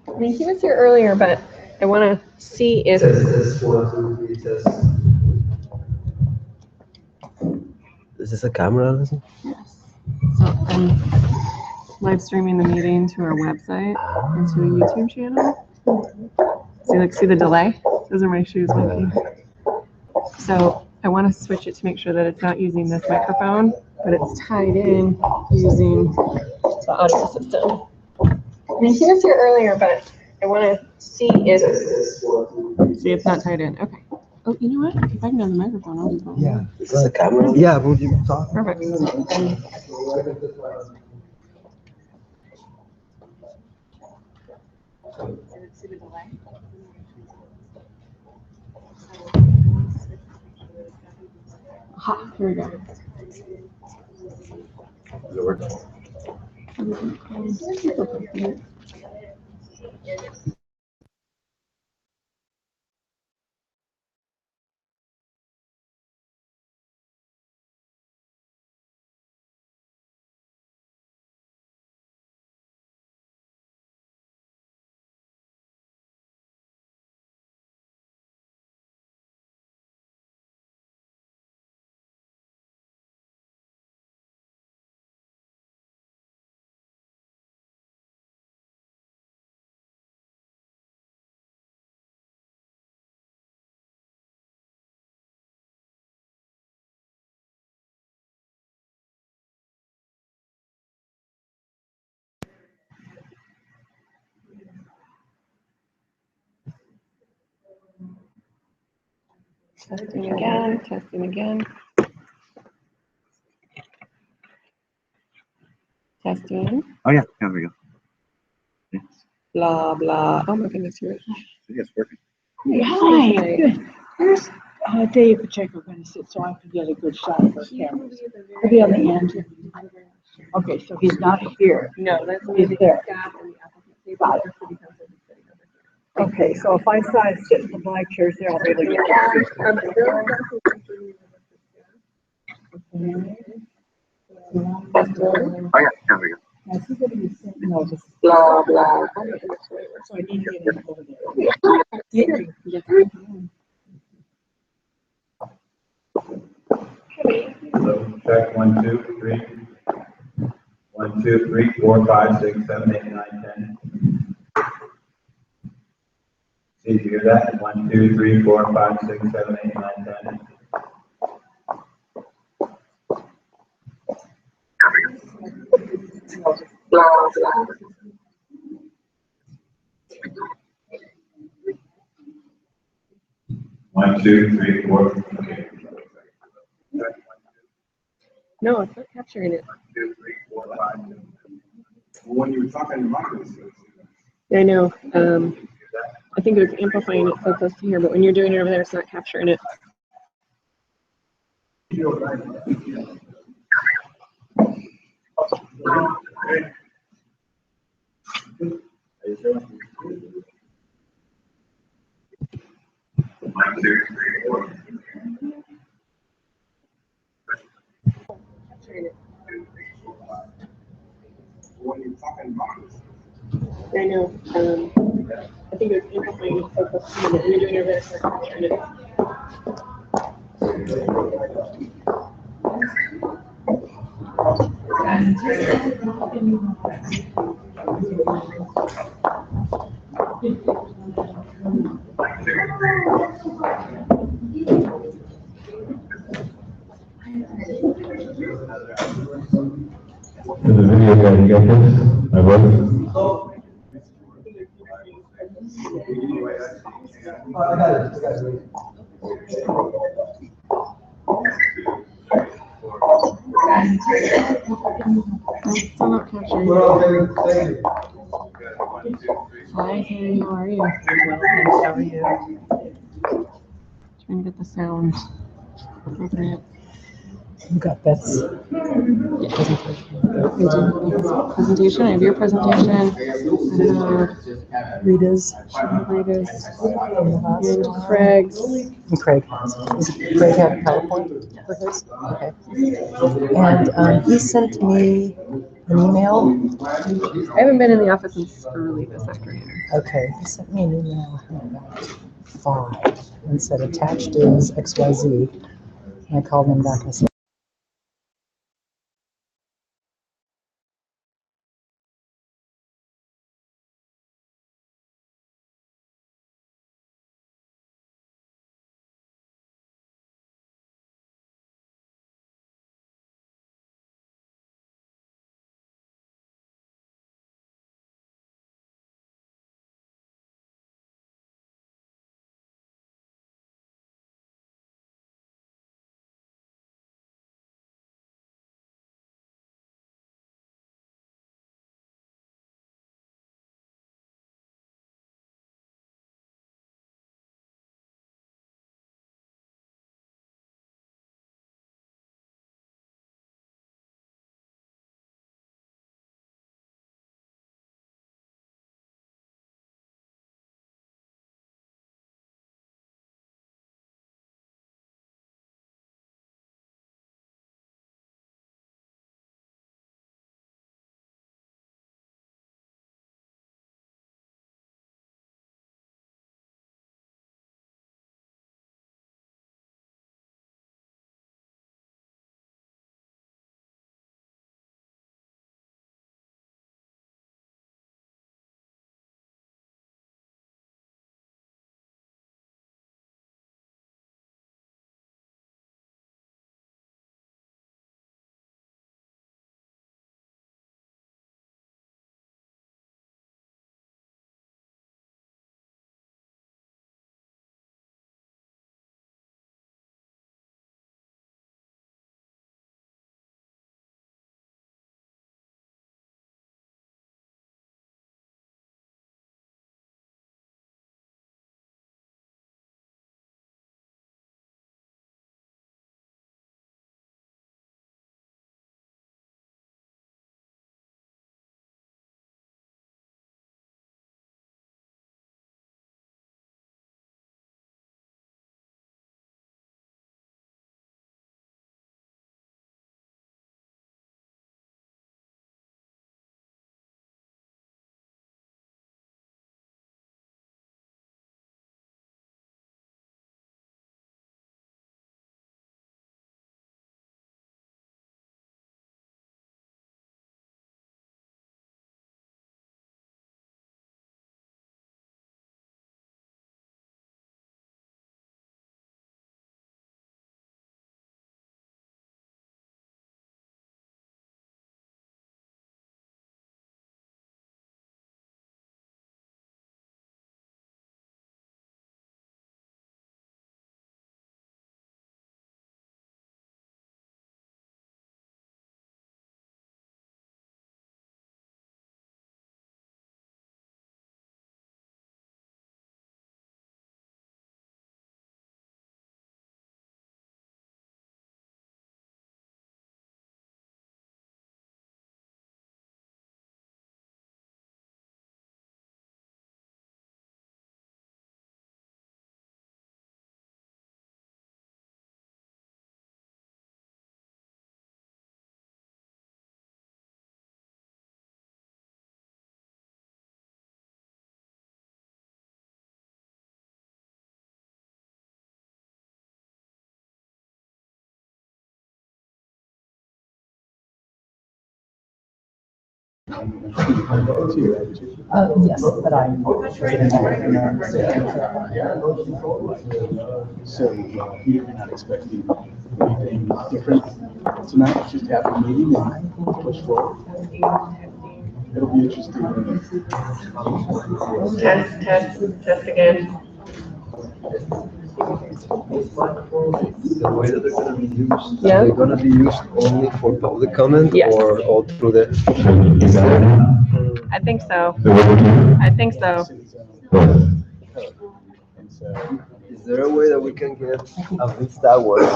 I mean, he was here earlier, but I want to see if. Is this a camera? Yes. So I'm live streaming the meeting to our website and to a YouTube channel. See the delay? Those are my shoes, Mikey. So I want to switch it to make sure that it's not using this microphone, but it's tied in using the audio system. I mean, he was here earlier, but I want to see if it's not tied in. Okay. Oh, you know what? If I can have the microphone, I'll just. Yeah. Is this a camera? Yeah, would you talk? Perfect. See the delay? Ha, here we go. Does it work? Testing again, testing again. Testing. Oh yeah, there we go. Yes. Blah, blah. Oh my goodness, you're. I think it's working. Hi, good. Where's Dave Pacheco going to sit so I can get a good shot of those cameras? He'll be on the end. Okay, so he's not here. No, that's He's there. staff and the applicant. Got it. Okay, so if I decide to sit in the black chairs there, I'll be able to get Oh yeah, there we go. no, just Blah, blah. so I need to get it over there. So check 1, 2, 3. 1, 2, 3, 4, 5, 6, 7, 8, 9, 10. See, you hear that? 1, 2, 3, 4, 5, 6, 7, 8, 9, 10. Blah, blah. One, two, three, four. Okay. No, it's not capturing it. 1, 2, 3, 4, 5. Well, when you were talking about this. I know. I think it was amplifying it so close to here, but when you're doing it over there, it's not capturing it. One, two, three, four. When you're talking about this. I know. I think it was amplifying it so close to here, but when you're doing it over there, it's not capturing it. There's a video here, you got this? My voice? I got it. Still not capturing it. Hi, Harry, how are you? Well, thanks, how are you? Trying to get the sound appropriate. You got Beth's Presentation. I have your presentation. I have Rita's Rita's from the last and time. Craig's. And Craig has. Does Craig have PowerPoint for his? Okay. And he sent me an email. I haven't been in the office since early this afternoon. Okay, he sent me an email about 5 and said attached is XYZ. And I called him back and I said, yes, but I. So you're not expecting anything different tonight, just have a meeting and push forward. It'll be interesting. Test again. The way that they're gonna be used, Yeah. are they gonna be used only for public comment Yes. or all through the? I think so. I think so. Is there a way that we can get at least that word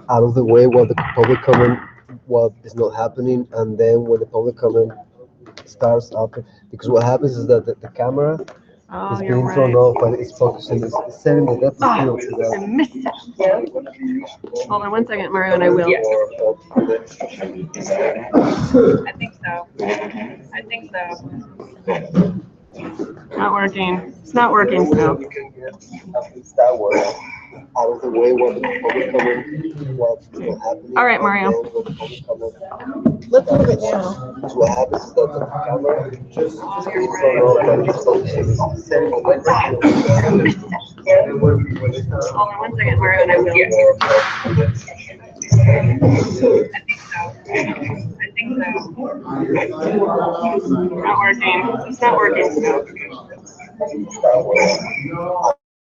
out of the way while the public comment, while it's not happening, and then when the public comment starts up, because what happens is that the camera Oh, is you're being thrown right. off, but it's focusing, it's setting the depth of field to I that. missed it. Hold on one second, Mario, and I will. I think so. I think so. Not working. It's not working still. That way, out of the way while the public comment, while it's not happening. All right, Mario. And then when the public comment Let's move it now. So what happens is that the camera just being thrown off, but it's focusing, it's setting the depth of field to that. Hold on one second, Mario, and I will. I think so. Not working. It's not working still.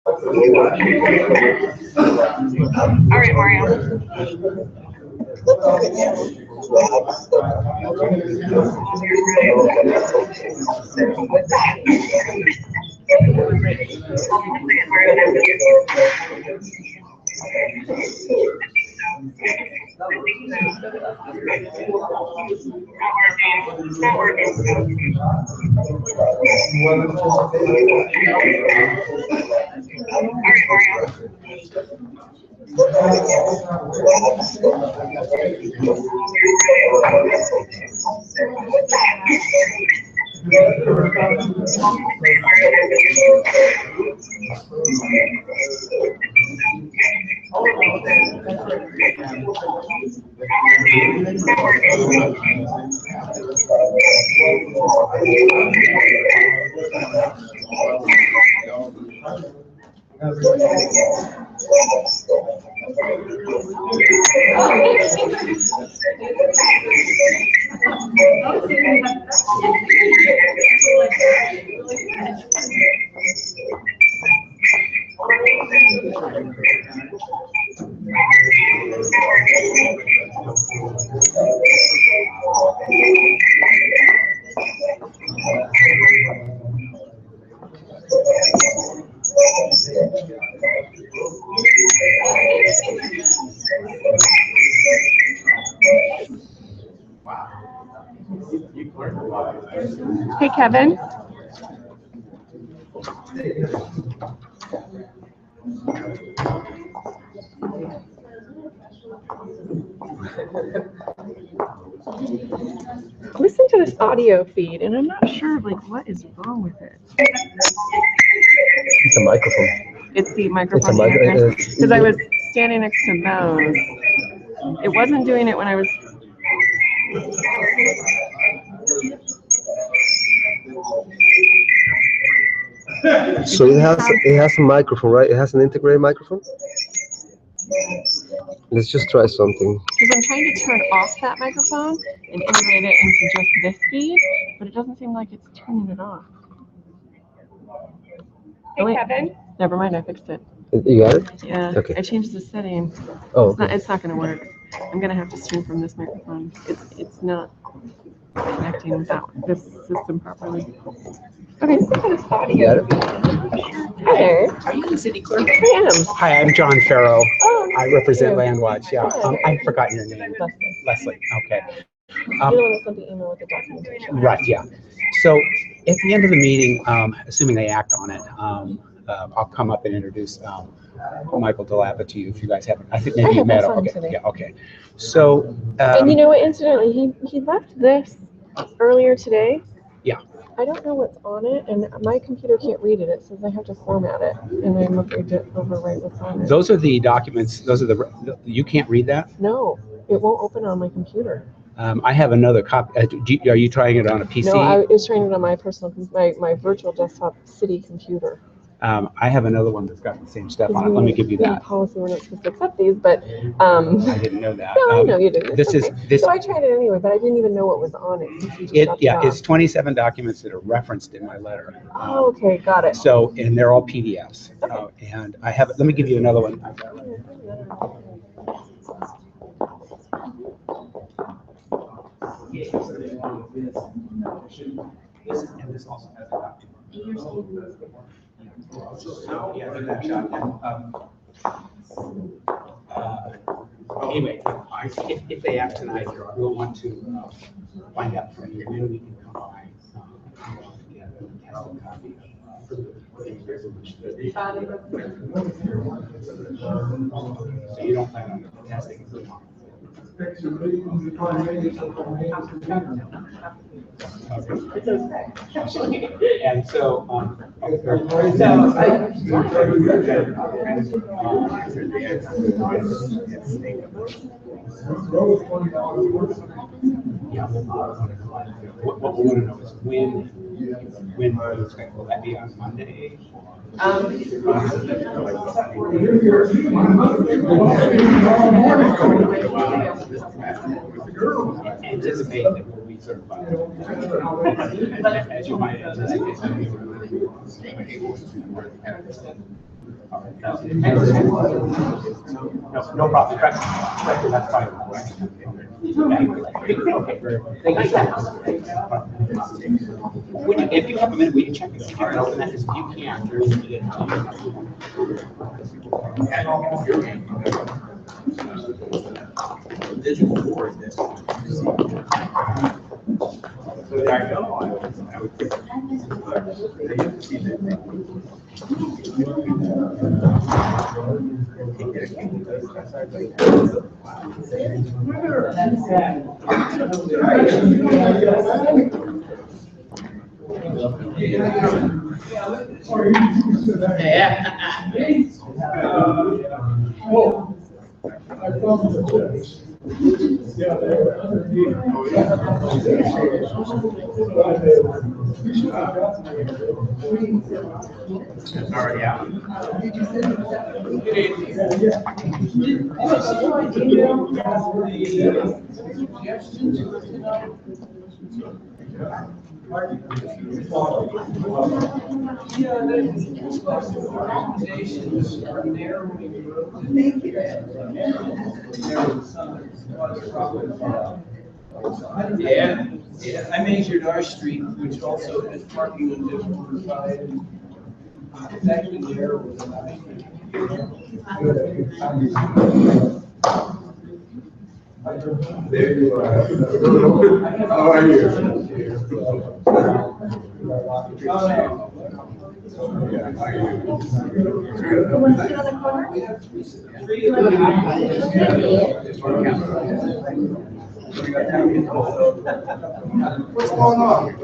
All right, Mario. Not Hey, Kevin. Listen to this audio feed, and I'm not sure like what is wrong with it. It's a microphone. It's the It's a microphone. microphone. Because I was standing next to those. It wasn't doing it when I was. So it has a microphone, right? It has an integrated microphone. Let's just try something. Because I'm trying to turn off that microphone and integrate it into just this feed, but it doesn't seem like it's turning it off. Hey, Kevin. Never mind, I fixed it. You got it? Yeah. Okay. I changed the setting. Oh, It's not. okay. It's not going to work. I'm going to have to stream from this microphone. It's not connecting without this system properly. Okay, look at this audio. You got it? Hi there. Are you the city clerk? I am. Hi, I'm John Farrow. Oh, I represent nice. Landwatch. Yeah, I forgot your name. Leslie. Okay. You're the one that sent the email with the documentation. Right. Yeah. So at the end of the meeting, assuming they act on it, I'll come up and introduce Michael DeLappa to you if you guys haven't. I think maybe you met him. Okay. Today. Yeah. Okay. So. And you know what? Incidentally, he left this earlier today. Yeah. I don't know what's on it, and my computer can't read it. It says I have to format it, and I'm afraid to overwrite what's on it. Those are the documents. Those are the. You can't read that? No, it won't open on my computer. I have another copy. Are you trying it on a PC? No, I was trying it on my personal, my virtual desktop city computer. I have another one that's got the same stuff on it. Let me give you that. Policy we're not supposed to accept these, but I didn't know that. no, I know you didn't. This is this. So I tried it anyway, but I didn't even know what was on it. It's 27 documents that are referenced in my letter. Oh, okay, got it. So, and they're all PDFs. And I have. Let me give you another one. And this also has a document. Yeah, anyway, if they act tonight, we'll want to find out from you, and then we can come by. Get a tested copy of the resolution. So you don't plan on testing it? And so, what we want to know is when do you expect, will that be on Monday? Anticipate that we'll be certified. As you might anticipate. No problem. That's fine. Okay. Thank you. If you have a minute, we can check it. If you can open that, if you can't, there's digital board. So there I go. I would think. Already out. Yeah, I measured our street, which also has parking on different sides. It's actually narrower than I think. There you are. How are you? What's going on?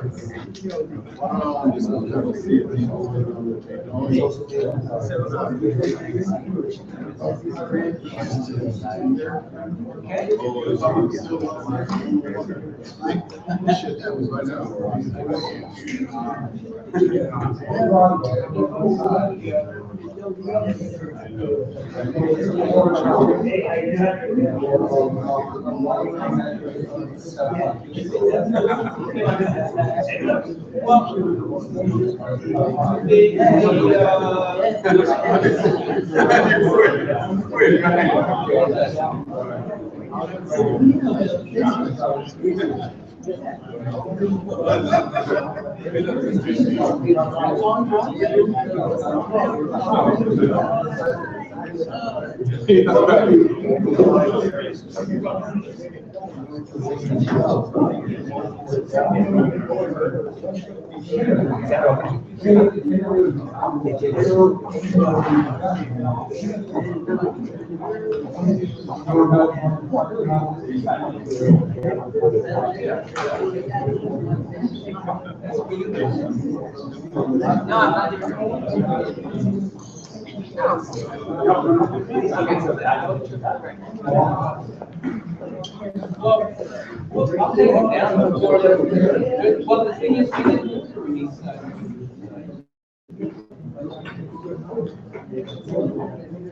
Well, I'll take it down before the, well, the thing is, we didn't look for Seaside.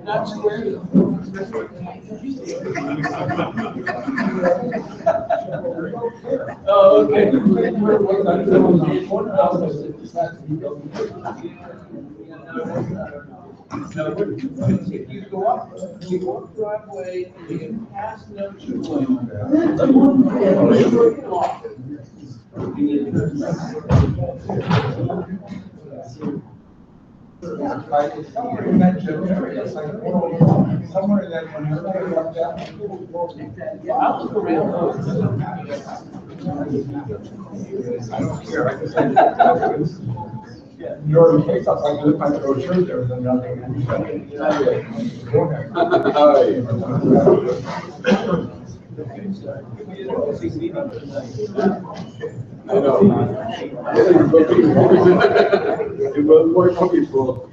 Not square. Oh, okay. If you go up, you walk driveway, and you can pass no two-way. Somewhere in that area, it's like, somewhere in that, when you look up that. I look around. I don't care, I just like. Your case, I was like, look, my brochure, there was nothing. I know. It was more people.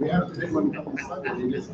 We have to take one couple of seconds.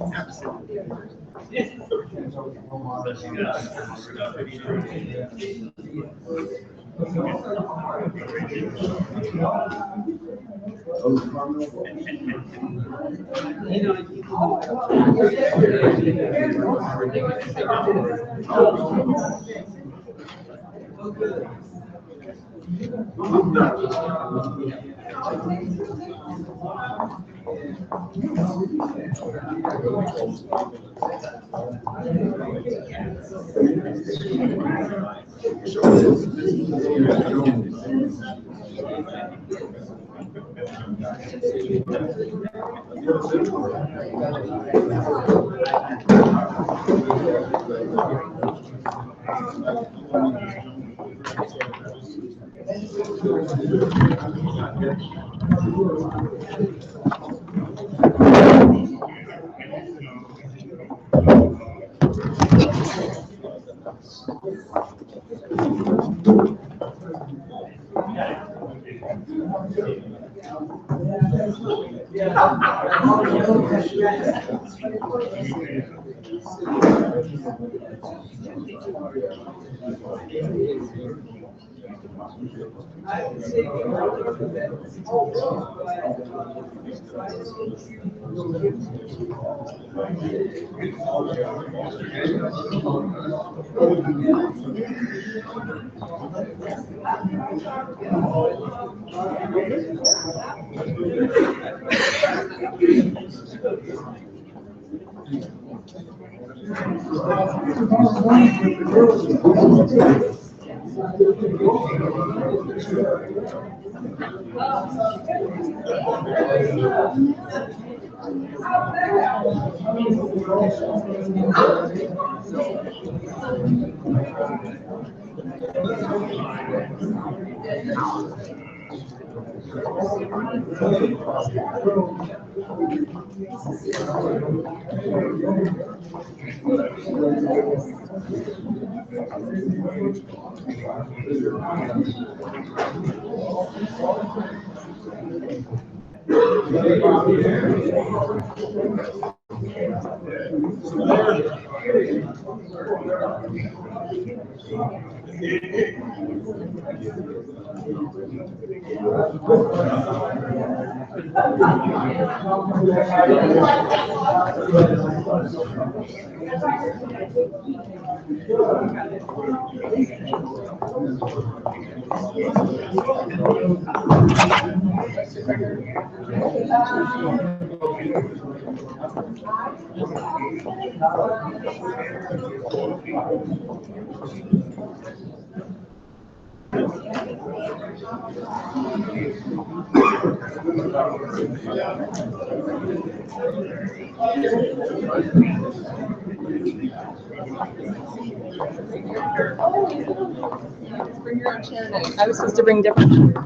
Bring your own chair night. I was supposed to bring different.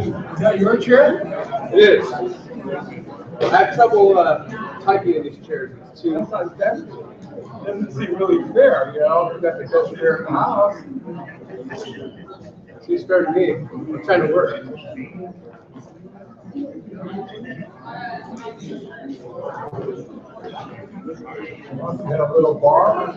Is that your chair? It is. I have trouble typing in these chairs. It's too. That doesn't seem really fair, you know, that's the best chair in the house. Too fair to me. I'm trying to work. And a little bar.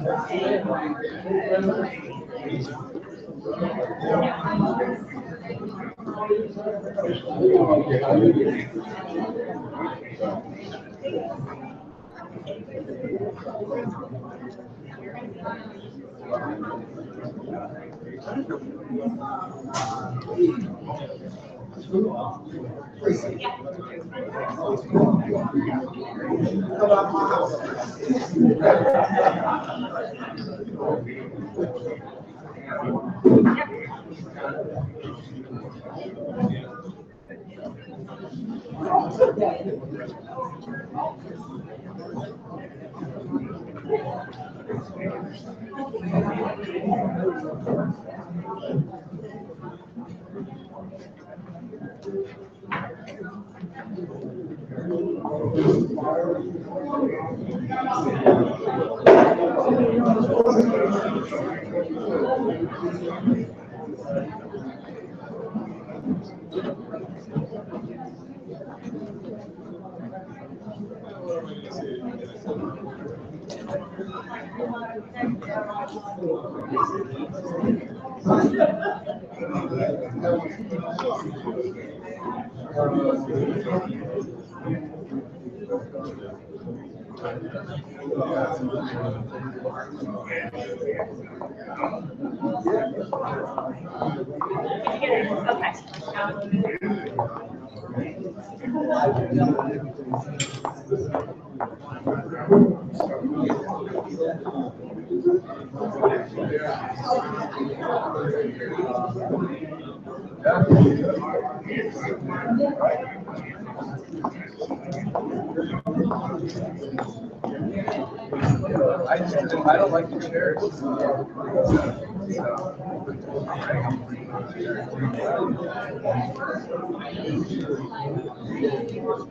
I don't like the chairs.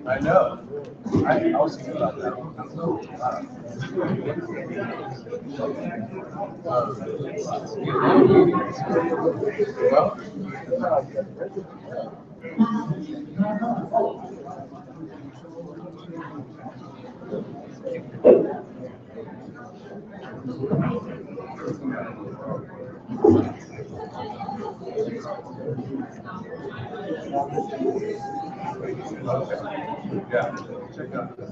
I know. I was thinking about that. Yeah, check out this.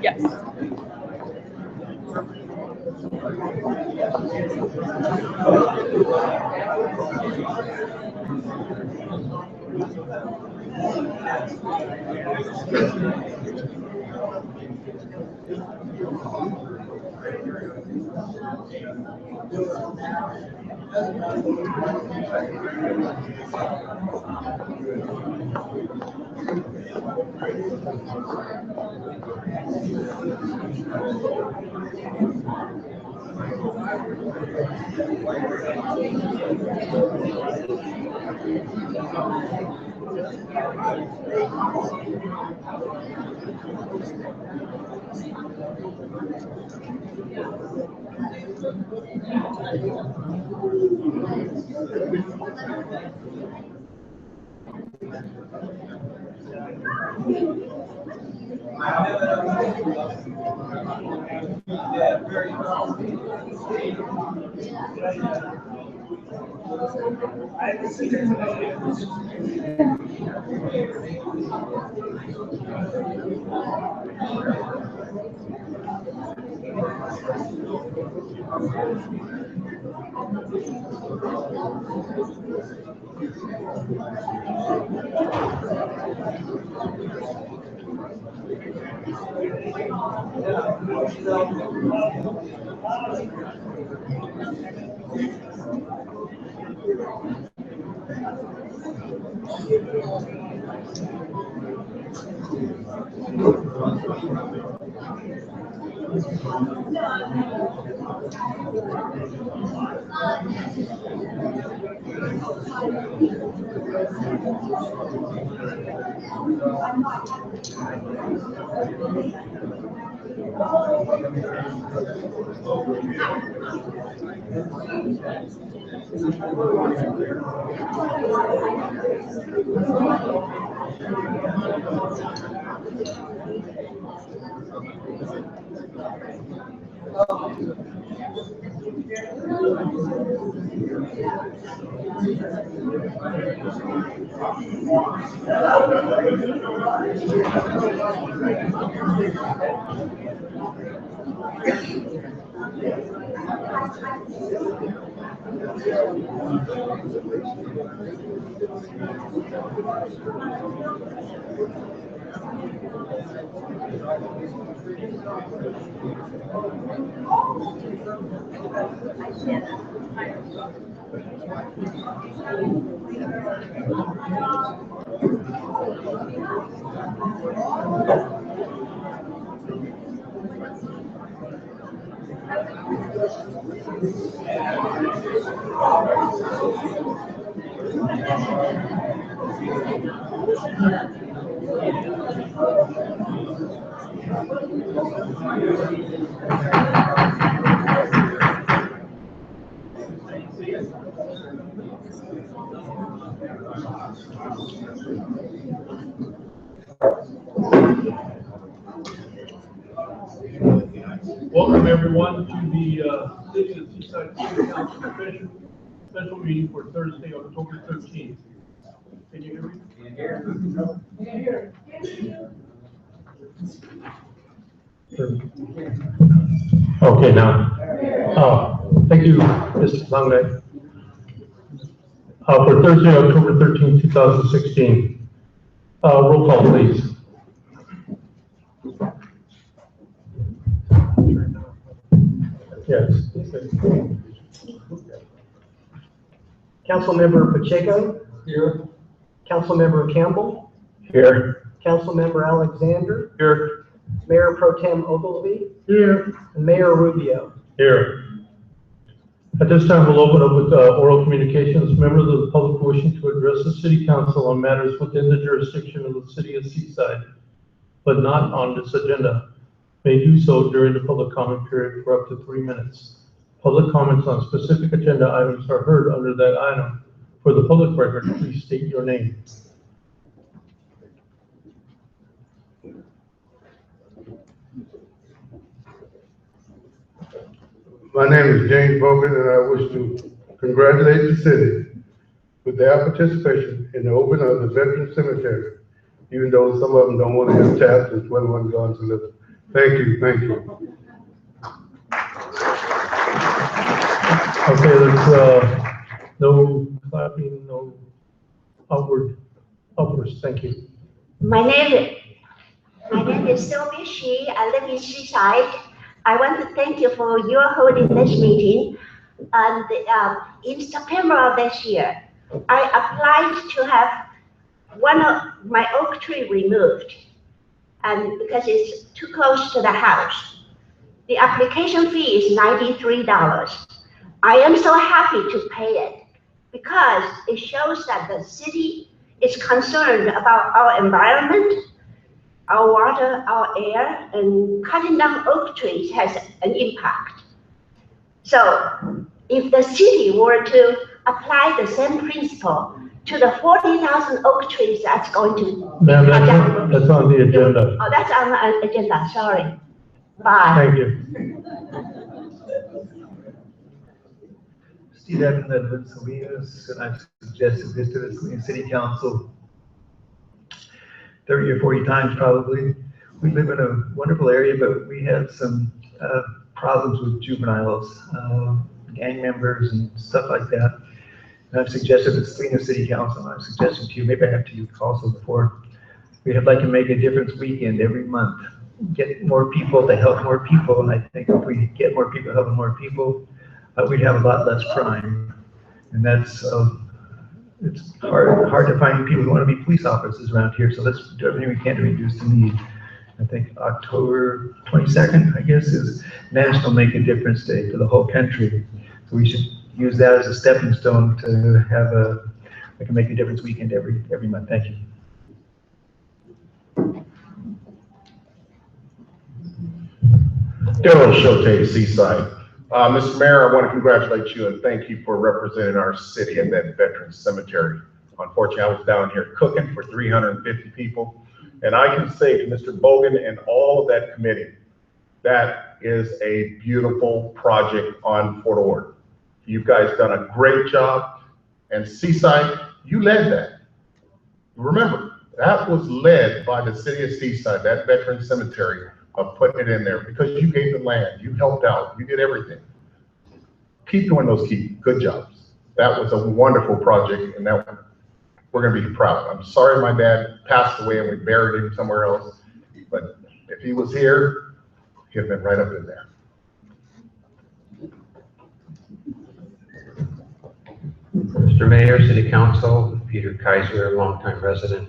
Yes. Welcome everyone to the City of Seaside City Council special meeting for Thursday, October 13th. Can you hear me? Okay, now. Thank you, Mr. Langley. For Thursday, October 13th, 2016. Roll call, please. Yes. Councilmember Pacheco. Here. Councilmember Campbell. Here. Councilmember Alexander. Here. Mayor Pro Tem Oglesby. Here. And Mayor Rubio. Here. At this time, we'll open up with oral communications. Members of the public wishing to address the City Council on matters within the jurisdiction of the City of Seaside, but not on this agenda, may do so during the public comment period for up to 3 minutes. Public comments on specific agenda items are heard under that item. For the public record, please state your name. My name is James Bogan, and I wish to congratulate the city with their participation in the opening of the Veteran Cemetery, even though some of them don't want to have tablets when one gone to live. Thank you, thank you. Okay, there's no clapping, no upwards. Thank you. My name is Sylvia Shi. I live in Seaside. I want to thank you for your holding this meeting. And in September of this year, I applied to have one of my oak tree removed, and because it's too close to the house. The application fee is $93. I am so happy to pay it because it shows that the city is concerned about our environment, our water, our air, and cutting down oak trees has an impact. So if the city were to apply the same principle to the 40,000 oak trees that's going to Ma'am, that's on the agenda. Oh, that's on the agenda, sorry. Bye. Thank you. Steve Evans, I live in Salinas, and I've suggested this to the Salinas City Council 30 or 40 times probably. We live in a wonderful area, but we have some problems with juveniles, gang members and stuff like that. And I've suggested to the Salinas City Council, and I've suggested to you, maybe I have to you also before, we'd like to make a difference weekend every month. Get more people to help more people, and I think if we get more people helping more people, we'd have a lot less crime. And that's, it's hard to find people who want to be police officers around here, so let's do everything we can to reduce the need. I think October 22nd, I guess, is National Make a Difference Day for the whole country. So we should use that as a stepping stone to have like a Make a Difference weekend every month. Thank you. Dylan Shote, Seaside. Mr. Mayor, I want to congratulate you and thank you for representing our city at that Veterans Cemetery. Unfortunately, I was down here cooking for 350 people, and I can say to Mr. Bogan and all of that committee, That is a beautiful project on Fort Ord. You guys done a great job, and Seaside, you led that. Remember, that was led by the city of Seaside, that veteran cemetery, of putting it in there because you gave the land, you helped out, you did everything. Keep doing those good jobs. That was a wonderful project, and that we're gonna be proud. I'm sorry my dad passed away and we buried him somewhere else, but if he was here, he'd have been right up in there. Mr. Mayor, City Council, Peter Kaiser, longtime resident.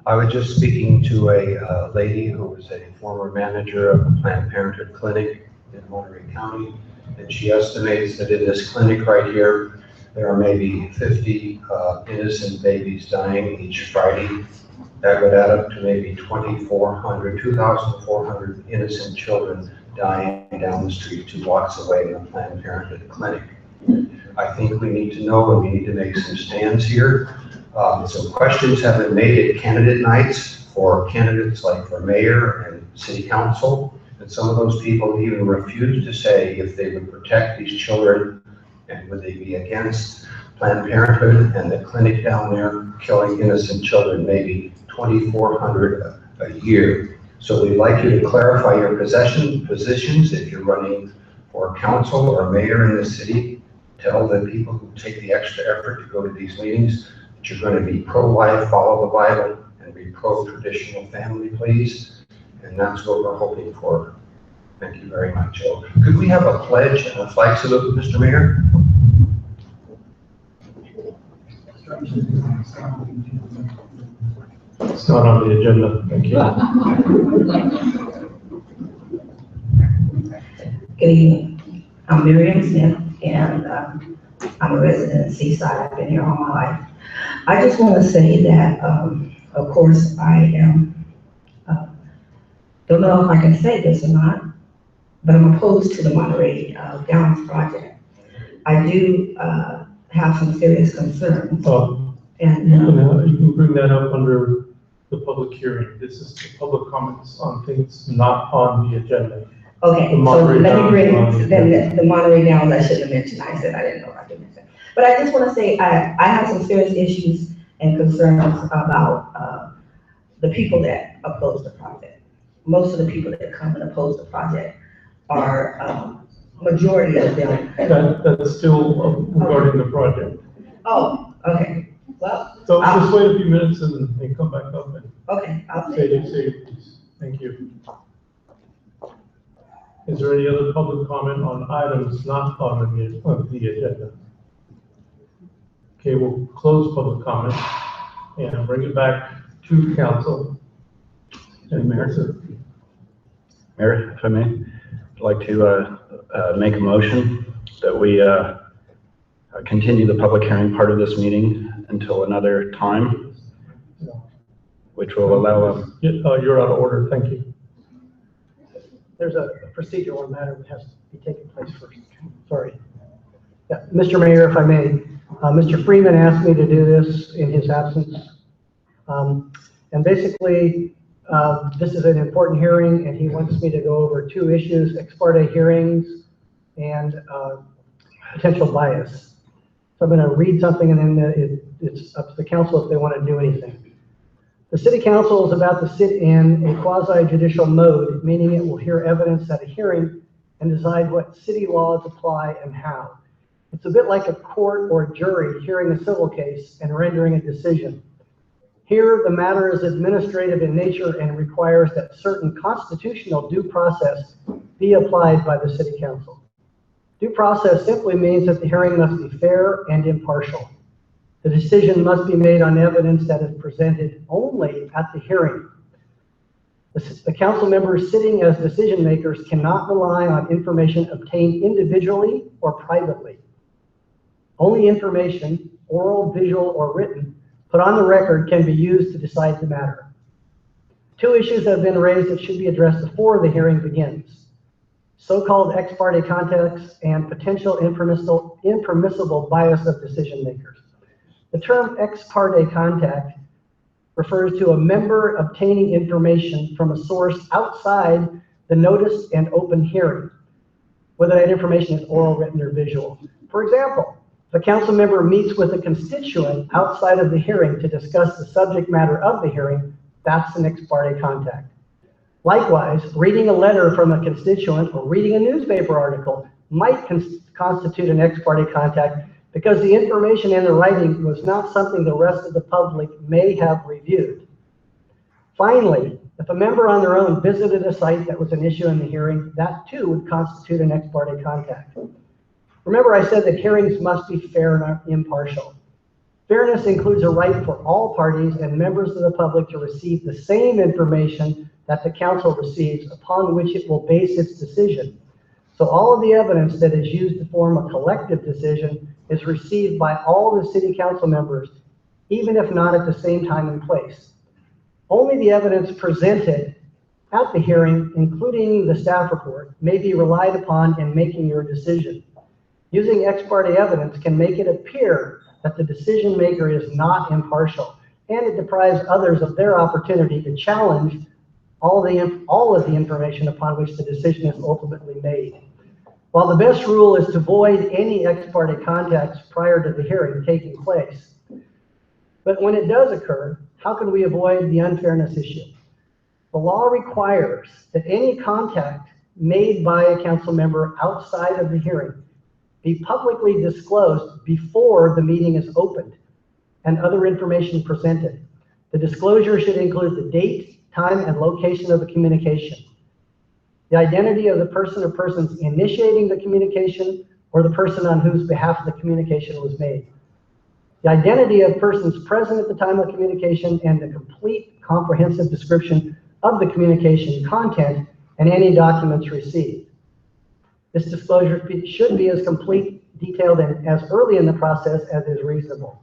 I was just speaking to a lady who was a former manager of a Planned Parenthood clinic in Monterey County, and she estimates that in this clinic right here, there are maybe 50 innocent babies dying each Friday. That would add up to maybe 2,400 innocent children dying down the street 2 blocks away in a Planned Parenthood clinic. I think we need to know and we need to make some stands here. Some questions have been made at candidate nights for candidates like for mayor and city council. And some of those people even refused to say if they would protect these children and would they be against Planned Parenthood and the clinic down there killing innocent children, maybe 2,400 a year. So we'd like you to clarify your positions if you're running for council or mayor in the city. Tell the people who take the extra effort to go to these meetings that you're going to be pro-life, follow the Bible, and be pro-traditional family, please. And that's what we're hoping for. Thank you very much. So, could we have a pledge and a flag salute, Mr. Mayor? It's not on the agenda. Thank you. Good evening. I'm Miriam Smith, and I'm a resident of Seaside. I've been here all my life. I just want to say that, of course, I am, don't know if I can say this or not, but I'm opposed to the Monterey Downs project. I do have some serious concerns. And you can bring that up under the public hearing. This is the public comments on things not on the agenda. Okay, so let me bring then the Monterey Downs. I shouldn't have mentioned. I said I didn't know I could mention. But I just want to say I have some serious issues and concerns about the people that oppose the project. Most of the people that come and oppose the project are majority of them. That's still regarding the project. Oh, okay. Well, so just wait a few minutes and come back up and okay. I'll say it, please. Thank you. Is there any other public comment on items not on the agenda? Okay, we'll close public comment and bring it back to council. And Mayor. Mayor, if I may, I'd like to make a motion that we continue the public hearing part of this meeting until another time, which will allow you're out of order. Thank you. There's a procedural matter that has to be taking place first. Sorry. Yeah, Mr. Mayor, if I may, Mr. Freeman asked me to do this in his absence. And basically, this is an important hearing and he wants me to go over 2 issues, ex parte hearings and potential bias. So I'm going to read something and then it's up to the council if they want to do anything. The city council is about to sit in a quasi-judicial mode, meaning it will hear evidence at a hearing and decide what city laws apply and how. It's a bit like a court or a jury hearing a civil case and rendering a decision. Here, the matter is administrative in nature and requires that certain constitutional due process be applied by the city council. Due process simply means that the hearing must be fair and impartial. The decision must be made on evidence that is presented only at the hearing. The council members sitting as decision makers cannot rely on information obtained individually or privately. Only information, oral, visual, or written, put on the record can be used to decide the matter. 2 issues have been raised that should be addressed before the hearing begins. So-called ex parte contacts and potential impermissible bias of decision makers. The term ex parte contact refers to a member obtaining information from a source outside the notice and open hearing, whether that information is oral, written, or visual. For example, if a council member meets with a constituent outside of the hearing to discuss the subject matter of the hearing, that's an ex parte contact. Likewise, reading a letter from a constituent or reading a newspaper article might constitute an ex parte contact because the information in the writing was not something the rest of the public may have reviewed. Finally, if a member on their own visited a site that was an issue in the hearing, that too would constitute an ex parte contact. Remember, I said that hearings must be fair and impartial. Fairness includes a right for all parties and members of the public to receive the same information that the council receives, upon which it will base its decision. So all of the evidence that is used to form a collective decision is received by all the city council members, even if not at the same time and place. Only the evidence presented at the hearing, including the staff report, may be relied upon in making your decision. Using ex parte evidence can make it appear that the decision maker is not impartial, and it deprives others of their opportunity to challenge all of the information upon which the decision is ultimately made. While the best rule is to avoid any ex parte contacts prior to the hearing taking place, but when it does occur, how can we avoid the unfairness issue? The law requires that any contact made by a council member outside of the hearing be publicly disclosed before the meeting is opened and other information presented. The disclosure should include the date, time, and location of the communication, the identity of the person or persons initiating the communication or the person on whose behalf the communication was made, the identity of persons present at the time of communication, and the complete comprehensive description of the communication content and any documents received. This disclosure should be as complete, detailed, and as early in the process as is reasonable.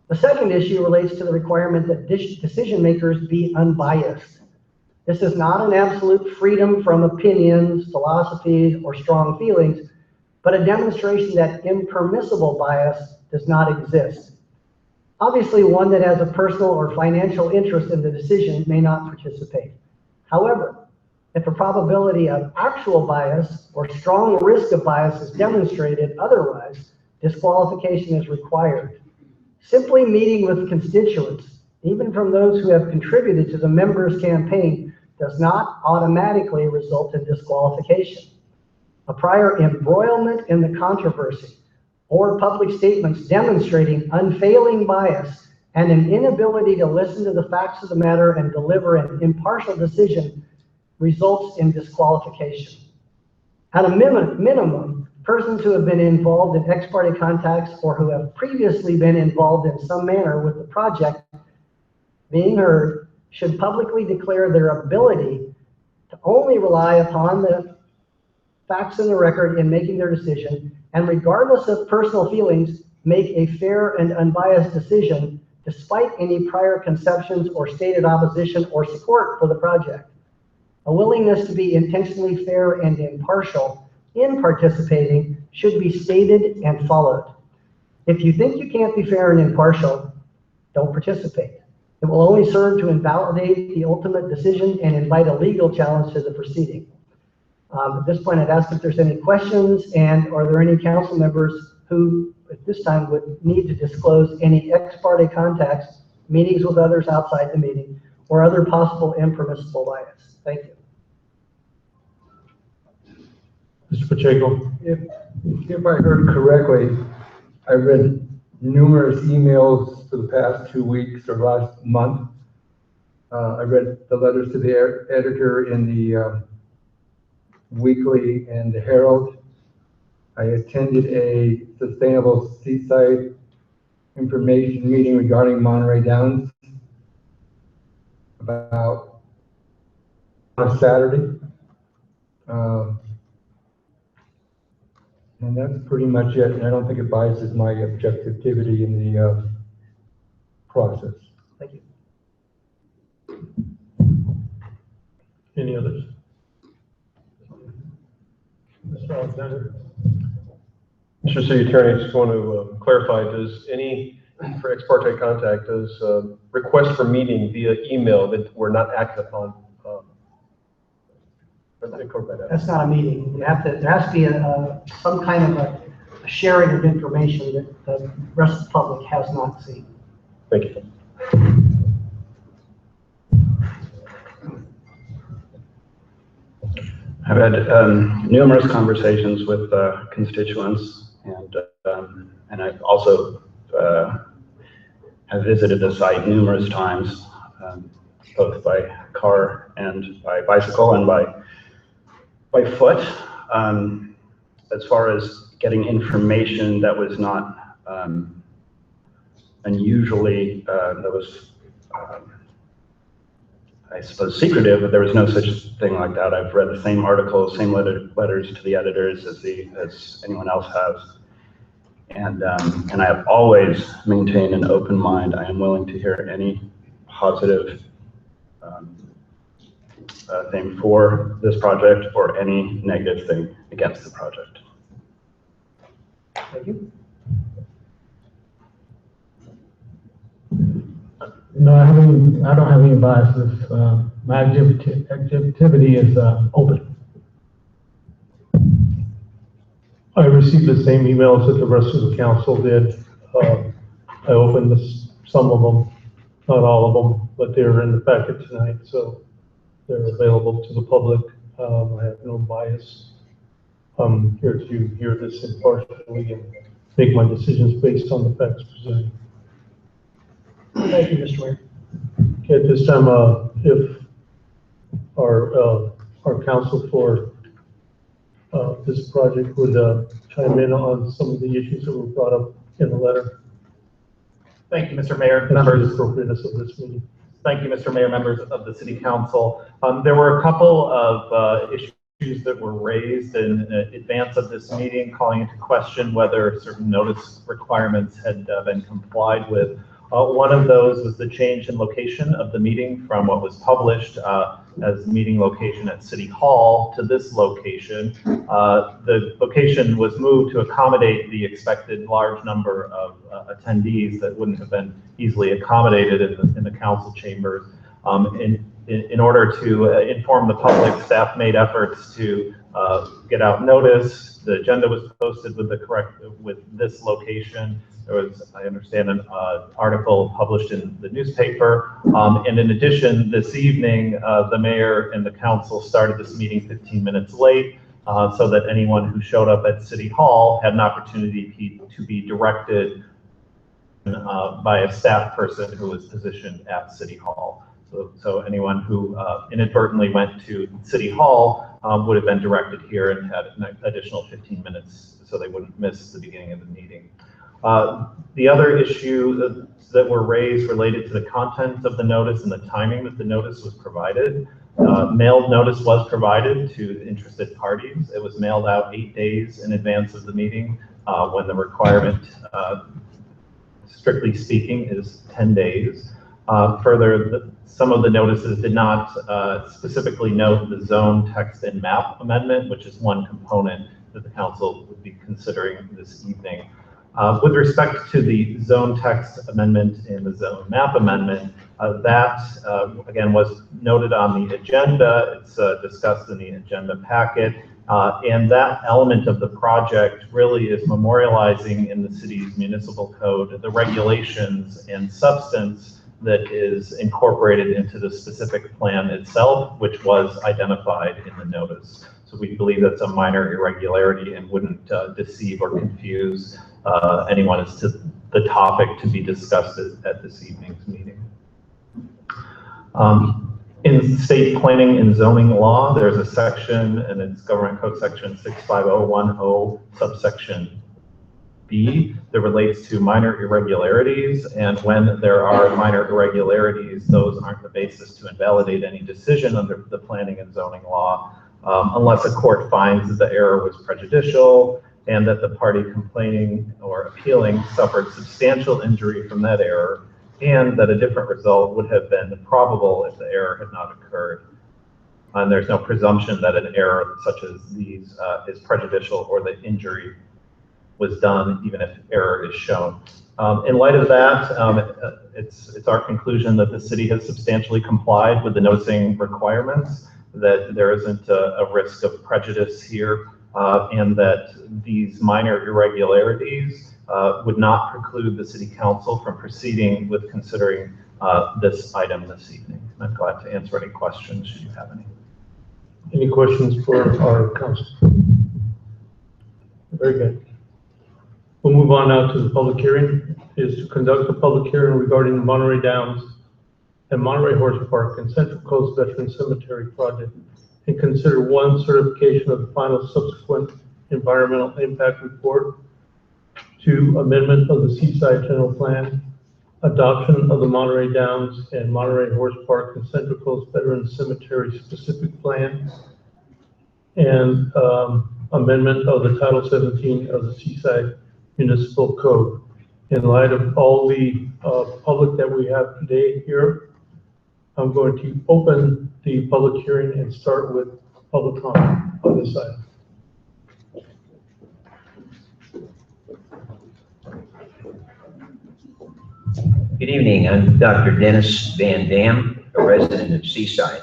The second issue relates to the requirement that decision makers be unbiased. This is not an absolute freedom from opinions, philosophies, or strong feelings, but a demonstration that impermissible bias does not exist. Obviously, one that has a personal or financial interest in the decision may not participate. However, if a probability of actual bias or strong risk of bias is demonstrated otherwise, disqualification is required. Simply meeting with constituents, even from those who have contributed to the members' campaign, does not automatically result in disqualification. A prior embroilment in the controversy or public statements demonstrating unfailing bias and an inability to listen to the facts of the matter and deliver an impartial decision results in disqualification. At a minimum, persons who have been involved in ex parte contacts or who have previously been involved in some manner with the project being heard should publicly declare their ability to only rely upon the facts in the record in making their decision, and regardless of personal feelings, make a fair and unbiased decision despite any prior conceptions or stated opposition or support for the project. A willingness to be intentionally fair and impartial in participating should be stated and followed. If you think you can't be fair and impartial, don't participate. It will only serve to invalidate the ultimate decision and invite a legal challenge to the proceeding. At this point, I'd ask if there's any questions, and are there any council members who at this time would need to disclose any ex parte contacts, meetings with others outside the meeting, or other possible impermissible bias? Thank you. Mr. Pacheco. If I heard correctly, I read numerous emails for the past 2 weeks or last month. I read the letters to the editor in the Weekly and the Herald. I attended a Sustainable Seaside information meeting regarding Monterey Downs about on Saturday. And that's pretty much it. And I don't think it biases my objectivity in the process. Thank you. Any others? Mr. Alexander. Mr. City Attorney, I just want to clarify, for ex parte contact, does request for meeting via email that were not acted upon That's not a meeting. You have to, there has to be some kind of a sharing of information that the rest of the public has not seen. Thank you. I've had numerous conversations with constituents, and I've also have visited the site numerous times, both by car and by bicycle and by foot. As far as getting information that was not unusually, that was I suppose secretive, but there was no such thing like that. I've read the same articles, same letters to the editors as anyone else has. And I have always maintained an open mind. I am willing to hear any positive thing for this project or any negative thing against the project. Thank you. No, I don't have any biases. My activity is open. I received the same emails that the rest of the council did. I opened some of them, not all of them, but they're in the packet tonight, so they're available to the public. I have no bias. I'm here to hear this impartially and make my decisions based on the facts presented. Thank you, Mr. Mayor. Okay, at this time, if our council for this project would chime in on some of the issues that were brought up in the letter. Thank you, Mr. Mayor. And the Members, appropriateness of this meeting. thank you, Mr. Mayor, members of the City Council. There were a couple of issues that were raised in advance of this meeting, calling into question whether certain notice requirements had been complied with. One of those was the change in location of the meeting from what was published as meeting location at City Hall to this location. The location was moved to accommodate the expected large number of attendees that wouldn't have been easily accommodated in the council chambers. In order to inform the public, staff made efforts to get out notice. The agenda was posted with this location. There was, I understand, an article published in the newspaper. And in addition, this evening, the mayor and the council started this meeting 15 minutes late so that anyone who showed up at City Hall had an opportunity to be directed by a staff person who was positioned at City Hall. So anyone who inadvertently went to City Hall would have been directed here and had an additional 15 minutes so they wouldn't miss the beginning of the meeting. The other issue that were raised related to the content of the notice and the timing that the notice was provided. Mailed notice was provided to interested parties. It was mailed out 8 days in advance of the meeting when the requirement, strictly speaking, is 10 days. Further, some of the notices did not specifically note the zone text and map amendment, which is one component that the council would be considering this evening. With respect to the zone text amendment and the zone map amendment, that again was noted on the agenda. It's discussed in the agenda packet. And that element of the project really is memorializing in the city's municipal code the regulations and substance that is incorporated into the specific plan itself, which was identified in the notice. So we believe that's a minor irregularity and wouldn't deceive or confuse anyone as to the topic to be discussed at this evening's meeting. In state planning and zoning law, there's a section, and it's Government Code Section 65010, subsection B, that relates to minor irregularities. And when there are minor irregularities, those aren't the basis to invalidate any decision under the planning and zoning law, unless a court finds that the error was prejudicial and that the party complaining or appealing suffered substantial injury from that error, and that a different result would have been probable if the error had not occurred. And there's no presumption that an error such as these is prejudicial or the injury was done, even if error is shown. In light of that, it's our conclusion that the city has substantially complied with the noticing requirements. that there isn't a risk of prejudice here, and that these minor irregularities would not preclude the city council from proceeding with considering this item this evening. I'm glad to answer any questions should you have any. Any questions for our council? Very good. We'll move on now to the public hearing. Is to conduct a public hearing regarding the Monterey Downs and Monterey Horse Park and Central Coast Veteran Cemetery project, and consider one, certification of the final subsequent environmental impact report, 2, amendment of the Seaside General Plan, adoption of the Monterey Downs and Monterey Horse Park and Central Coast Veteran Cemetery specific plan, and amendment of the Title 17 of the Seaside Municipal Code. In light of all the public that we have today here, I'm going to open the public hearing and start with public comment on this item. Good evening. I'm Dr. Dennis Van Dam, a resident of Seaside.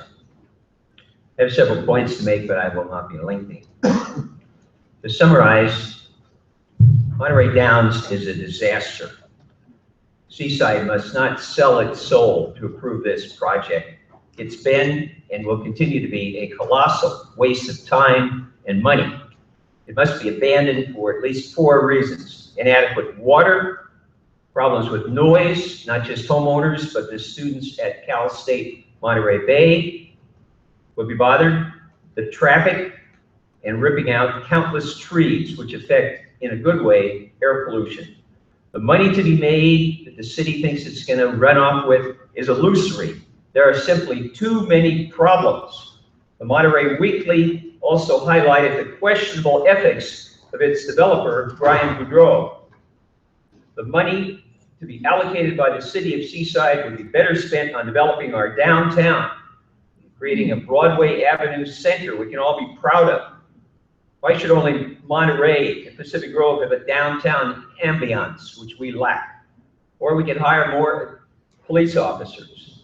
I have several points to make, but I will not be lengthy. To summarize, Monterey Downs is a disaster. Seaside must not sell its soul to approve this project. It's been and will continue to be a colossal waste of time and money. It must be abandoned for at least 4 reasons: inadequate water, problems with noise, not just homeowners, but the students at Cal State Monterey Bay would be bothered, the traffic, and ripping out countless trees, which affect, in a good way, air pollution. The money to be made that the city thinks it's going to run off with is illusory. There are simply too many problems. The Monterey Weekly also highlighted the questionable ethics of its developer, Brian Boudreau. The money to be allocated by the city of Seaside would be better spent on developing our downtown, creating a Broadway Avenue center we can all be proud of. Why should only Monterey and Pacific Grove have a downtown ambiance, which we lack? Or we can hire more police officers.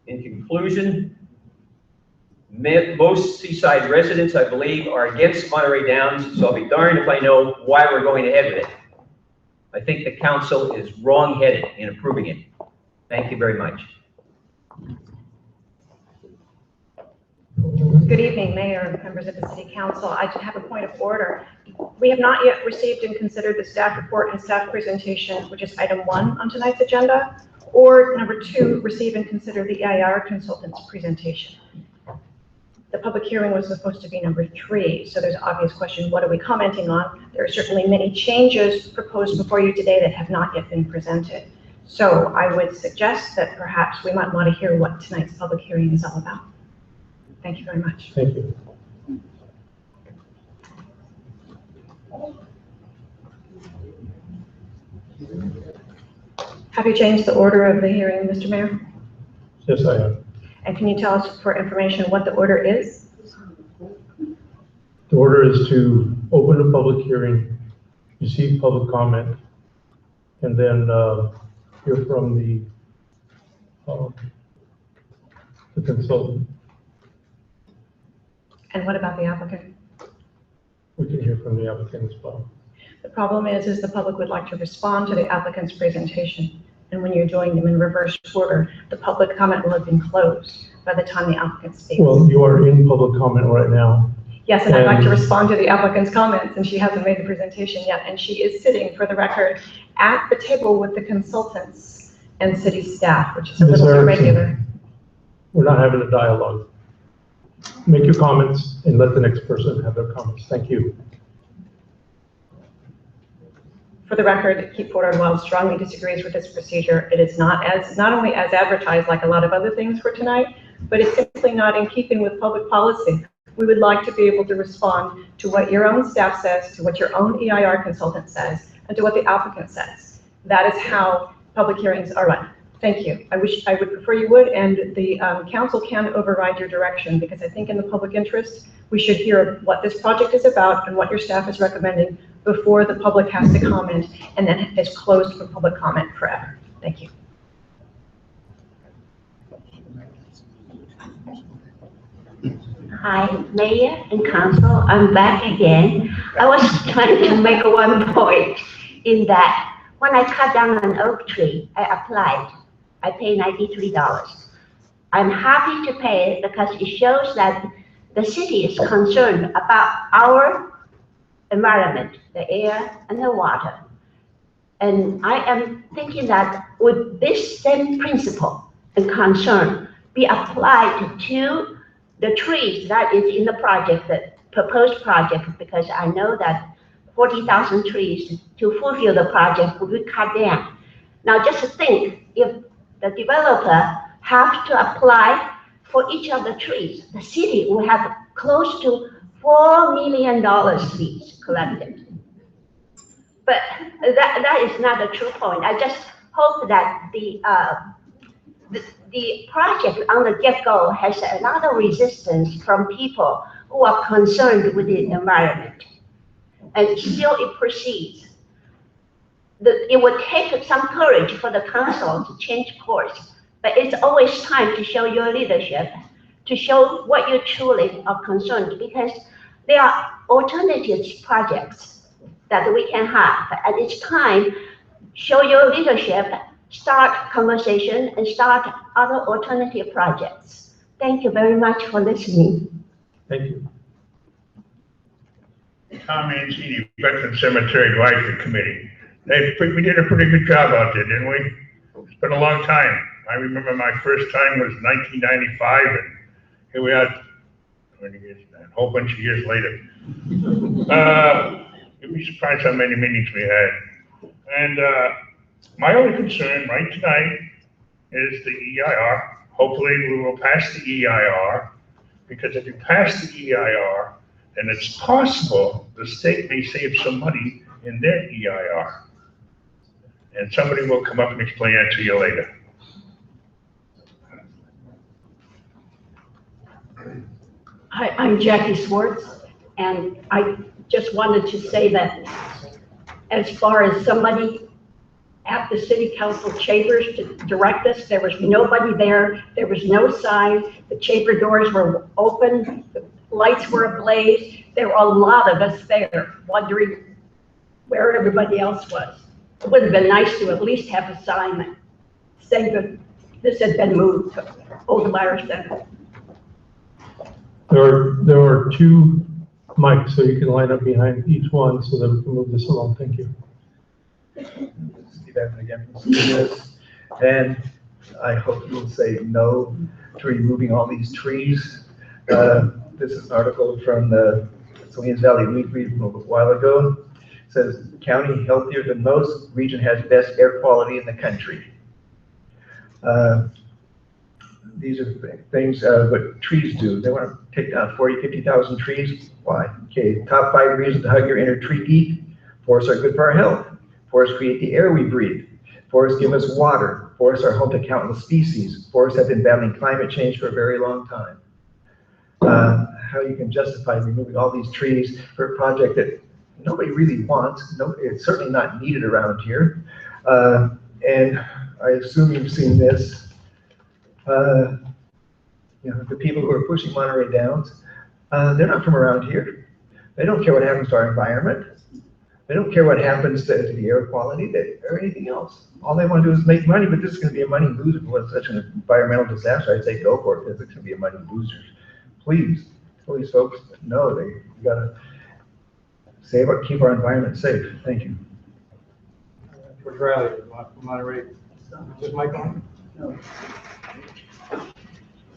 In conclusion, most Seaside residents, I believe, are against Monterey Downs, so I'll be darned if I know why we're going ahead with it. I think the council is wrong-headed in approving it. Thank you very much. Good evening, Mayor and members of the City Council. I just have a point of order. We have not yet received and considered the staff report and staff presentation, which is item 1 on tonight's agenda, or number 2, receive and consider the EIR consultant's presentation. The public hearing was supposed to be number 3, so there's an obvious question, what are we commenting on? There are certainly many changes proposed before you today that have not yet been presented. So I would suggest that perhaps we might want to hear what tonight's public hearing is all about. Thank you very much. Thank you. Have you changed the order of the hearing, Mr. Mayor? Yes, I have. And can you tell us for information what the order is? The order is to open a public hearing, receive public comment, and then hear from the consultant. And what about the applicant? We can hear from the applicant as well. The problem is the public would like to respond to the applicant's presentation. And when you're doing them in reverse order, the public comment will have been closed by the time the applicant speaks. Well, you are in public comment right now. Yes, and I'd like to respond to the applicant's comments, and she hasn't made the presentation yet. And she is sitting, for the record, at the table with the consultants and city staff, which is a little irregular. We're not having a dialogue. Make your comments and let the next person have their comments. Thank you. For the record, Keith Porter Wild strongly disagrees with this procedure. It is not only as advertised like a lot of other things for tonight, but it's simply not in keeping with public policy. We would like to be able to respond to what your own staff says, to what your own EIR consultant says, and to what the applicant says. That is how public hearings are run. Thank you. I would prefer you would, and the council can override your direction, because I think in the public interest, we should hear what this project is about and what your staff is recommending before the public has to comment and then is closed for public comment forever. Thank you. Hi, Mayor and Council, I'm back again. I was trying to make one point in that when I cut down an oak tree, I applied. I paid $93. I'm happy to pay it because it shows that the city is concerned about our environment, the air and the water. And I am thinking that would this same principle and concern be applied to the trees that is in the project, the proposed project, because I know that 40,000 trees to fulfill the project will be cut down. Now just think, if the developer have to apply for each of the trees, the city will have close to $4 million fees collected. But that is not a true point. I just hope that the project on the get-go has a lot of resistance from people who are concerned with the environment. And still it proceeds. It would take some courage for the council to change course, but it's always time to show your leadership, to show what you truly are concerned, because there are alternative projects that we can have. At each time, show your leadership, start conversation, and start other alternative projects. Thank you very much for listening. Thank you. Tom Mancini, Veteran Cemetery Advisory Committee. We did a pretty good job out there, didn't we? It's been a long time. I remember my first time was 1995, and here we are, a whole bunch of years later. You'd be surprised how many meetings we had. And my only concern right tonight is the EIR. Hopefully we will pass the EIR, because if you pass the EIR, then it's possible the state may save some money in their EIR. And somebody will come up and explain that to you later. Hi, I'm Jackie Swartz, and I just wanted to say that as far as somebody at the city council chambers to direct us, there was nobody there. There was no sign. The chamber doors were open. The lights were ablaze. There were a lot of us there wondering where everybody else was. It would have been nice to at least have a sign saying that this had been moved to Oldmeyer Center. There are two mics, so you can line up behind each one so that we can move this along. Thank you. Steve Evans again from CBS. And I hope you'll say no to removing all these trees. This is an article from the Salinas Valley Weekly from a while ago. It says, county healthier than most, region has best air quality in the country. These are things what trees do. They want to take down 40, 50,000 trees. Why? Okay, top 5 reasons to hug your inner tree geek. Forests are good for our health. Forests create the air we breathe. Forests give us water. Forests are home to countless species. Forests have been battling climate change for a very long time. How you can justify removing all these trees for a project that nobody really wants. No, it's certainly not needed around here. And I assume you've seen this. You know, the people who are pushing Monterey Downs, they're not from around here. They don't care what happens to our environment. They don't care what happens to the air quality or anything else. All they want to do is make money, but this is going to be a money loser. Well, it's such an environmental disaster. I'd say go for it, because it's going to be a money loser. Please, folks, know you got to keep our environment safe. Thank you. George Riley, Monterey. Is this mic on? No.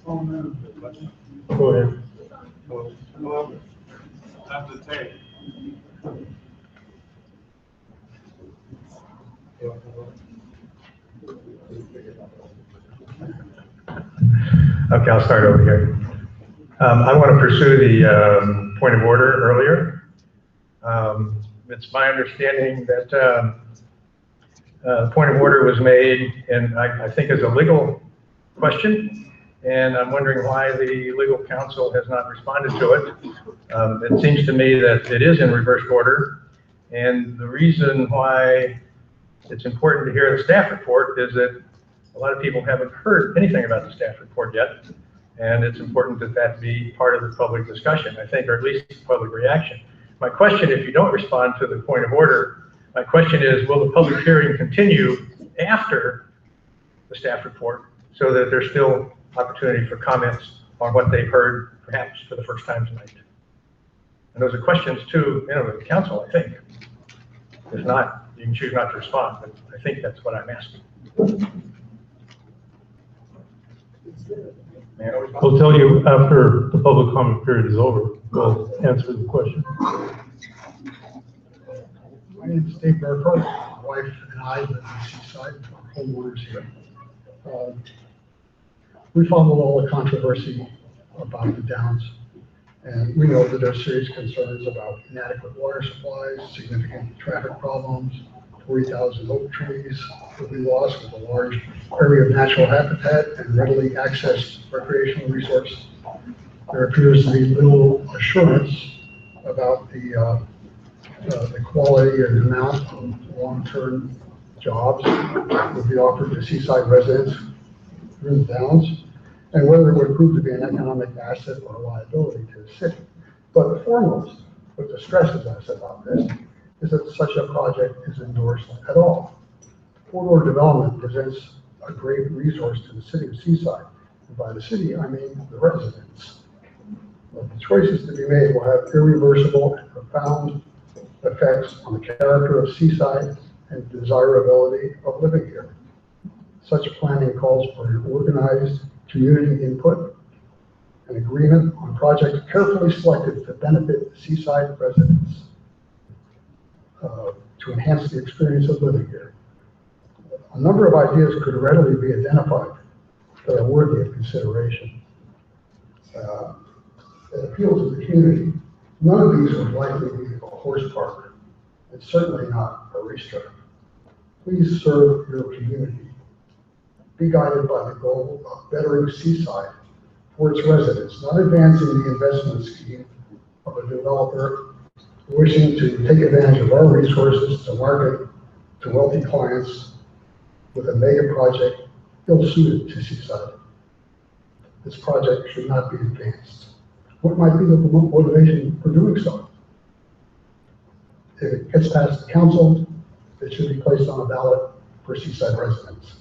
Go ahead. Well, have to take. Okay, I'll start over here. I want to pursue the point of order earlier. It's my understanding that the point of order was made, and I think is a legal question, and I'm wondering why the legal counsel has not responded to it. It seems to me that it is in reverse order, and the reason why it's important to hear the staff report is that a lot of people haven't heard anything about the staff report yet, And it's important that that be part of the public discussion, I think, or at least public reaction. My question, if you don't respond to the point of order, my question is, will the public hearing continue after the staff report so that there's still opportunity for comments on what they've heard, perhaps for the first time tonight? And those are questions to, the council, I think. If not, you can choose not to respond, but I think that's what I'm asking. We'll tell you after the public comment period is over. We'll answer the question. My name is Dave Burkhardt. My wife and I live in Seaside, our homeowners here. We followed all the controversy about the downs, and we know that there are serious concerns about inadequate water supplies, significant traffic problems, 40,000 oak trees will be lost with a large area of natural habitat and readily accessed recreational resource. There appears to be little assurance about the quality and amount of long-term jobs that will be offered to Seaside residents through the downs, and whether it would prove to be an economic asset or a liability to the city. But foremost, what distresses us about this is that such a project is endorsed at all. Corridor development presents a great resource to the city of Seaside. And by the city, I mean the residents. But the choices to be made will have irreversible and profound effects on the character of Seaside and desirability of living here. Such planning calls for an organized community input, an agreement on projects carefully selected to benefit Seaside residents, to enhance the experience of living here. A number of ideas could readily be identified that are worthy of consideration. That appeal to the community. None of these would likely be a horse park, and certainly not a racetrack. Please serve your community. Be guided by the goal of bettering Seaside for its residents, not advancing the investment scheme of a developer wishing to take advantage of our resources to market to wealthy clients with a mega project ill-suited to Seaside. This project should not be advanced. What might be the motivation for doing so? If it gets past the council, it should be placed on a ballot for Seaside residents.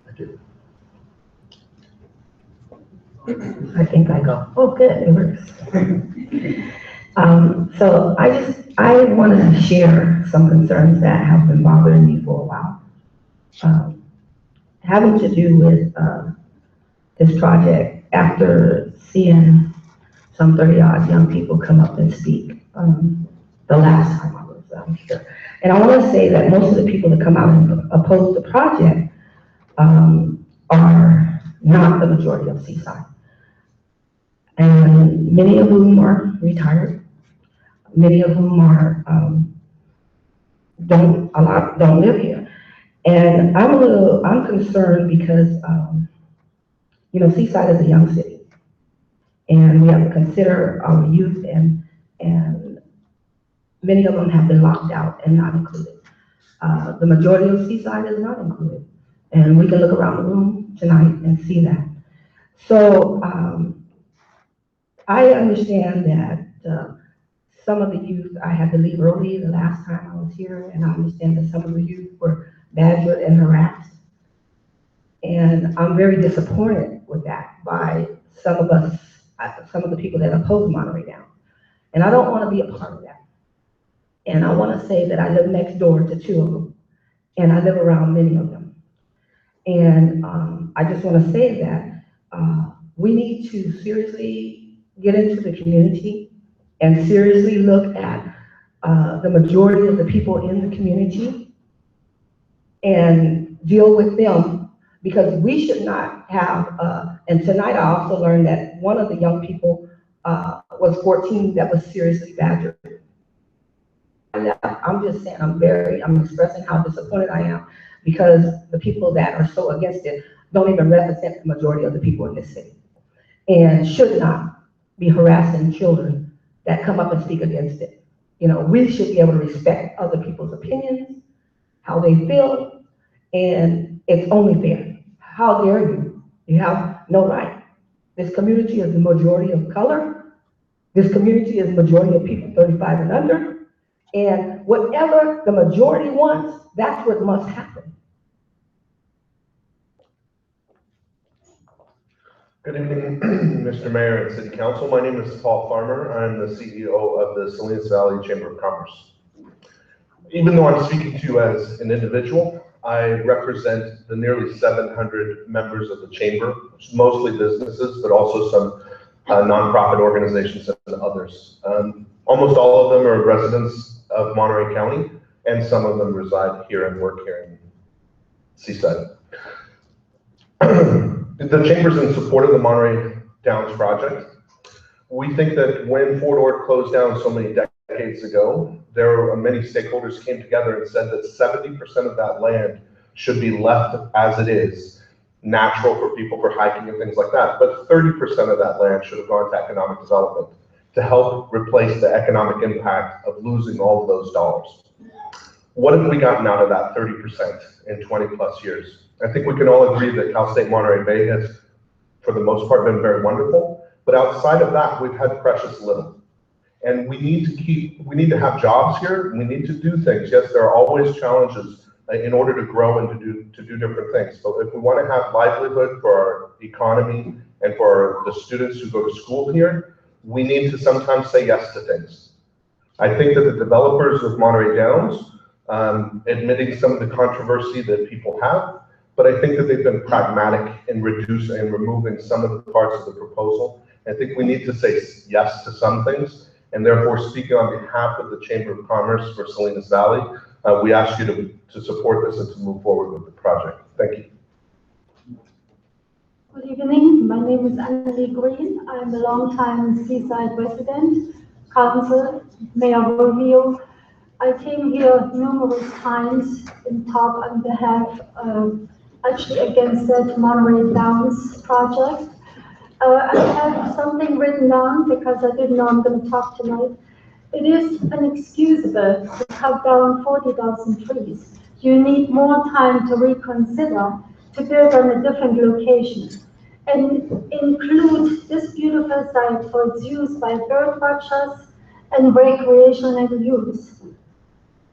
Thank you. I think I go, oh, good, it works. So I want to share some concerns that have been bothering me for a while. Having to do with this project after seeing some 30-odd young people come up and speak the last time I was here. And I want to say that most of the people that come out and oppose the project are not the majority of Seaside. And many of whom are retired. Many of whom are, don't live here. And I'm concerned because, Seaside is a young city. And we have to consider our youth, and many of them have been locked out and not included. The majority of Seaside is not included. And we can look around the room tonight and see that. So I understand that some of the youth, I had to leave early the last time I was here, and I understand that some of the youth were badgered and harassed. And I'm very disappointed with that by some of us, some of the people that oppose Monterey Down. And I don't want to be a part of that. And I want to say that I live next door to two of them, and I live around many of them. And I just want to say that we need to seriously get into the community and seriously look at the majority of the people in the community and deal with them, because we should not have, and tonight I also learned that one of the young people was 14 that was seriously badgered. And I'm just saying, I'm expressing how disappointed I am, because the people that are so against it don't even represent the majority of the people in this city, and should not be harassing children that come up and speak against it. We should be able to respect other people's opinions, how they feel, and it's only fair. How dare you? You have no right This community is the majority of color. This community is the majority of people 35 and under. And whatever the majority wants, that's what must happen. Good evening, Mr. Mayor and City Council. My name is Paul Farmer. I'm the CEO of the Salinas Valley Chamber of Commerce. Even though I'm speaking to you as an individual, I represent the nearly 700 members of the chamber, mostly businesses, but also some nonprofit organizations and others. Almost all of them are residents of Monterey County, and some of them reside here and work here in Seaside. The chamber's in support of the Monterey Downs project. We think that when Fort Ord closed down so many decades ago, there were many stakeholders came together and said that 70% of that land should be left as it is, natural for people for hiking and things like that. But 30% of that land should have gone to economic development to help replace the economic impact of losing all of those dollars. What have we gotten out of that 30% in 20 plus years? I think we can all agree that Cal State Monterey Bay has, for the most part, been very wonderful. But outside of that, we've had precious little. And we need to have jobs here. We need to do things. Yes, there are always challenges in order to grow and to do different things. But if we want to have livelihood for our economy and for the students who go to school here, we need to sometimes say yes to things. I think that the developers of Monterey Downs, admitting some of the controversy that people have, but I think that they've been pragmatic in reducing and removing some of the parts of the proposal. I think we need to say yes to some things, and therefore, speaking on behalf of the Chamber of Commerce for Salinas Valley, we ask you to support this and to move forward with the project. Thank you. Good evening. My name is Annalie Green. I'm a longtime Seaside resident, council, Mayor Rubio. I came here numerous times and talk on behalf of, actually against that Monterey Downs project. I have something written down because I didn't know I'm going to talk tonight. It is inexcusable to cut down 40,000 trees. You need more time to reconsider to build on a different location and include this beautiful site for its use by bird watchers and recreational use.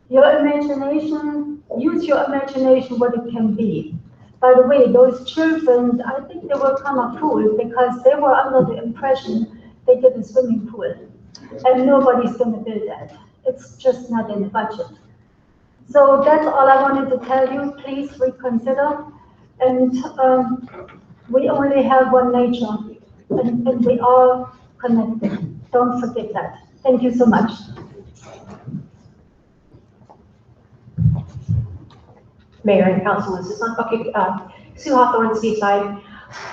Your imagination, use your imagination what it can be. By the way, those children, I think they will come a fool because they were under the impression they get a swimming pool. And nobody's going to build that. It's just not in the budget. So that's all I wanted to tell you. Please reconsider. And we only have one nature, and we are connected. Don't forget that. Thank you so much. Mayor and Council, this is okay. Sue Hawthorne, Seaside.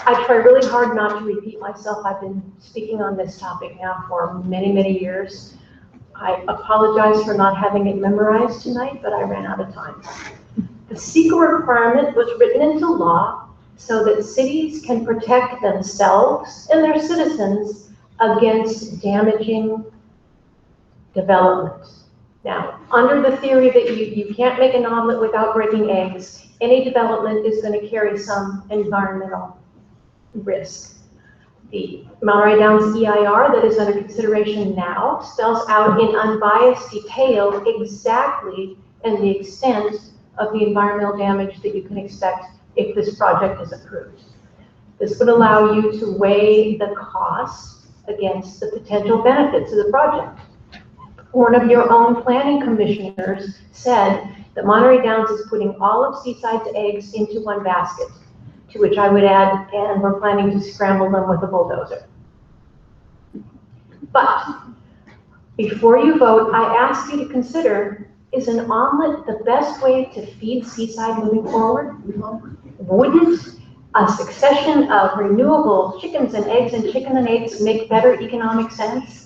I try really hard not to repeat myself. I've been speaking on this topic now for many, many years. I apologize for not having it memorized tonight, but I ran out of time. The SEQA requirement was written into law so that cities can protect themselves and their citizens against damaging development. Now, under the theory that you can't make an omelet without breaking eggs, any development is going to carry some environmental risk. The Monterey Downs EIR that is under consideration now spells out in unbiased detail exactly and the extent of the environmental damage that you can expect if this project is approved. This would allow you to weigh the costs against the potential benefits of the project. One of your own planning commissioners said that Monterey Downs is putting all of Seaside's eggs into one basket, to which I would add, and we're planning to scramble them with a bulldozer. But before you vote, I ask you to consider, is an omelet the best way to feed Seaside moving forward? Wouldn't a succession of renewable chickens and eggs make better economic sense?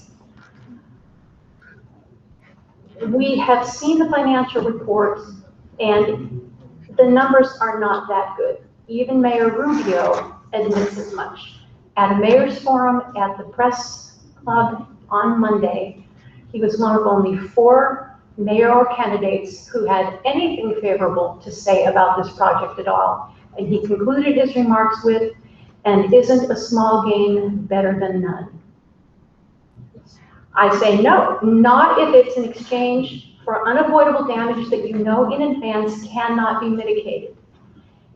We have seen the financial reports, and the numbers are not that good. Even Mayor Rubio admits as much. At a mayor's forum at the press club on Monday, he was one of only 4 mayoral candidates who had anything favorable to say about this project at all. And he concluded his remarks with, And isn't a small gain better than none? I say no, not if it's in exchange for unavoidable damage that you know in advance cannot be mitigated.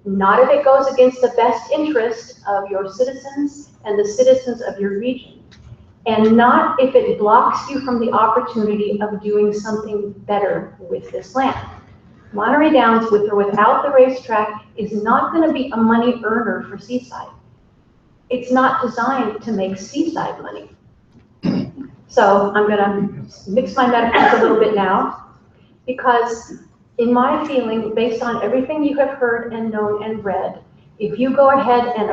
Not if it goes against the best interest of your citizens and the citizens of your region. And not if it blocks you from the opportunity of doing something better with this land. Monterey Downs, with or without the racetrack, is not going to be a money earner for Seaside. It's not designed to make Seaside money. So I'm going to mix my metaphors a little bit now, because in my feeling, based on everything you have heard and known and read, if you go ahead and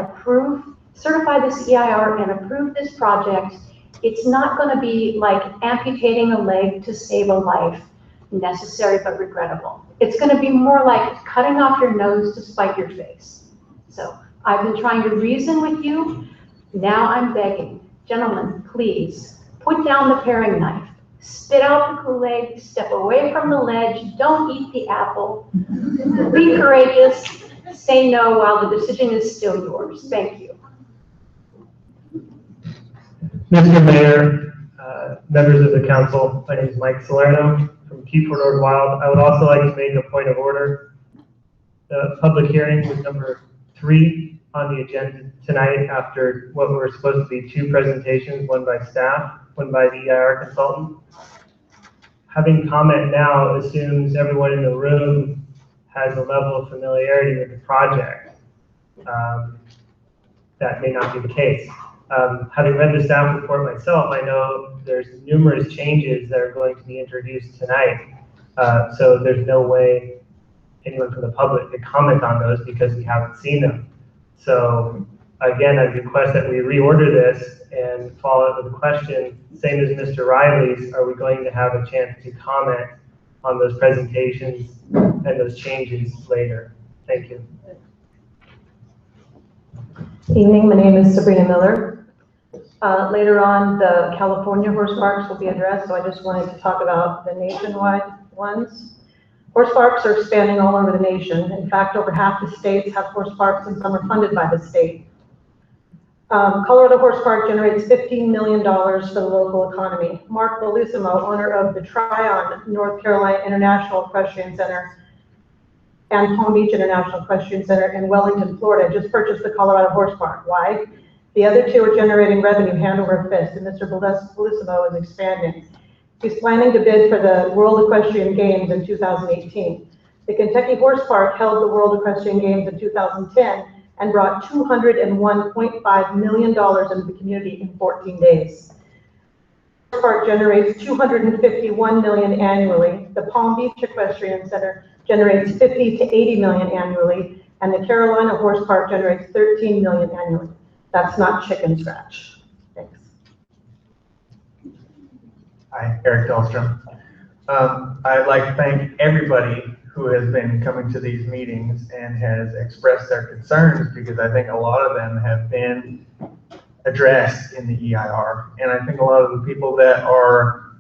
certify this EIR and approve this project, it's not going to be like amputating a leg to save a life, necessary but regrettable. It's going to be more like cutting off your nose to spite your face. So I've been trying to reason with you. Now I'm begging. Gentlemen, please, put down the paring knife. Spit out the Kool-Aid, step away from the ledge, don't eat the apple. Be courageous, say no while the decision is still yours. Thank you. Mr. Mayor, members of the council, my name is Mike Salerno from Keep Fort Ord Wild. I would also like to make a point of order. The public hearing was number 3 on the agenda tonight after what were supposed to be 2 presentations, one by staff, one by the EIR consultant. Having comment now assumes everyone in the room has a level of familiarity with the project. That may not be the case. Having read the staff report myself, I know there's numerous changes that are going to be introduced tonight. So there's no way anyone from the public could comment on those because we haven't seen them. So again, I request that we reorder this and follow up with a question, same as Mr. Riley's, are we going to have a chance to comment on those presentations and those changes later? Thank you. Evening, my name is Sabrina Miller. Later on, the California horse parks will be addressed, so I just wanted to talk about the nationwide ones. Horse parks are expanding all over the nation. In fact, over half the states have horse parks and some are funded by the state. Colorado Horse Park generates $15 million for the local economy. Mark Bellissimo, owner of the Tryon, North Carolina International Equestrian Center and Palm Beach International Equestrian Center in Wellington, Florida, just purchased the Colorado Horse Park. Why? The other 2 are generating revenue hand over fist, and Mr. Bellissimo is expanding. He's planning to bid for the World Equestrian Games in 2018. The Kentucky Horse Park held the World Equestrian Games in 2010 and brought $201.5 million into the community in 14 days. The Horse Park generates $251 million annually. The Palm Beach Equestrian Center generates $50 to $80 million annually, and the Carolina Horse Park generates $13 million annually. That's not chicken scratch. Thanks. Hi, Eric Dahlstrom. I'd like to thank everybody who has been coming to these meetings and has expressed their concerns, because I think a lot of them have been addressed in the EIR. And I think a lot of the people that are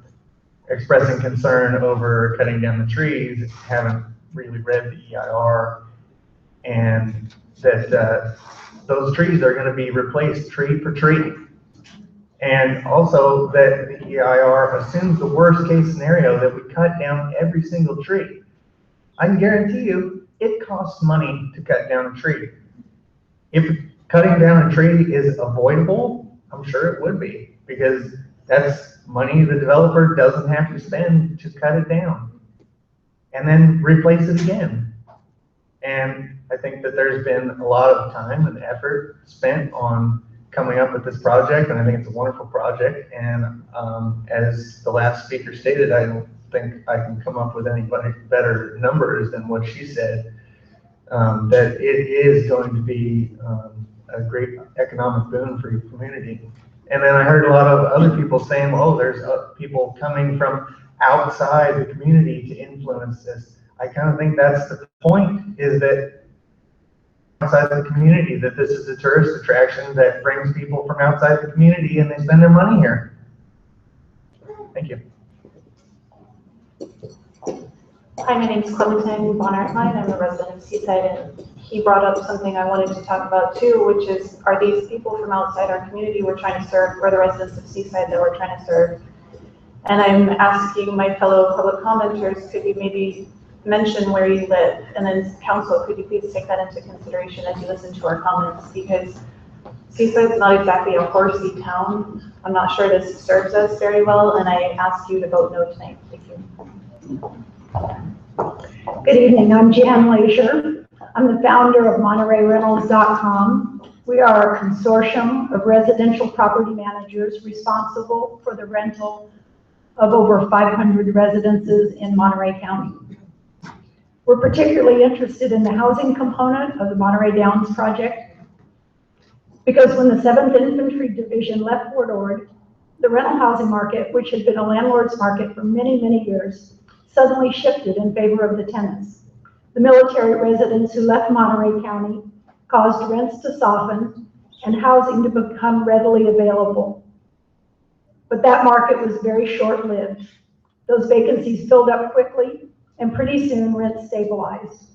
expressing concern over cutting down the trees haven't really read the EIR, and that those trees are going to be replaced tree for tree. And also that the EIR assumes the worst case scenario, that we cut down every single tree. I can guarantee you it costs money to cut down a tree. If cutting down a tree is avoidable, I'm sure it would be, because that's money the developer doesn't have to spend to cut it down and then replace it again. And I think that there's been a lot of time and effort spent on coming up with this project, and I think it's a wonderful project. And as the last speaker stated, I don't think I can come up with any better numbers than what she said, that it is going to be a great economic boon for your community. And then I heard a lot of other people saying, oh, there's people coming from outside the community to influence this. I kind of think that's the point, is that outside the community, that this is a tourist attraction that brings people from outside the community and they spend their money here. Thank you. Hi, my name is Clementine Bonartline. I'm a resident of Seaside, and he brought up something I wanted to talk about too, which is, are these people from outside our community we're trying to serve, or the residents of Seaside that we're trying to serve? And I'm asking my fellow public commenters, could you maybe mention where you live? And then council, could you please take that into consideration as you listen to our comments? Because Seaside's not exactly a horsey town. I'm not sure this serves us very well, and I ask you to vote no tonight. Thank you. Good evening, I'm Jan Leisure. I'm the founder of MontereyRentals.com. We are a consortium of residential property managers responsible for the rental of over 500 residences in Monterey County. We're particularly interested in the housing component of the Monterey Downs project because when the 7th Infantry Division left Fort Ord, the rental housing market, which had been a landlord's market for many, many years, suddenly shifted in favor of the tenants. The military residents who left Monterey County caused rents to soften and housing to become readily available. But that market was very short-lived. Those vacancies filled up quickly, and pretty soon rents stabilized.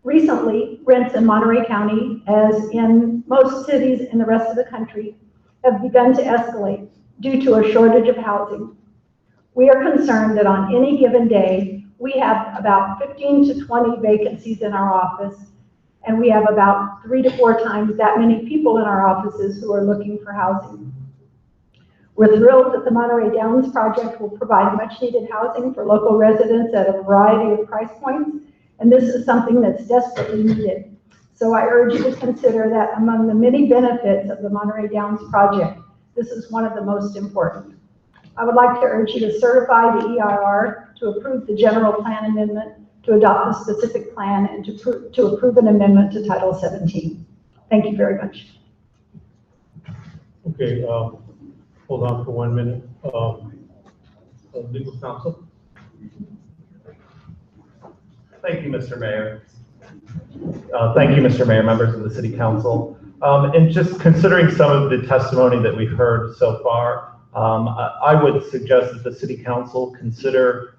Recently, rents in Monterey County, as in most cities in the rest of the country, have begun to escalate due to a shortage of housing. We are concerned that on any given day, we have about 15 to 20 vacancies in our office, and we have about 3 to 4 times that many people in our offices who are looking for housing. We're thrilled that the Monterey Downs project will provide much needed housing for local residents at a variety of price points, and this is something that's desperately needed. So I urge you to consider that among the many benefits of the Monterey Downs project, this is one of the most important. I would like to urge you to certify the EIR to approve the general plan amendment, to adopt a specific plan, and to approve an amendment to Title 17. Thank you very much. Okay, hold on for 1 minute. Legal counsel. Thank you, Mr. Mayor. Thank you, Mr. Mayor, members of the City Council. And just considering some of the testimony that we've heard so far, I would suggest that the City Council consider,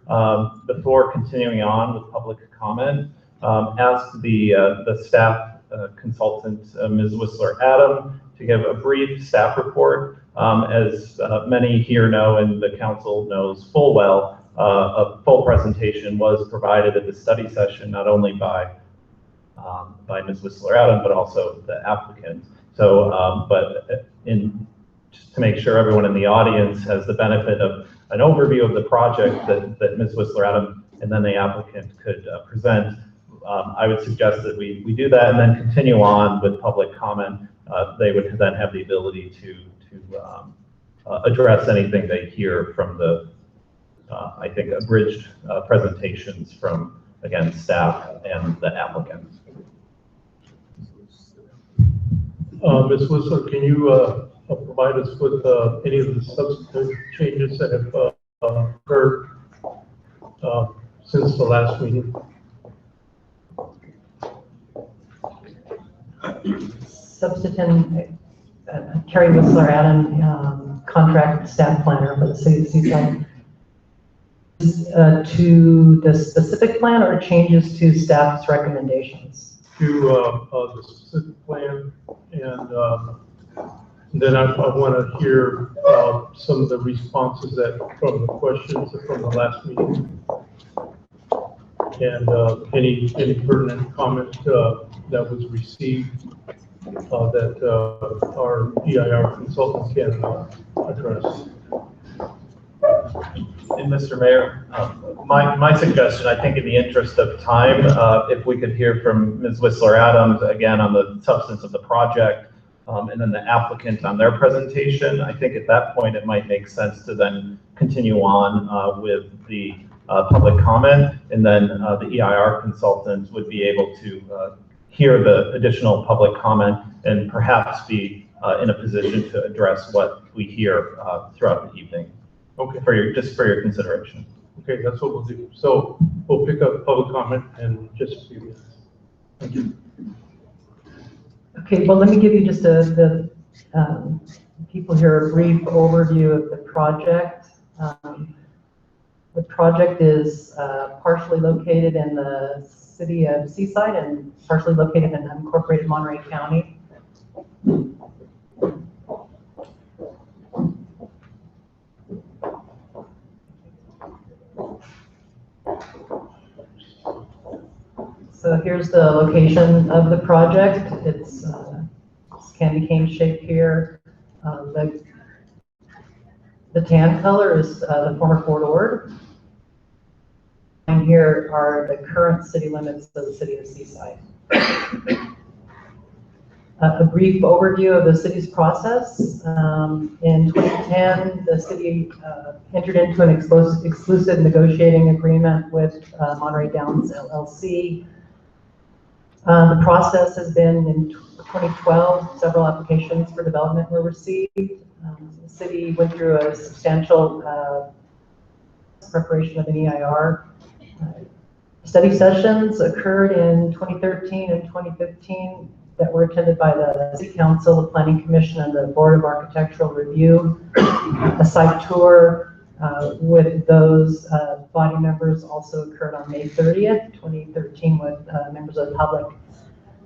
before continuing on with public comment, ask the staff consultant, Ms. Whistler-Adam, to give a brief staff report. As many here know and the council knows full well, a full presentation was provided at the study session, not only by Ms. Whistler-Adam, but also the applicant. So, just to make sure everyone in the audience has the benefit of an overview of the project that Ms. Whistler-Adam and then the applicant could present, I would suggest that we do that and then continue on with public comment. They would then have the ability to address anything they hear from the, I think, abridged presentations from, again, staff and the applicant. Ms. Whistler, can you provide us with any of the substantive changes that have occurred since the last meeting? Substantive, Carrie Whistler-Adam, contract staff planner for the city of Seaside. To the specific plan or changes to staff's recommendations? To the specific plan, and then I want to hear some of the responses from the questions from the last meeting, and any pertinent comment that was received that our EIR consultant can address. And Mr. Mayor, my suggestion, I think in the interest of time, if we could hear from Ms. Whistler-Adams again on the substance of the project, and then the applicant on their presentation, I think at that point it might make sense to then continue on with the public comment, and then the EIR consultant would be able to hear the additional public comment and perhaps be in a position to address what we hear throughout the evening. Okay. Just for your consideration. Okay, that's what we'll do. So we'll pick up public comment in just a few minutes. Thank you. Okay, well, let me give you just the people here a brief overview of the project. The project is partially located in the city of Seaside and partially located in unincorporated Monterey County. So here's the location of the project. It's candy cane shape here. The tan color is the former Fort Ord. And here are the current city limits of the city of Seaside. A brief overview of the city's process. In 2010, the city entered into an exclusive negotiating agreement with Monterey Downs LLC. The process has been in 2012, several applications for development were received. The city went through a substantial preparation of an EIR. Study sessions occurred in 2013 and 2015 that were attended by the City Council, the Planning Commission, and the Board of Architectural Review. A site tour with those body members also occurred on May 30th, 2013 with members of the public.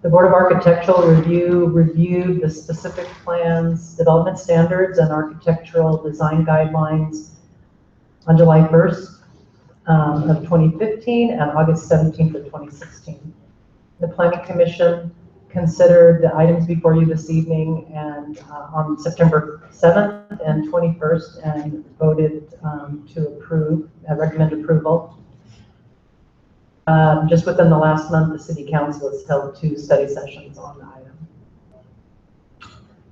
The Board of Architectural Review reviewed the specific plans, development standards, and architectural design guidelines on July 1st of 2015 and August 17th of 2016. The Planning Commission considered the items before you this evening and on September 7th and 21st and voted to approve, recommend approval. Just within the last month, the City Council has held 2 study sessions on the item.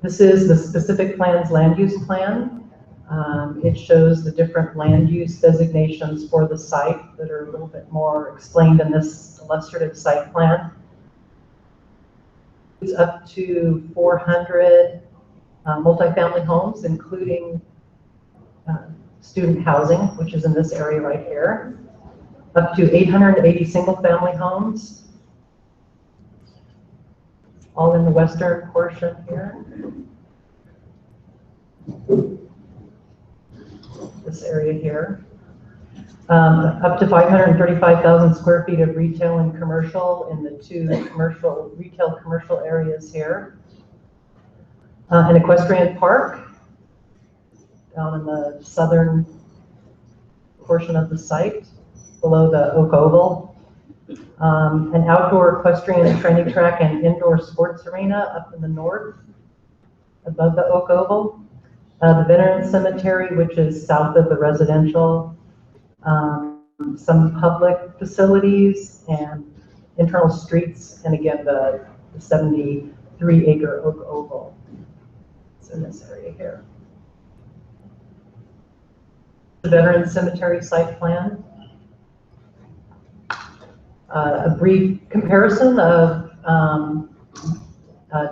This is the specific plans land use plan. It shows the different land use designations for the site that are a little bit more explained in this illustrative site plan. It's up to 400 multifamily homes, including student housing, which is in this area right here. Up to 880 single-family homes, all in the western portion here. This area here. Up to 535,000 square feet of retail and commercial in the 2 retail commercial areas here. An equestrian park down in the southern portion of the site, below the Oak Oval. An outdoor equestrian training track and indoor sports arena up in the north, above the Oak Oval. The Veterans Cemetery, which is south of the residential. Some public facilities and internal streets, and again, the 73-acre Oak Oval. It's in this area here. The Veterans Cemetery site plan. A brief comparison of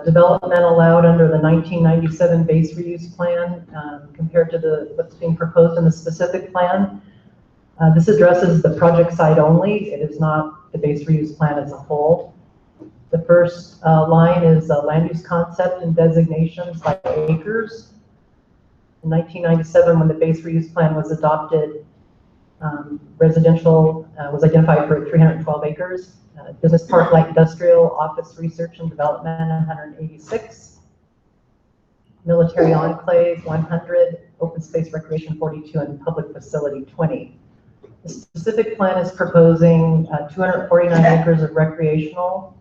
development allowed under the 1997 base reuse plan compared to what's being proposed in the specific plan. This addresses the project site only. It is not the base reuse plan as a whole. The first line is land use concept and designations by acres. In 1997, when the base reuse plan was adopted, residential was identified for 312 acres. Business park, light industrial, office research and development, 186. Military enclave, 100. Open space recreation, 42, and public facility, 20. The specific plan is proposing 249 acres of recreational,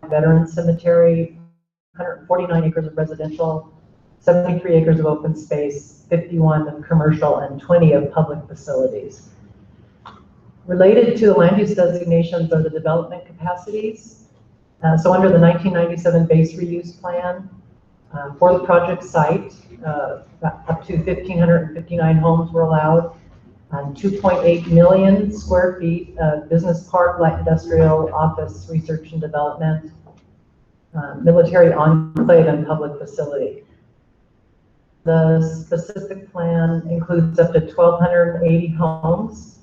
Veterans Cemetery, 149 acres of residential, 73 acres of open space, 51 of commercial, and 20 of public facilities. Related to the land use designations are the development capacities. So under the 1997 base reuse plan, for the project site, up to 1,559 homes were allowed. 2.8 million square feet of business park, light industrial, office, research and development, military enclave, and public facility. The specific plan includes up to 1,280 homes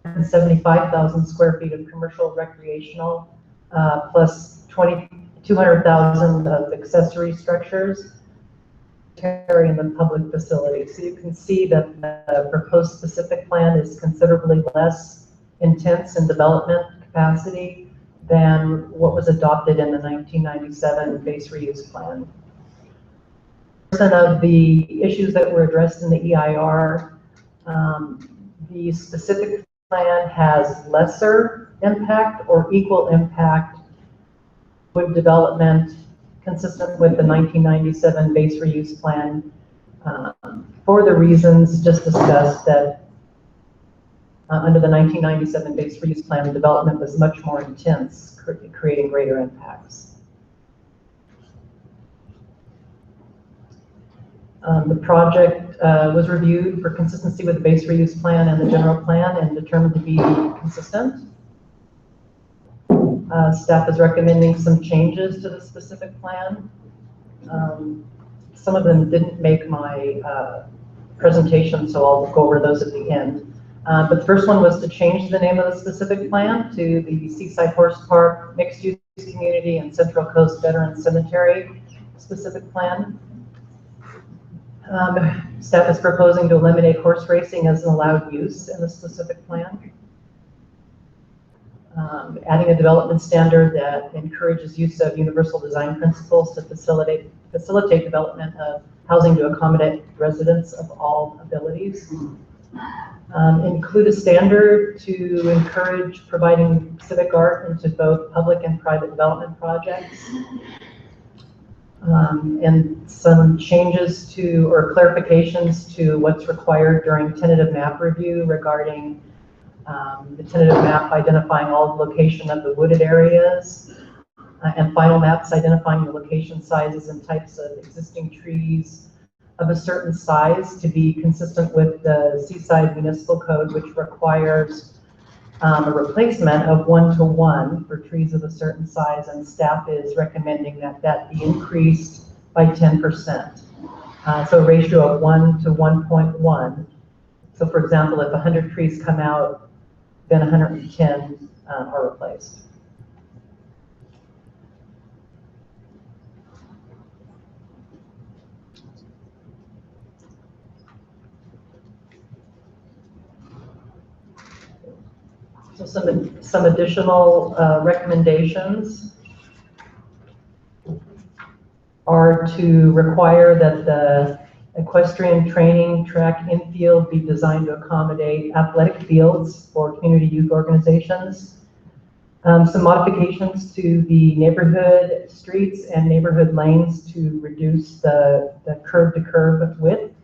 and 75,000 square feet of commercial recreational, plus 200,000 of accessory structures. sanitary and the public facilities. So you can see that the proposed specific plan is considerably less intense in development capacity than what was adopted in the 1997 base reuse plan. Some of the issues that were addressed in the EIR, the specific plan has lesser impact or equal impact with development consistent with the 1997 base reuse plan for the reasons just discussed, that under the 1997 base reuse plan, the development was much more intense, creating greater impacts. The project was reviewed for consistency with the base reuse plan and the general plan and determined to be consistent. Staff is recommending some changes to the specific plan. Some of them didn't make my presentation, so I'll go over those at the end. But the first one was to change the name of the specific plan to the Seaside Horse Park Mixed Use Community and Central Coast Veterans Cemetery specific plan. Staff is proposing to eliminate horse racing as an allowed use in the specific plan. Adding a development standard that encourages use of universal design principles to facilitate development of housing to accommodate residents of all abilities. Include a standard to encourage providing civic art into both public and private development projects. And some changes to or clarifications to what's required during tentative map review regarding the tentative map identifying all the location of the wooded areas, and final maps identifying the location sizes and types of existing trees of a certain size to be consistent with the Seaside Municipal Code, which requires a replacement of 1-to-1 for trees of a certain size, and staff is recommending that that be increased by 10%. So a ratio of 1 to 1.1. So for example, if 100 trees come out, then 110 are replaced. So some additional recommendations are to require that the equestrian training track infield be designed to accommodate athletic fields for community youth organizations. Some modifications to the neighborhood streets and neighborhood lanes to reduce the curb-to-curb width.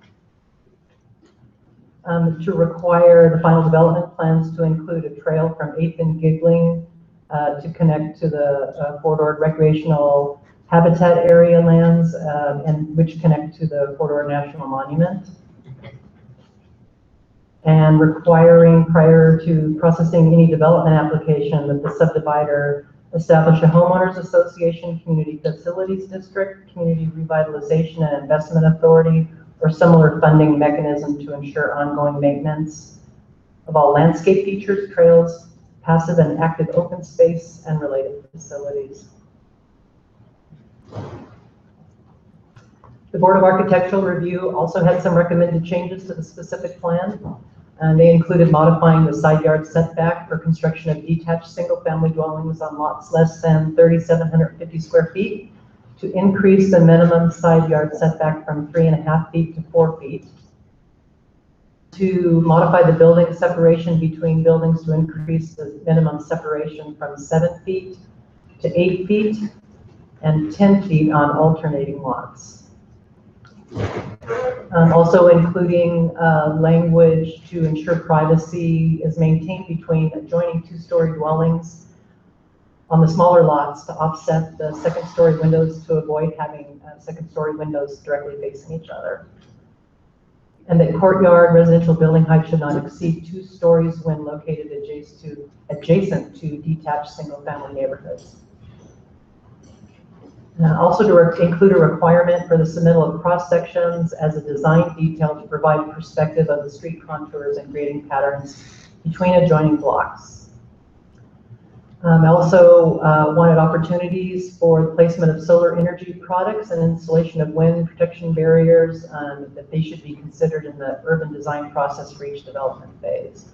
To require the final development plans to include a trail from 8th and Giggling to connect to the Fort Ord recreational habitat area lands, and which connect to the Fort Ord National Monument. And requiring, prior to processing any development application, that the subdivider establish a homeowners association, community facilities district, community revitalization and investment authority, or similar funding mechanism to ensure ongoing maintenance of all landscape features, trails, passive and active open space, and related facilities. The Board of Architectural Review also had some recommended changes to the specific plan. And they included modifying the side yard setback for construction of detached single-family dwellings on lots less than 3,750 square feet to increase the minimum side yard setback from 3.5 feet to 4 feet. To modify the building separation between buildings to increase the minimum separation from 7 feet to 8 feet and 10 feet on alternating lots. Also including language to ensure privacy is maintained between adjoining two-story dwellings on the smaller lots to offset the second-story windows to avoid having second-story windows directly facing each other. And that courtyard residential building height should not exceed 2 stories when located adjacent to detached single-family neighborhoods. Also to include a requirement for the submittal of cross-sections as a design detail to provide perspective of the street contours and grading patterns between adjoining blocks. I also wanted opportunities for the placement of solar energy products and installation of wind protection barriers, that they should be considered in the urban design process for each development phase.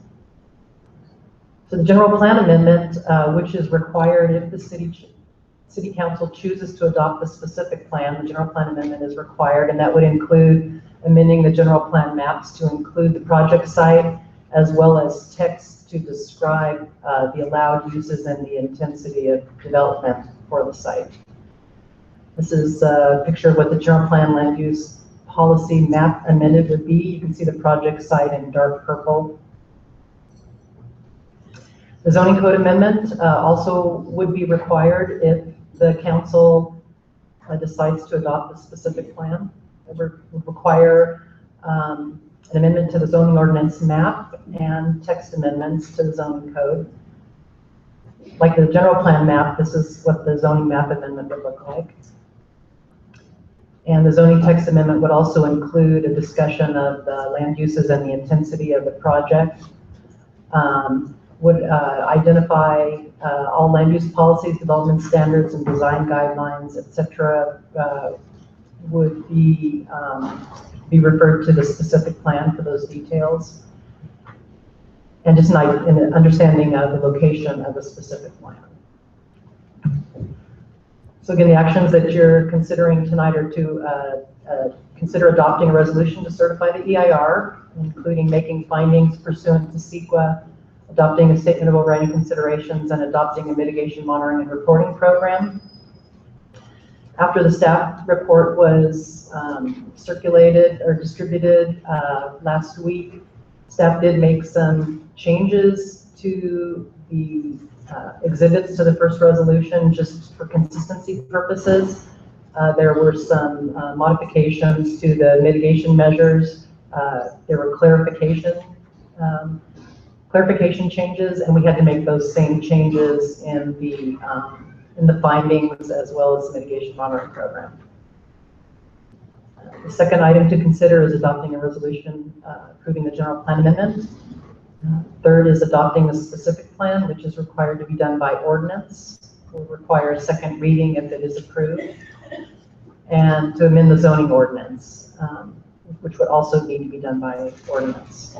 So the general plan amendment, which is required if the city council chooses to adopt the specific plan, the general plan amendment is required, and that would include amending the general plan maps to include the project site, as well as text to describe the allowed uses and the intensity of development for the site. This is a picture of what the general plan land use policy map amended would be. You can see the project site in dark purple. The zoning code amendment also would be required if the council decides to adopt a specific plan. It would require an amendment to the zoning ordinance map and text amendments to the zoning code. Like the general plan map, this is what the zoning map amendment would look like. And the zoning text amendment would also include a discussion of the land uses and the intensity of the project. Would identify all land use policies, development standards, and design guidelines, etc. Would be referred to the specific plan for those details, and just an understanding of the location of the specific plan. So again, the actions that you're considering tonight are to consider adopting a resolution to certify the EIR, including making findings pursuant to CEQA, adopting a statement of overriding considerations, and adopting a mitigation monitoring and reporting program. After the staff report was circulated or distributed last week, staff did make some changes to the exhibits to the first resolution just for consistency purposes. There were some modifications to the mitigation measures. There were clarification changes, and we had to make those same changes in the findings as well as the mitigation monitoring program. The second item to consider is adopting a resolution approving the general plan amendment. Third is adopting the specific plan, which is required to be done by ordinance. Will require a second reading if it is approved. And to amend the zoning ordinance, which would also need to be done by ordinance.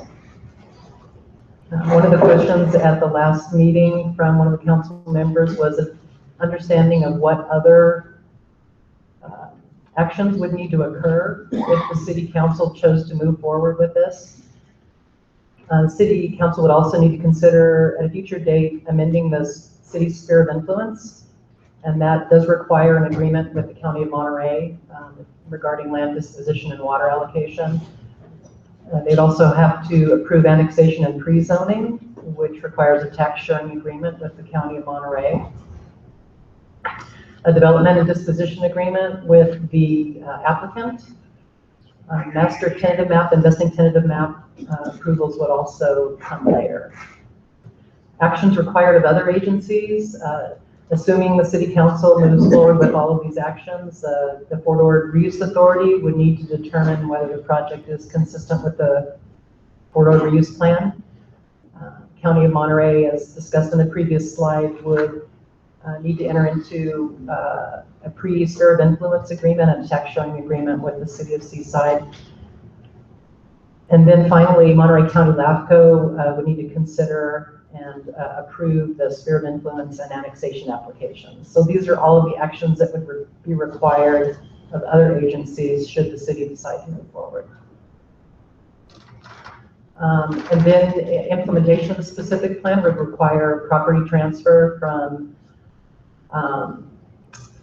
One of the questions at the last meeting from one of the council members was an understanding of what other actions would need to occur if the city council chose to move forward with this. The city council would also need to consider at a future date amending the city's sphere of influence, and that does require an agreement with the County of Monterey regarding land disposition and water allocation. They'd also have to approve annexation and pre-zoning, which requires a tax sharing agreement with the County of Monterey. A development and disposition agreement with the applicant. Master tentative map, investing tentative map approvals would also come later. Actions required of other agencies. Assuming the city council moves forward with all of these actions, the Fort Ord Reuse Authority would need to determine whether the project is consistent with the Fort Ord Reuse Plan. County of Monterey, as discussed in the previous slide, would need to enter into a pre-sphere of influence agreement and a tax sharing agreement with the city of Seaside. And then finally, Monterey County LAFCO would need to consider and approve the sphere of influence and annexation applications. So these are all of the actions that would be required of other agencies should the city decide to move forward. And then implementation of the specific plan would require property transfer from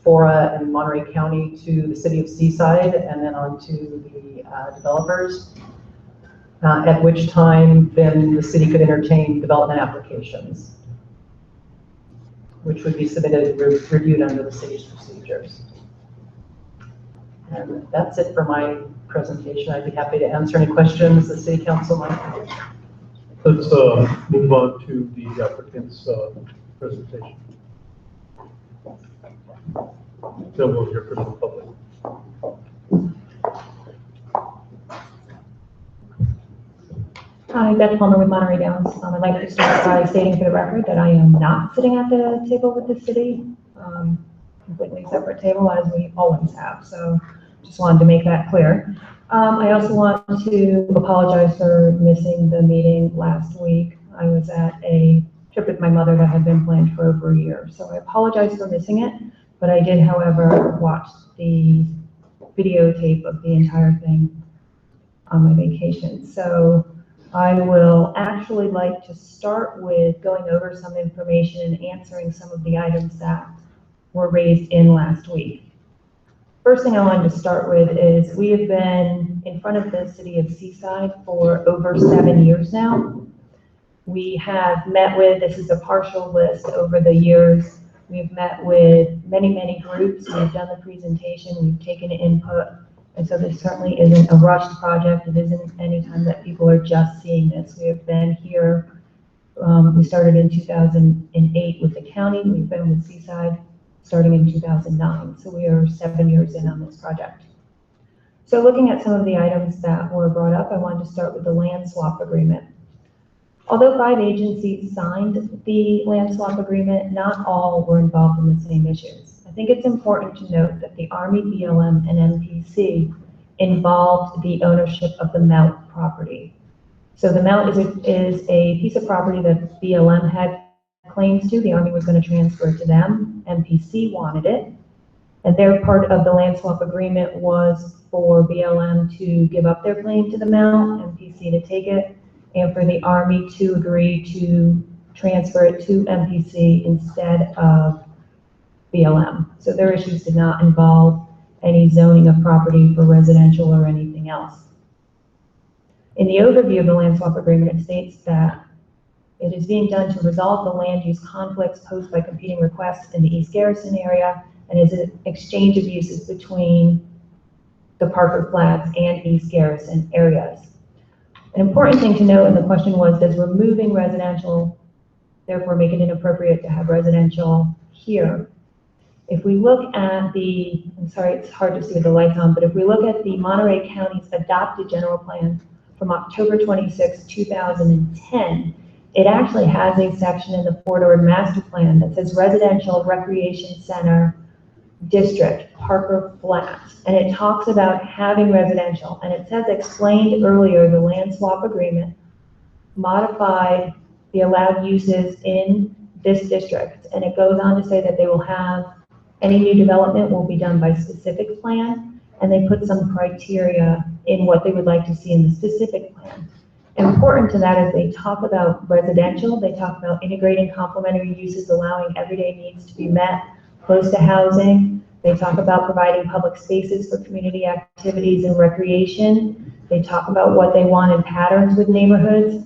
Fora and Monterey County to the city of Seaside and then on to the developers. At which time then the city could entertain development applications, which would be submitted and reviewed under the city's procedures. And that's it for my presentation. I'd be happy to answer any questions the city council might have. Let's move on to the applicant's presentation. Then we'll hear from the public. Hi, Beth Palmer with Monterey Downs. I'd like to start by stating for the record that I am not sitting at the table with the city, completely separate table as we always have. So just wanted to make that clear. I also want to apologize for missing the meeting last week. I was at a trip with my mother that had been planned for over a year. So I apologize for missing it, but I did, however, watch the videotape of the entire thing on my vacation. So I will actually like to start with going over some information and answering some of the items that were raised in last week. First thing I wanted to start with is we have been in front of the city of Seaside for over 7 years now. We have met with, this is a partial list over the years, we've met with many, many groups, we've done the presentation, we've taken input, and so this certainly isn't a rushed project. It isn't any time that people are just seeing this. We have been here, we started in 2008 with the county, we've been with Seaside starting in 2009, so we are 7 years in on this project. So looking at some of the items that were brought up, I wanted to start with the land swap agreement. Although 5 agencies signed the land swap agreement, not all were involved in the same issues. I think it's important to note that the Army, BLM, and MPC involved the ownership of the Mount property. So the Mount is a piece of property that BLM had claims to. The Army was going to transfer it to them. MPC wanted it. And their part of the land swap agreement was for BLM to give up their claim to the Mount, MPC to take it, and for the Army to agree to transfer it to MPC instead of BLM. So their issues did not involve any zoning of property for residential or anything else. In the overview of the land swap agreement, it states that it is being done to resolve the land use conflicts posed by competing requests in the East Garrison area and is an exchange of uses between the Parker Flats and East Garrison areas. An important thing to note, and the question was, does removing residential therefore make it inappropriate to have residential here? If we look at the, I'm sorry, it's hard to see with the lights on, but if we look at the Monterey County's adopted general plan from October 26, 2010, it actually has a section in the Port Orford Master Plan that says Residential Recreation Center District, Parker Flats, and it talks about having residential, and it says explained earlier, the land swap agreement modified the allowed uses in this district, and it goes on to say that they will have, any new development will be done by specific plan, and they put some criteria in what they would like to see in the specific plan. Important to that is they talk about residential, they talk about integrating complementary uses, allowing everyday needs to be met, close to housing. They talk about providing public spaces for community activities and recreation. They talk about what they want in patterns with neighborhoods.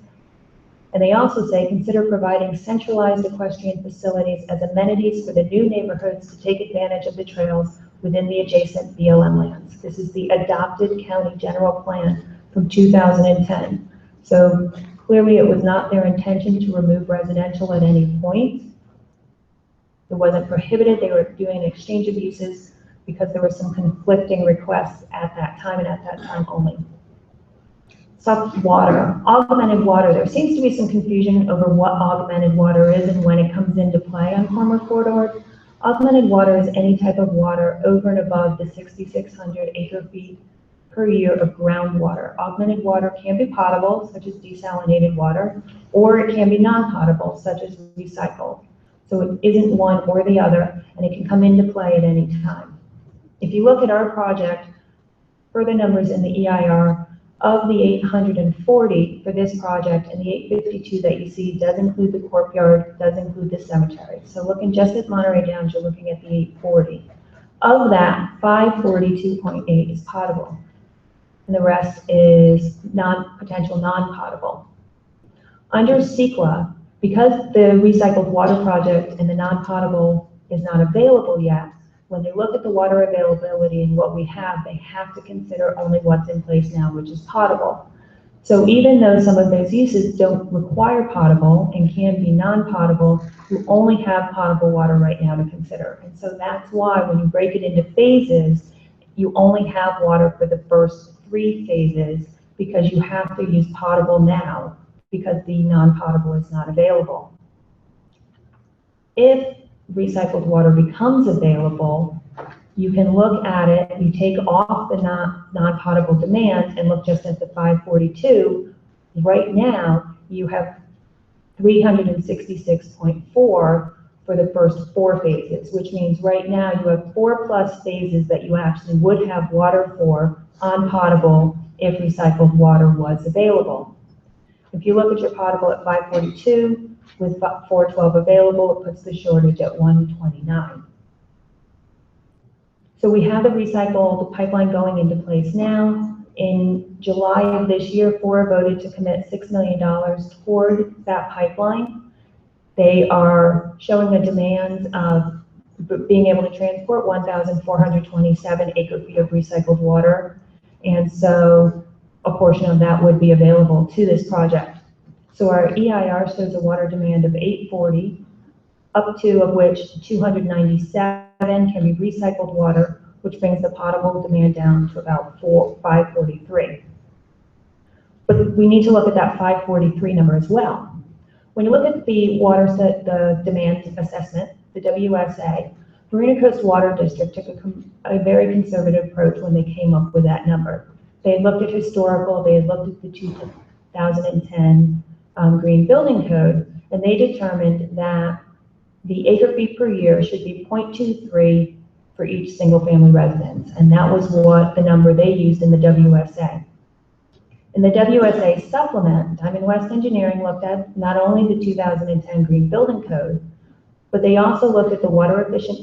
And they also say, consider providing centralized equestrian facilities as amenities for the new neighborhoods to take advantage of the trails within the adjacent BLM lands. This is the adopted county general plan from 2010. So clearly it was not their intention to remove residential at any point. It wasn't prohibited. They were doing an exchange of uses because there were some conflicting requests at that time and at that time only. Soft water, augmented water. There seems to be some confusion over what augmented water is and when it comes into play on former Port Orford. Augmented water is any type of water over and above the 6,600 acre-feet per year of groundwater. Augmented water can be potable, such as desalinated water, or it can be non-potable, such as recycled. So it isn't one or the other, and it can come into play at any time. If you look at our project, further numbers in the EIR, of the 840 for this project, and the 852 that you see does include the courtyard, does include the cemetery. So looking just at Monterey Downs, you're looking at the 840. Of that, 542.8 is potable, and the rest is potential non-potable. Under CEQA, because the recycled water project and the non-potable is not available yet, when they look at the water availability and what we have, they have to consider only what's in place now, which is potable. So even though some of those uses don't require potable and can be non-potable, you only have potable water right now to consider. And so that's why when you break it into phases, you only have water for the first 3 phases because you have to use potable now because the non-potable is not available. If recycled water becomes available, you can look at it, you take off the non-potable demand and look just at the 542. Right now, you have 366.4 for the first 4 phases, which means right now you have 4+ phases that you actually would have water for on potable if recycled water was available. If you look at your potable at 542 with 412 available, it puts the shortage at 129. So we have the recycled pipeline going into place now. In July of this year, FORA voted to commit $6 million toward that pipeline. They are showing a demand of being able to transport 1,427 acre-feet of recycled water. And so a portion of that would be available to this project. So our EIR shows a water demand of 840, up to of which 297 can be recycled water, which brings the potable demand down to about 543. But we need to look at that 543 number as well. When you look at the the demand assessment, the WSA, Marina Coast Water District took a very conservative approach when they came up with that number. They had looked at historical, they had looked at the 2010 Green Building Code, and they determined that the acre-feet per year should be 0.23 for each single-family residence, and that was what the number they used in the WSA. In the WSA supplement, Diamond West Engineering looked at not only the 2010 Green Building Code, but they also looked at the water efficient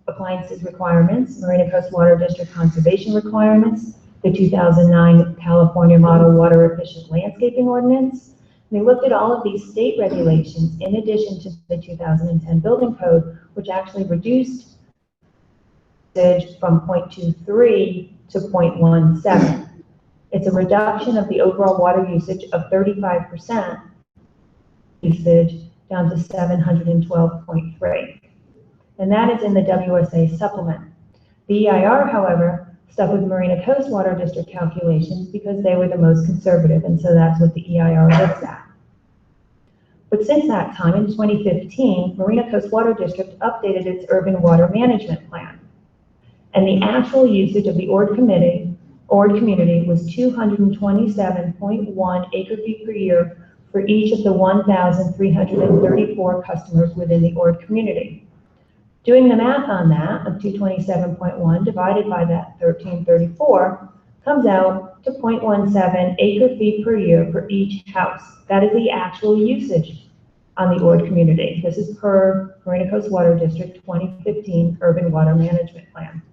appliances requirements, Marina Coast Water District conservation requirements, the 2009 California Model Water Efficient Landscaping Ordinance. They looked at all of these state regulations in addition to the 2010 Building Code, which actually reduced from 0.23 to 0.17. It's a reduction of the overall water usage of 35% usage down to 712.3. And that is in the WSA supplement. The EIR, however, stuck with Marina Coast Water District calculations because they were the most conservative, and so that's what the EIR looks at. But since that time, in 2015, Marina Coast Water District updated its urban water management plan. And the actual usage of the ORD community was 227.1 acre-feet per year for each of the 1,334 customers within the ORD community. Doing the math on that, of 227.1 divided by that 1,334, comes out to 0.17 acre-feet per year for each house. That is the actual usage on the ORD community. This is per Marina Coast Water District 2015 Urban Water Management Plan.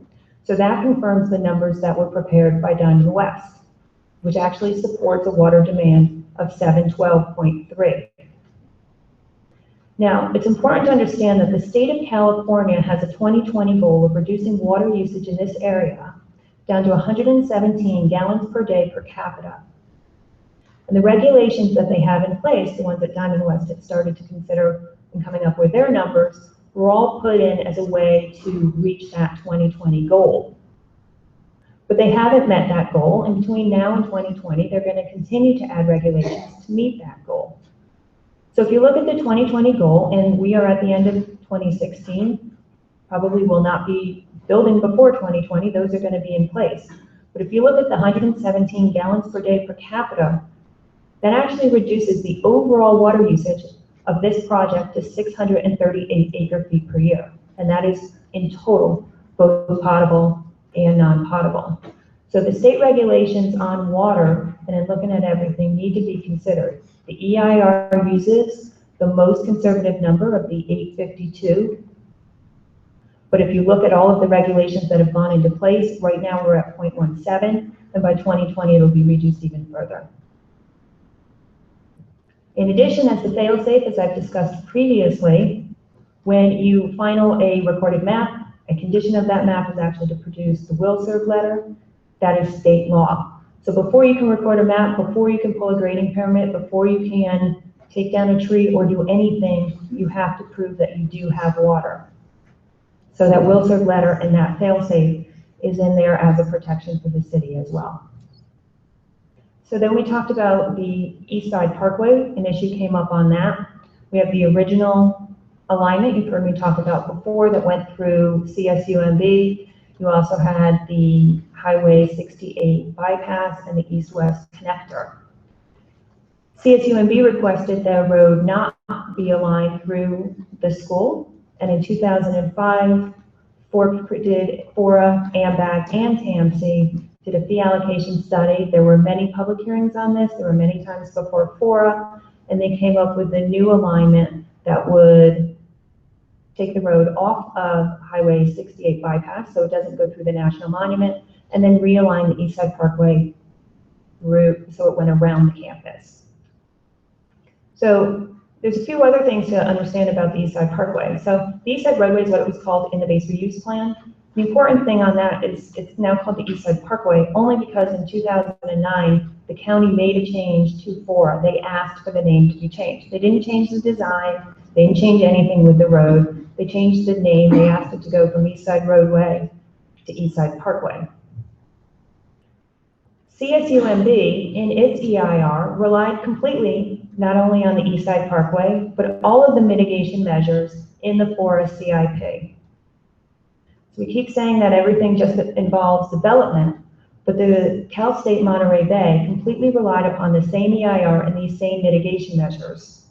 So that confirms the numbers that were prepared by Diamond West, which actually supports a water demand of 712.3. Now, it's important to understand that the state of California has a 2020 goal of reducing water usage in this area down to 117 gallons per day per capita. And the regulations that they have in place, the ones that Diamond West had started to consider in coming up with their numbers, were all put in as a way to reach that 2020 goal. But they haven't met that goal, and between now and 2020, they're going to continue to add regulations to meet that goal. So if you look at the 2020 goal, and we are at the end of 2016, probably will not be building before 2020, those are going to be in place. But if you look at the 117 gallons per day per capita, that actually reduces the overall water usage of this project to 638 acre-feet per year. And that is in total, both potable and non-potable. So the state regulations on water, and in looking at everything, need to be considered. The EIR uses the most conservative number of the 852. But if you look at all of the regulations that have gone into place, right now we're at 0.17, and by 2020 it'll be reduced even further. In addition, as the fail-safe, as I've discussed previously, when you final a recorded map, a condition of that map is actually to produce the will serve letter. That is state law. So before you can record a map, before you can pull a grading permit, before you can take down a tree or do anything, you have to prove that you do have water. So that will serve letter and that fail-safe is in there as a protection for the city as well. So then we talked about the East Side Parkway, an issue came up on that. We have the original alignment you've heard me talk about before that went through CSUMB. You also had the Highway 68 bypass and the east-west connector. CSUMB requested the road not be aligned through the school, and in 2005, Fora, AMBAG, and TAMC did a fee allocation study. There were many public hearings on this. There were many times before Fora, and they came up with a new alignment that would take the road off of Highway 68 bypass, so it doesn't go through the National Monument, and then realign the East Side Parkway route so it went around the campus. So there's a few other things to understand about the East Side Parkway. So the East Side roadway is what it was called in the base reuse plan. The important thing on that is it's now called the East Side Parkway only because in 2009, the county made a change to Fora. They asked for the name to be changed. They didn't change the design. They didn't change anything with the road. They changed the name. They asked it to go from East Side Roadway to East Side Parkway. CSUMB, in its EIR, relied completely not only on the East Side Parkway, but all of the mitigation measures in the Fora CIP. So we keep saying that everything just involves development, but the Cal State Monterey Bay completely relied upon the same EIR and these same mitigation measures.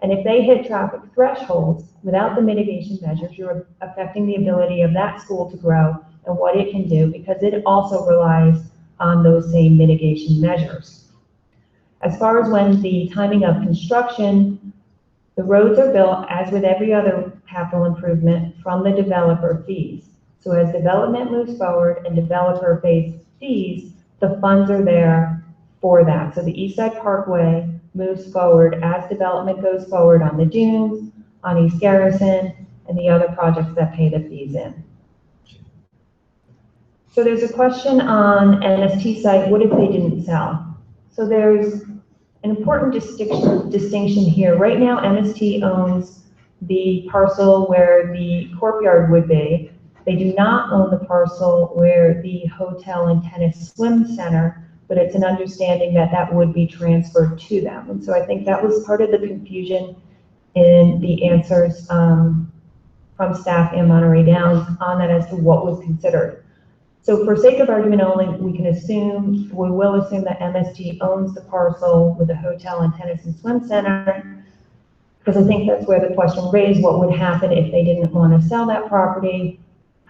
And if they hit traffic thresholds without the mitigation measures, you're affecting the ability of that school to grow and what it can do because it also relies on those same mitigation measures. As far as when the timing of construction, the roads are built, as with every other capital improvement, from the developer fees. So as development moves forward and developer pays fees, the funds are there for that. So the East Side Parkway moves forward as development goes forward on the dunes, on East Garrison, and the other projects that pay the fees in. So there's a question on MST site, what if they didn't sell? So there's an important distinction here. Right now, MST owns the parcel where the courtyard would be. They do not own the parcel where the hotel and tennis swim center, but it's an understanding that that would be transferred to them. And so I think that was part of the confusion in the answers from staff and Monterey Downs on that as to what was considered. So for sake of argument only, we will assume that MST owns the parcel with the hotel and tennis and swim center, because I think that's where the question raised, what would happen if they didn't want to sell that property?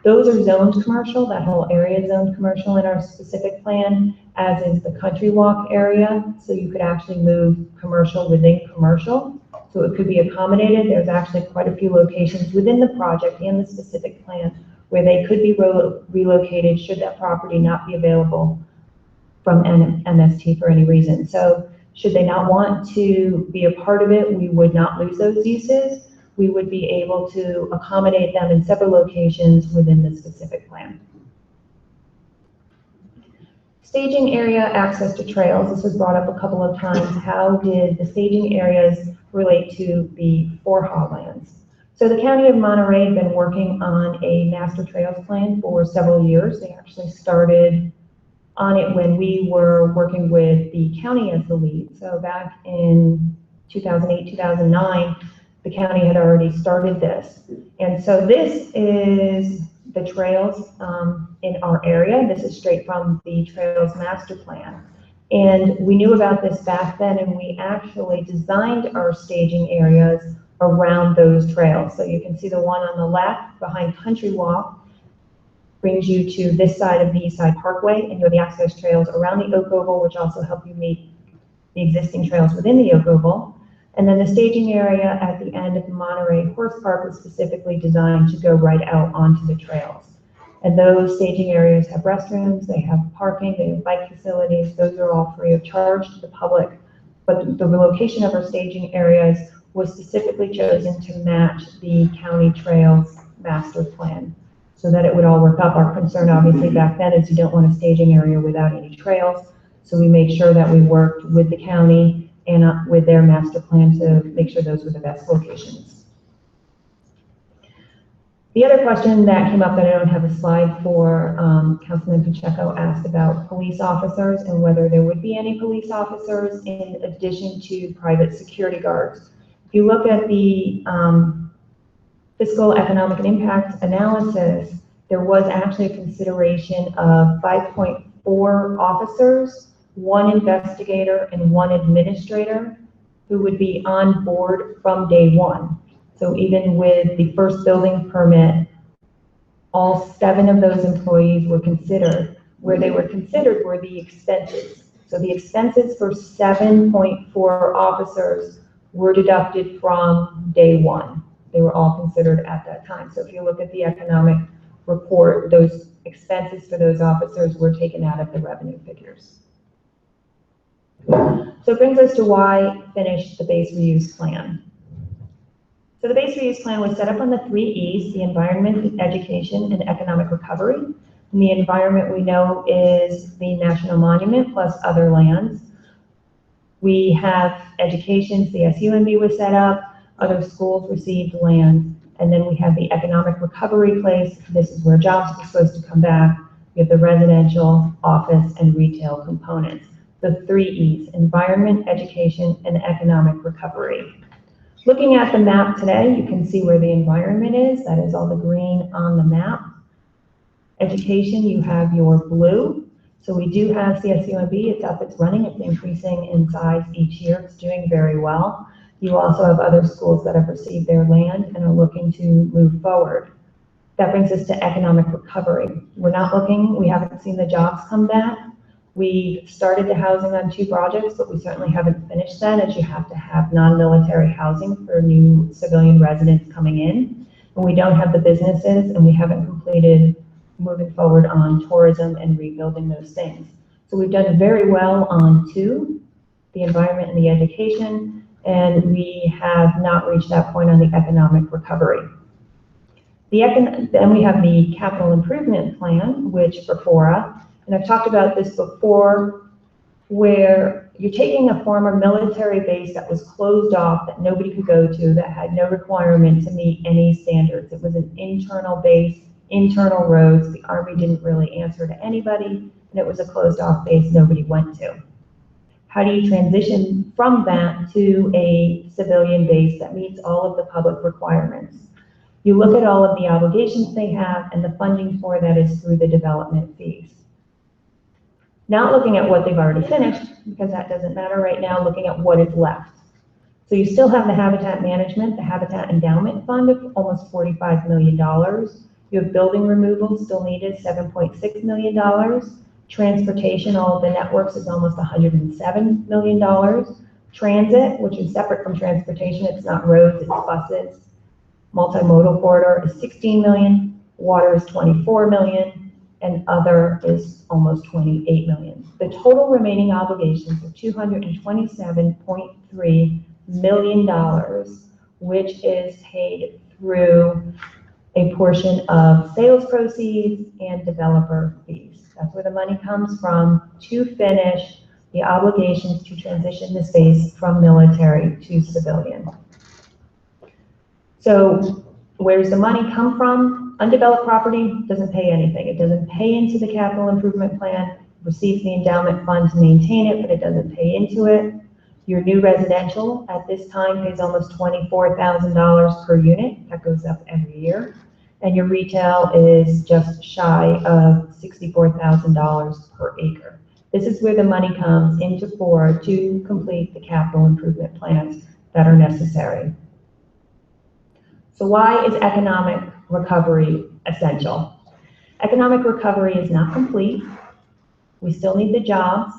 Those are zoned commercial, that whole area is zoned commercial in our specific plan, as is the Country Walk area, so you could actually move commercial within commercial. So it could be accommodated. There's actually quite a few locations within the project and the specific plan where they could be relocated should that property not be available from MST for any reason. So should they not want to be a part of it, we would not lose those uses. We would be able to accommodate them in several locations within the specific plan. Staging area access to trails. This was brought up a couple of times. How did the staging areas relate to the FORHA lands? So the County of Monterey had been working on a master trails plan for several years. They actually started on it when we were working with the county as the lead. So back in 2008, 2009, the county had already started this. And so this is the trails in our area. This is straight from the Trails Master Plan. And we knew about this back then, and we actually designed our staging areas around those trails. So you can see the one on the left behind Country Walk brings you to this side of the East Side Parkway, and you have the access trails around the Oak Oval, which also help you meet the existing trails within the Oak Oval. And then the staging area at the end of the Monterey Horse Park was specifically designed to go right out onto the trails. And those staging areas have restrooms, they have parking, they have bike facilities. Those are all free of charge to the public. But the location of our staging areas was specifically chosen to match the county trails master plan so that it would all work up. Our concern obviously back then is you don't want a staging area without any trails. So we made sure that we worked with the county and with their master plan to make sure those were the best locations. The other question that came up that I don't have a slide for, Councilman Pacheco asked about police officers and whether there would be any police officers in addition to private security guards. If you look at the fiscal economic and impact analysis, there was actually a consideration of 5.4 officers, 1 investigator, and 1 administrator who would be on board from day 1. So even with the first building permit, all 7 of those employees were considered. Where they were considered were the expenses. So the expenses for 7.4 officers were deducted from day 1. They were all considered at that time. So if you look at the economic report, those expenses for those officers were taken out of the revenue figures. So it brings us to why finish the base reuse plan. So the base reuse plan was set up on the 3 E's, the environment, education, and economic recovery. And the environment we know is the national monument plus other lands. We have education, the SUMB was set up, other schools received land, and then we have the economic recovery place. This is where jobs are supposed to come back. We have the residential, office, and retail components. The 3 E's, environment, education, and economic recovery. Looking at the map today, you can see where the environment is. That is all the green on the map. Education, you have your blue. So we do have CSUMB, it's up, it's running, it's increasing in size each year, it's doing very well. You also have other schools that have received their land and are looking to move forward. That brings us to economic recovery. We're not looking, we haven't seen the jobs come back. We started the housing on 2 projects, but we certainly haven't finished that, as you have to have non-military housing for new civilian residents coming in. And we don't have the businesses, and we haven't completed moving forward on tourism and rebuilding those things. So we've done very well on 2, the environment and the education, and we have not reached that point on the economic recovery. Then we have the capital improvement plan, which for FORA, and I've talked about this before, where you're taking a former military base that was closed off, that nobody could go to, that had no requirement to meet any standards. It was an internal base, internal roads. The Army didn't really answer to anybody, and it was a closed off base nobody went to. How do you transition from that to a civilian base that meets all of the public requirements? You look at all of the obligations they have, and the funding for that is through the development fees. Not looking at what they've already finished, because that doesn't matter right now, looking at what is left. So you still have the habitat management, the habitat endowment fund of almost $45 million. You have building removal still needed, $7.6 million. Transportation, all of the networks is almost $107 million. Transit, which is separate from transportation, it's not roads, it's buses. Multimodal corridor is $16 million. Water is $24 million. And other is almost $28 million. The total remaining obligations are $227.3 million, which is paid through a portion of sales proceeds and developer fees. That's where the money comes from to finish the obligations to transition the space from military to civilian. So where does the money come from? Undeveloped property doesn't pay anything. It doesn't pay into the capital improvement plan, receives the endowment fund to maintain it, but it doesn't pay into it. Your new residential at this time pays almost $24,000 per unit. That goes up every year. And your retail is just shy of $64,000 per acre. This is where the money comes into FORA to complete the capital improvement plans that are necessary. So why is economic recovery essential? Economic recovery is not complete. We still need the jobs.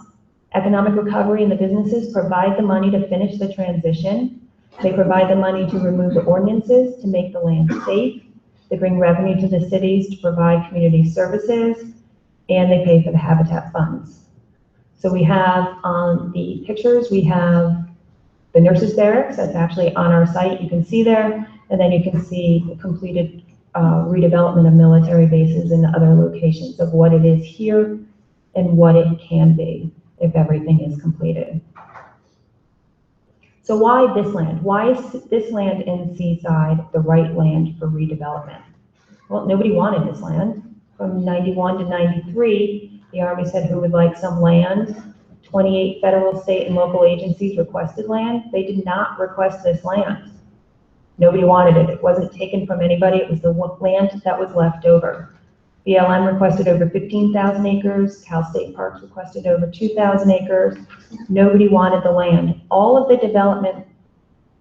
Economic recovery and the businesses provide the money to finish the transition. They provide the money to remove the ordinances, to make the land safe. They bring revenue to the cities to provide community services, and they pay for the habitat funds. So we have on the pictures, we have the nurses' barracks. That's actually on our site. You can see there. And then you can see the completed redevelopment of military bases in other locations of what it is here and what it can be if everything is completed. So why this land? Why is this land in Seaside the right land for redevelopment? Well, nobody wanted this land. From 91 to 93, the Army said who would like some land. 28 federal, state, and local agencies requested land. They did not request this land. Nobody wanted it. It wasn't taken from anybody. It was the land that was left over. BLM requested over 15,000 acres. Cal State Parks requested over 2,000 acres. Nobody wanted the land. All of the development,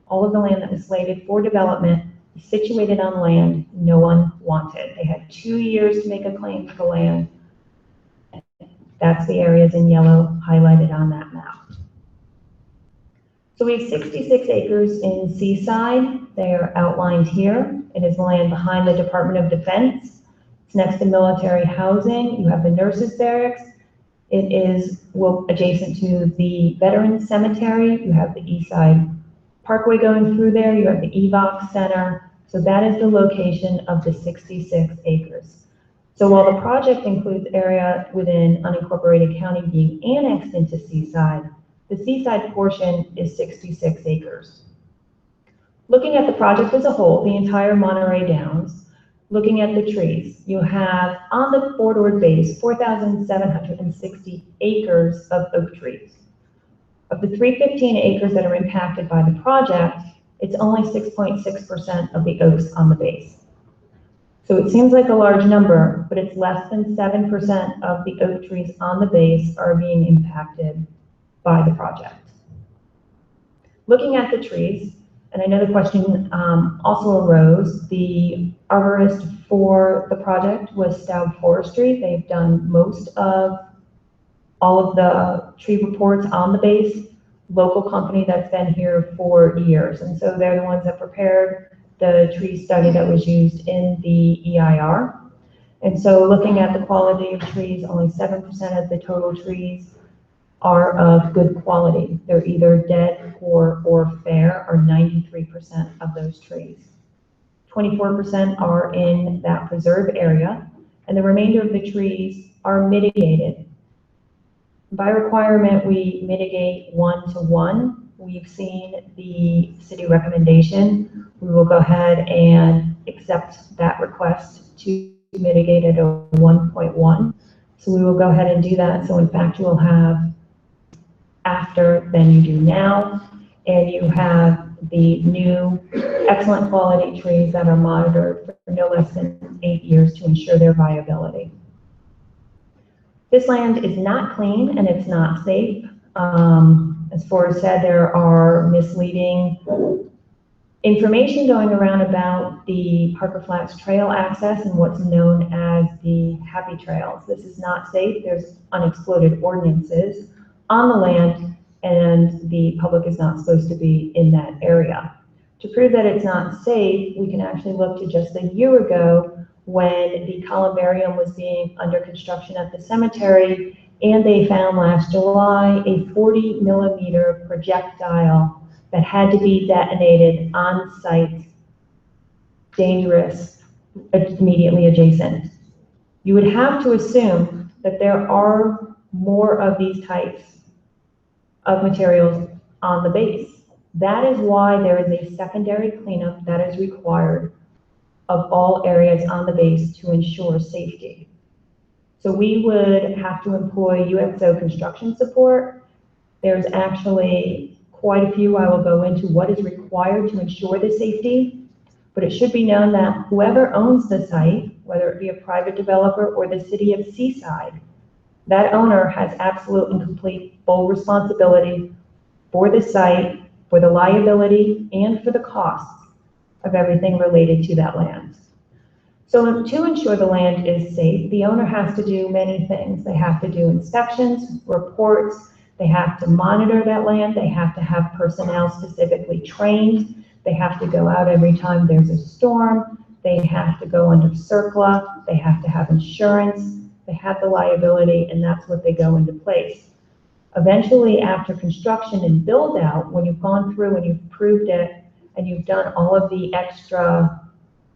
all of the land that was slated for development is situated on land no one wanted. They had 2 years to make a claim for the land. That's the areas in yellow highlighted on that map. So we have 66 acres in Seaside. They are outlined here. It is land behind the Department of Defense. It's next to military housing. You have the nurses barracks. It is adjacent to the Veterans Cemetery. You have the East Side Parkway going through there. You have the EVOC Center. So that is the location of the 66 acres. So while the project includes area within unincorporated county being annexed into Seaside, the Seaside portion is 66 acres. Looking at the project as a whole, the entire Monterey Downs, looking at the trees, you have on the bordered base 4,760 acres of oak trees. Of the 315 acres that are impacted by the project, it's only 6.6% of the oaks on the base. So it seems like a large number, but it's less than 7% of the oak trees on the base are being impacted by the project. Looking at the trees, and I know the question also arose, the arborist for the project was Staub Forestry. They've done most of all of the tree reports on the base, local company that's been here for years. And so they're the ones that prepared the tree study that was used in the EIR. And so looking at the quality of trees, only 7% of the total trees are of good quality. They're either dead, poor, or fair, or 93% of those trees. 24% are in that preserve area, and the remainder of the trees are mitigated. By requirement, we mitigate 1-to-1. We've seen the city recommendation. We will go ahead and accept that request to mitigate at a 1.1. So we will go ahead and do that. So in fact, you will have after than you do now, and you have the new excellent quality trees that are monitored for no less than 8 years to ensure their viability. This land is not clean and it's not safe. As Forrest said, there are misleading information going around about the Parker Flats Trail access and what's known as the Happy Trails. This is not safe. There's unexploded ordinances on the land, and the public is not supposed to be in that area. To prove that it's not safe, we can actually look to just a year ago when the columbarium was being under construction at the cemetery, and they found last July a 40-millimeter projectile that had to be detonated on site, dangerous, immediately adjacent. You would have to assume that there are more of these types of materials on the base. That is why there is a secondary cleanup that is required of all areas on the base to ensure safety. So we would have to employ UXO construction support. There's actually quite a few. I will go into what is required to ensure the safety, but it should be known that whoever owns the site, whether it be a private developer or the city of Seaside, that owner has absolute and complete full responsibility for the site, for the liability, and for the costs of everything related to that land. So to ensure the land is safe, the owner has to do many things. They have to do inspections, reports, they have to monitor that land, they have to have personnel specifically trained, they have to go out every time there's a storm, they have to go under CERCLA, they have to have insurance, they have the liability, and that's what they go into place. Eventually, after construction and build out, when you've gone through and you've proved it, and you've done all of the extra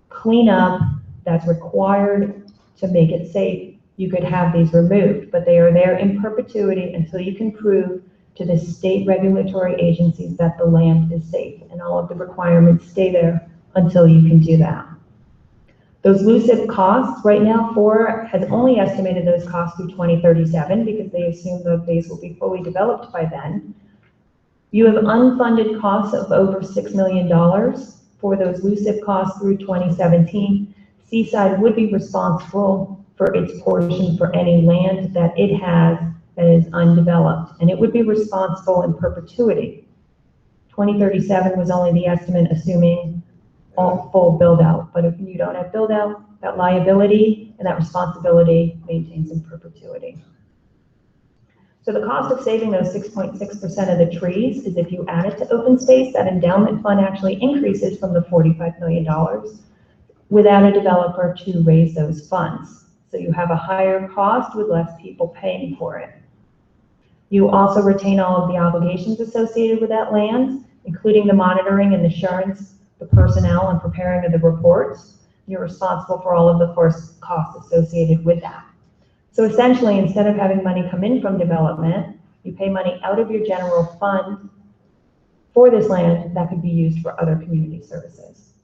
cleanup that's required to make it safe, you could have these removed, but they are there in perpetuity until you can prove to the state regulatory agencies that the land is safe, and all of the requirements stay there until you can do that. Those LUCIP costs, right now, FORA has only estimated those costs through 2037 because they assume the phase will be fully developed by then. You have unfunded costs of over $6 million for those LUCIP costs through 2017. Seaside would be responsible for its portion for any land that it has that is undeveloped, and it would be responsible in perpetuity. 2037 was only the estimate assuming all full build out, but if you don't have build out, that liability and that responsibility maintains in perpetuity. So the cost of saving those 6.6% of the trees is if you add it to open space, that endowment fund actually increases from the $45 million without a developer to raise those funds. So you have a higher cost with less people paying for it. You also retain all of the obligations associated with that land, including the monitoring and insurance, the personnel and preparing of the reports. You're responsible for all of the costs associated with that. So essentially, instead of having money come in from development, you pay money out of your general fund for this land that could be used for other community services.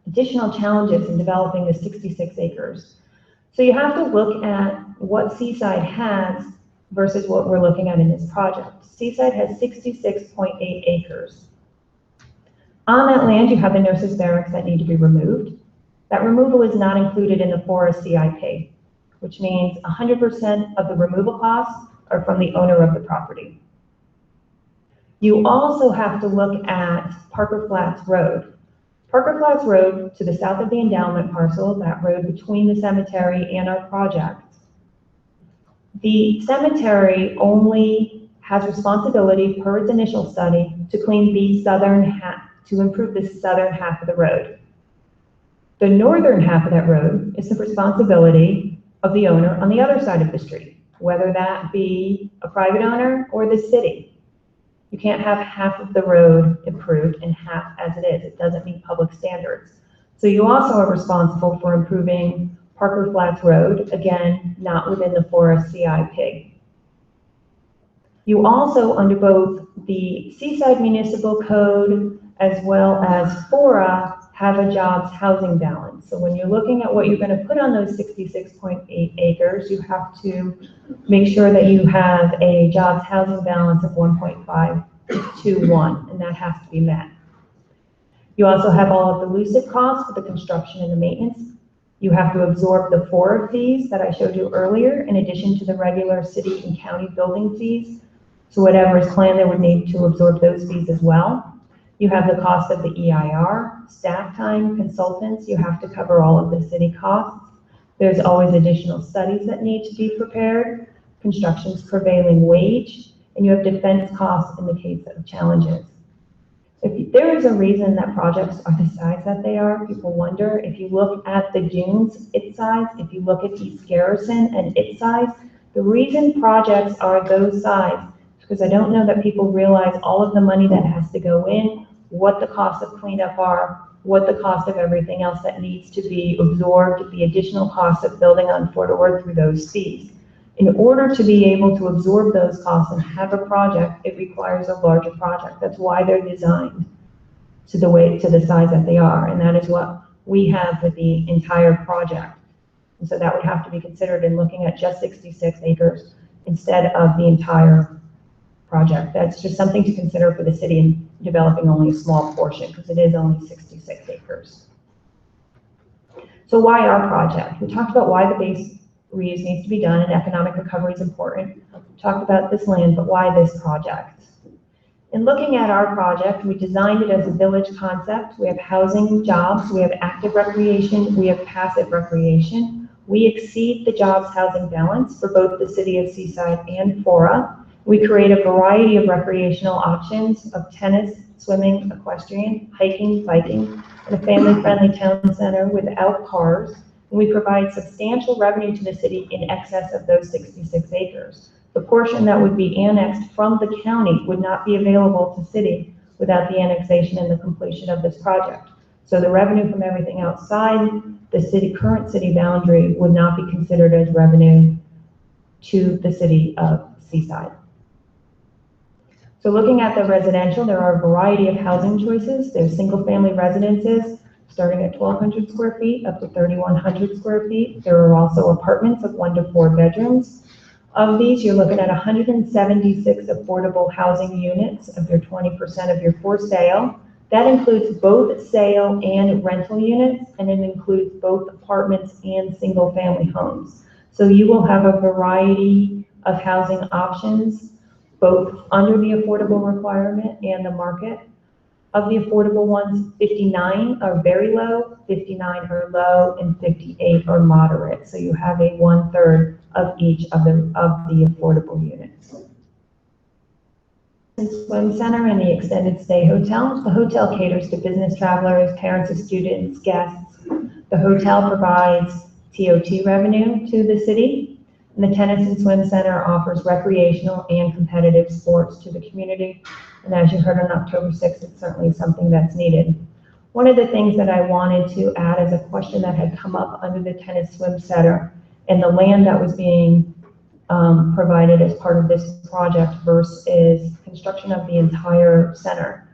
Additional challenges in developing the 66 acres. So you have to look at what Seaside has versus what we're looking at in this project. Seaside has 66.8 acres. On that land, you have the nurses' barracks that need to be removed. That removal is not included in the forest CIP, which means 100% of the removal costs are from the owner of the property. You also have to look at Parker Flats Road. Parker Flats Road to the south of the endowment parcel, that road between the cemetery and our project. The cemetery only has responsibility per its initial study to clean the southern half, to improve the southern half of the road. The northern half of that road is the responsibility of the owner on the other side of the street, whether that be a private owner or the city. You can't have half of the road improved and half as it is. It doesn't meet public standards. So you also are responsible for improving Parker Flats Road, again, not within the forest CIP. You also, under both the Seaside Municipal Code as well as FORA, have a jobs housing balance. So when you're looking at what you're going to put on those 66.8 acres, you have to make sure that you have a jobs housing balance of 1.5 to 1, and that has to be met. You also have all of the LUCIP costs for the construction and the maintenance. You have to absorb the FORA fees that I showed you earlier, in addition to the regular city and county building fees. So whatever is planned, they would need to absorb those fees as well. You have the cost of the EIR, staff time, consultants. You have to cover all of the city costs. There's always additional studies that need to be prepared, construction's prevailing wage, and you have defense costs in the case of challenges. There is a reason that projects are the size that they are. People wonder, if you look at the Dunes, its size, if you look at East Garrison and its size, the reason projects are those size is because I don't know that people realize all of the money that has to go in, what the costs of cleanup are, what the cost of everything else that needs to be absorbed, the additional costs of building on Fort Ord through those fees. In order to be able to absorb those costs and have a project, it requires a larger project. That's why they're designed to the size that they are, and that is what we have with the entire project. And so that would have to be considered in looking at just 66 acres instead of the entire project. That's just something to consider for the city in developing only a small portion, because it is only 66 acres. So why our project? We talked about why the base reuse needs to be done and economic recovery is important. We talked about this land, but why this project? In looking at our project, we designed it as a village concept. We have housing, jobs, we have active recreation, we have passive recreation. We exceed the jobs housing balance for both the city of Seaside and FORA. We create a variety of recreational options of tennis, swimming, equestrian, hiking, biking, and a family-friendly town center without cars. And we provide substantial revenue to the city in excess of those 66 acres. The portion that would be annexed from the county would not be available to city without the annexation and the completion of this project. So the revenue from everything outside the current city boundary would not be considered as revenue to the city of Seaside. So looking at the residential, there are a variety of housing choices. There's single-family residences, starting at 1,200 square feet up to 3,100 square feet. There are also apartments of 1 to 4 bedrooms. Of these, you're looking at 176 affordable housing units of your 20% of your for sale. That includes both sale and rental units, and it includes both apartments and single-family homes. So you will have a variety of housing options, both under the affordable requirement and the market. Of the affordable ones, 59 are very low, 59 are low, and 58 are moderate. So you have a 1/3 of each of the affordable units. Swim Center and the extended stay hotel. The hotel caters to business travelers, parents of students, guests. The hotel provides TOT revenue to the city, and the Tennis and Swim Center offers recreational and competitive sports to the community. And as you heard on October 6th, it's certainly something that's needed. One of the things that I wanted to add as a question that had come up under the Tennis Swim Center and the land that was being provided as part of this project versus construction of the entire center.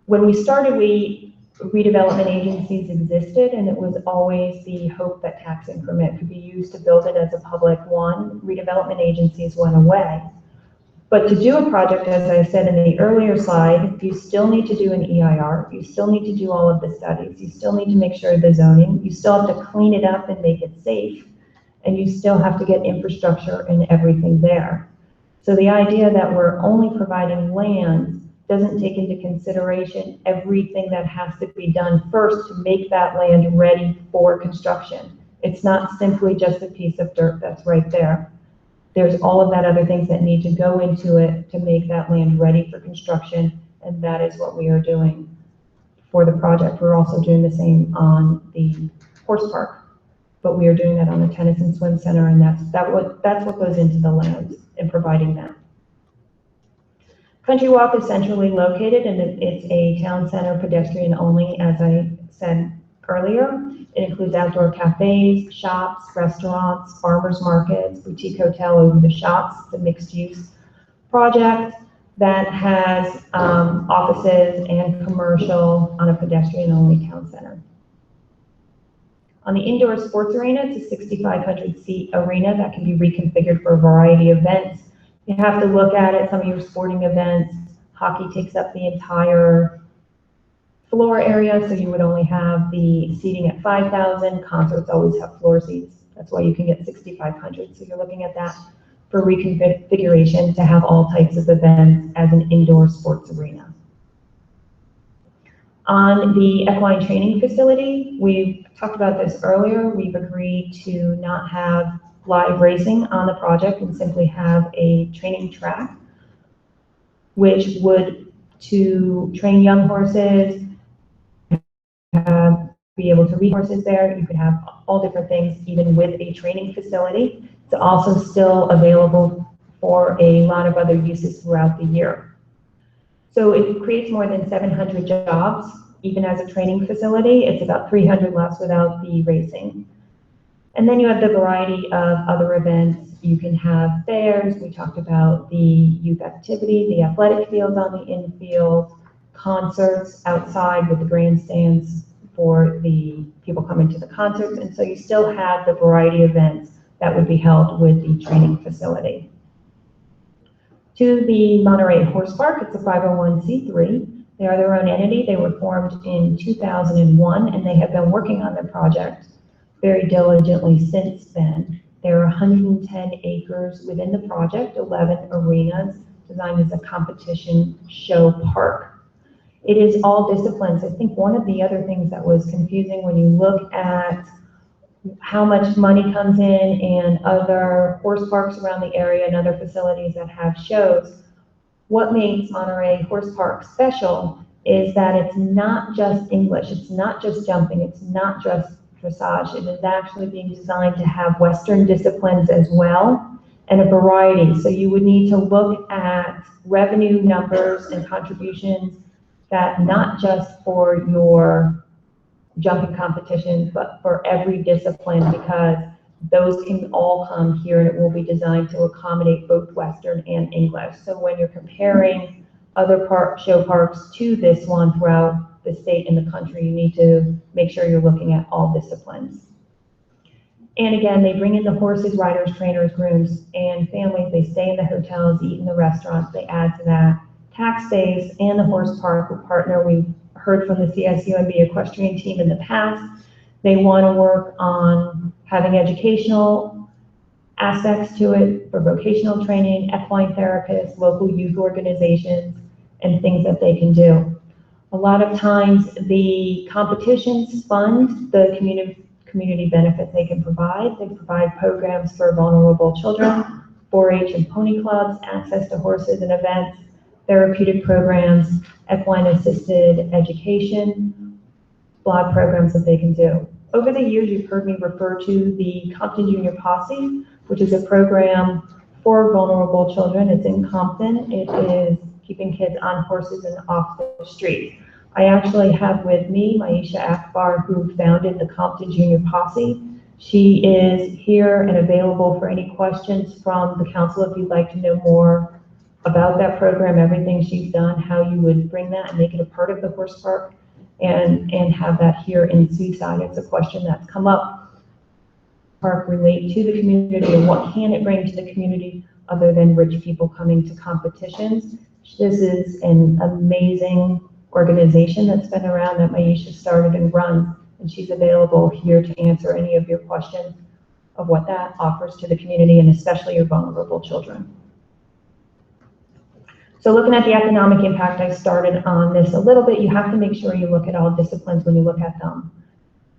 When we started, redevelopment agencies existed, and it was always the hope that tax increment could be used to build it as a public one. Redevelopment agencies went away. But to do a project, as I said in the earlier slide, you still need to do an EIR, you still need to do all of the studies, you still need to make sure the zoning, you still have to clean it up and make it safe, and you still have to get infrastructure and everything there. So the idea that we're only providing land doesn't take into consideration everything that has to be done first to make that land ready for construction. It's not simply just a piece of dirt that's right there. There's all of that other things that need to go into it to make that land ready for construction, and that is what we are doing for the project. We're also doing the same on the horse park, but we are doing that on the Tennis and Swim Center, and that's what goes into the land and providing that. Country Walk is centrally located, and it's a town center pedestrian only, as I said earlier. It includes outdoor cafes, shops, restaurants, farmers markets, boutique hotel over the shops. It's a mixed use project that has offices and commercial on a pedestrian only town center. On the indoor sports arena, it's a 6,500 seat arena that can be reconfigured for a variety of events. You have to look at it, some of your sporting events. Hockey takes up the entire floor area, so you would only have the seating at 5,000. Concerts always have floor seats. That's why you can get 6,500. So you're looking at that for reconfiguration to have all types of events as an indoor sports arena. On the equine training facility, we talked about this earlier. We've agreed to not have live racing on the project and simply have a training track, which would to train young horses, be able to read horses there. You could have all different things, even with a training facility. It's also still available for a lot of other uses throughout the year. So it creates more than 700 jobs, even as a training facility. It's about 300 less without the racing. And then you have the variety of other events. You can have fairs. We talked about the youth activity, the athletic fields on the infield, concerts outside with the grandstands for the people coming to the concerts. And so you still have the variety of events that would be held with the training facility. To the Monterey Horse Park, it's a 501c3. They are their own entity. They were formed in 2001, and they have been working on the project very diligently since then. There are 110 acres within the project, 11 arenas designed as a competition show park. It is all disciplines. I think one of the other things that was confusing when you look at how much money comes in and other horse parks around the area and other facilities that have shows, what makes Monterey Horse Park special is that it's not just English, it's not just jumping, it's not just dressage. It is actually being designed to have Western disciplines as well, and a variety. So you would need to look at revenue numbers and contributions that not just for your jumping competitions, but for every discipline, because those can all come here and it will be designed to accommodate both Western and English. So when you're comparing other show parks to this one throughout the state and the country, you need to make sure you're looking at all disciplines. And again, they bring in the horses, riders, trainers, grooms, and families. They stay in the hotels, eat in the restaurants. They add to that. Tax base and the horse park will partner. We've heard from the CSUMB equestrian team in the past. They want to work on having educational aspects to it for vocational training, equine therapists, local youth organizations, and things that they can do. A lot of times the competitions fund the community benefits they can provide. They provide programs for vulnerable children, 4-H and pony clubs, access to horses and events, therapeutic programs, equine assisted education, blog programs that they can do. Over the years, you've heard me refer to the Compton Junior Posse, which is a program for vulnerable children. It's in Compton. It is keeping kids on horses and off the street. I actually have with me Maisha Akbar, who founded the Compton Junior Posse. She is here and available for any questions from the council if you'd like to know more about that program, everything she's done, how you would bring that and make it a part of the horse park and have that here in Seaside. It's a question that's come up. Park relate to the community and what can it bring to the community other than rich people coming to competitions. This is an amazing organization that's been around that Maisha started and runs, and she's available here to answer any of your questions of what that offers to the community and especially your vulnerable children. So looking at the economic impact, I started on this a little bit. You have to make sure you look at all disciplines when you look at them.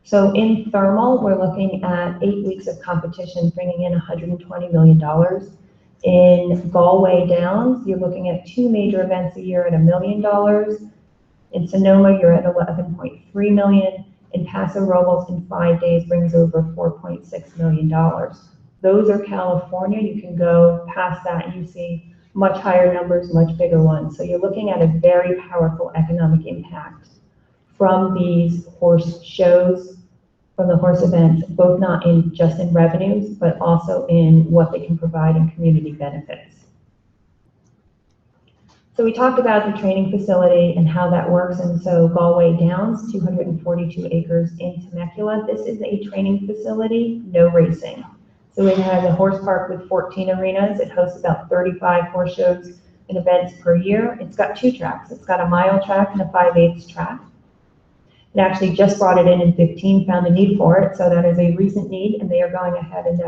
So in thermal, we're looking at 8 weeks of competition, bringing in $120 million. In Galway Downs, you're looking at 2 major events a year at $1 million. In Sonoma, you're at 11.3 million. In Paso Robles, in 5 days, brings over $4.6 million. Those are California. You can go past that and you see much higher numbers, much bigger ones. So you're looking at a very powerful economic impact from these horse shows, from the horse events, both not in just in revenues, but also in what they can provide in community benefits. So we talked about the training facility and how that works. And so Galway Downs, 242 acres in Temecula. This is a training facility, no racing. So it has a horse park with 14 arenas. It hosts about 35 horse shows and events per year. It's got 2 tracks. It's got a mile track and a 5/8 track. It actually just brought it in 15, found a need for it. So that is a recent need, and they are going ahead and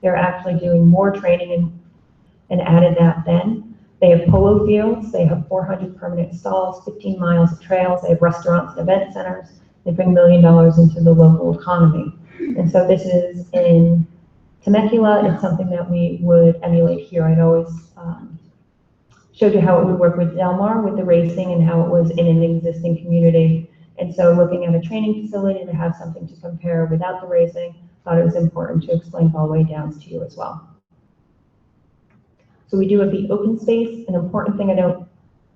they're actually doing more training and added that then. They have polo fields. They have 400 permanent stalls, 15 miles of trails. They have restaurants and event centers. They bring $1 million into the local economy. And so this is in Temecula. It's something that we would emulate here. I'd always showed you how it would work with Del Mar with the racing and how it was in an existing community. And so looking at a training facility to have something to compare without the racing, thought it was important to explain Galway Downs to you as well. So we do have the open space. An important thing I don't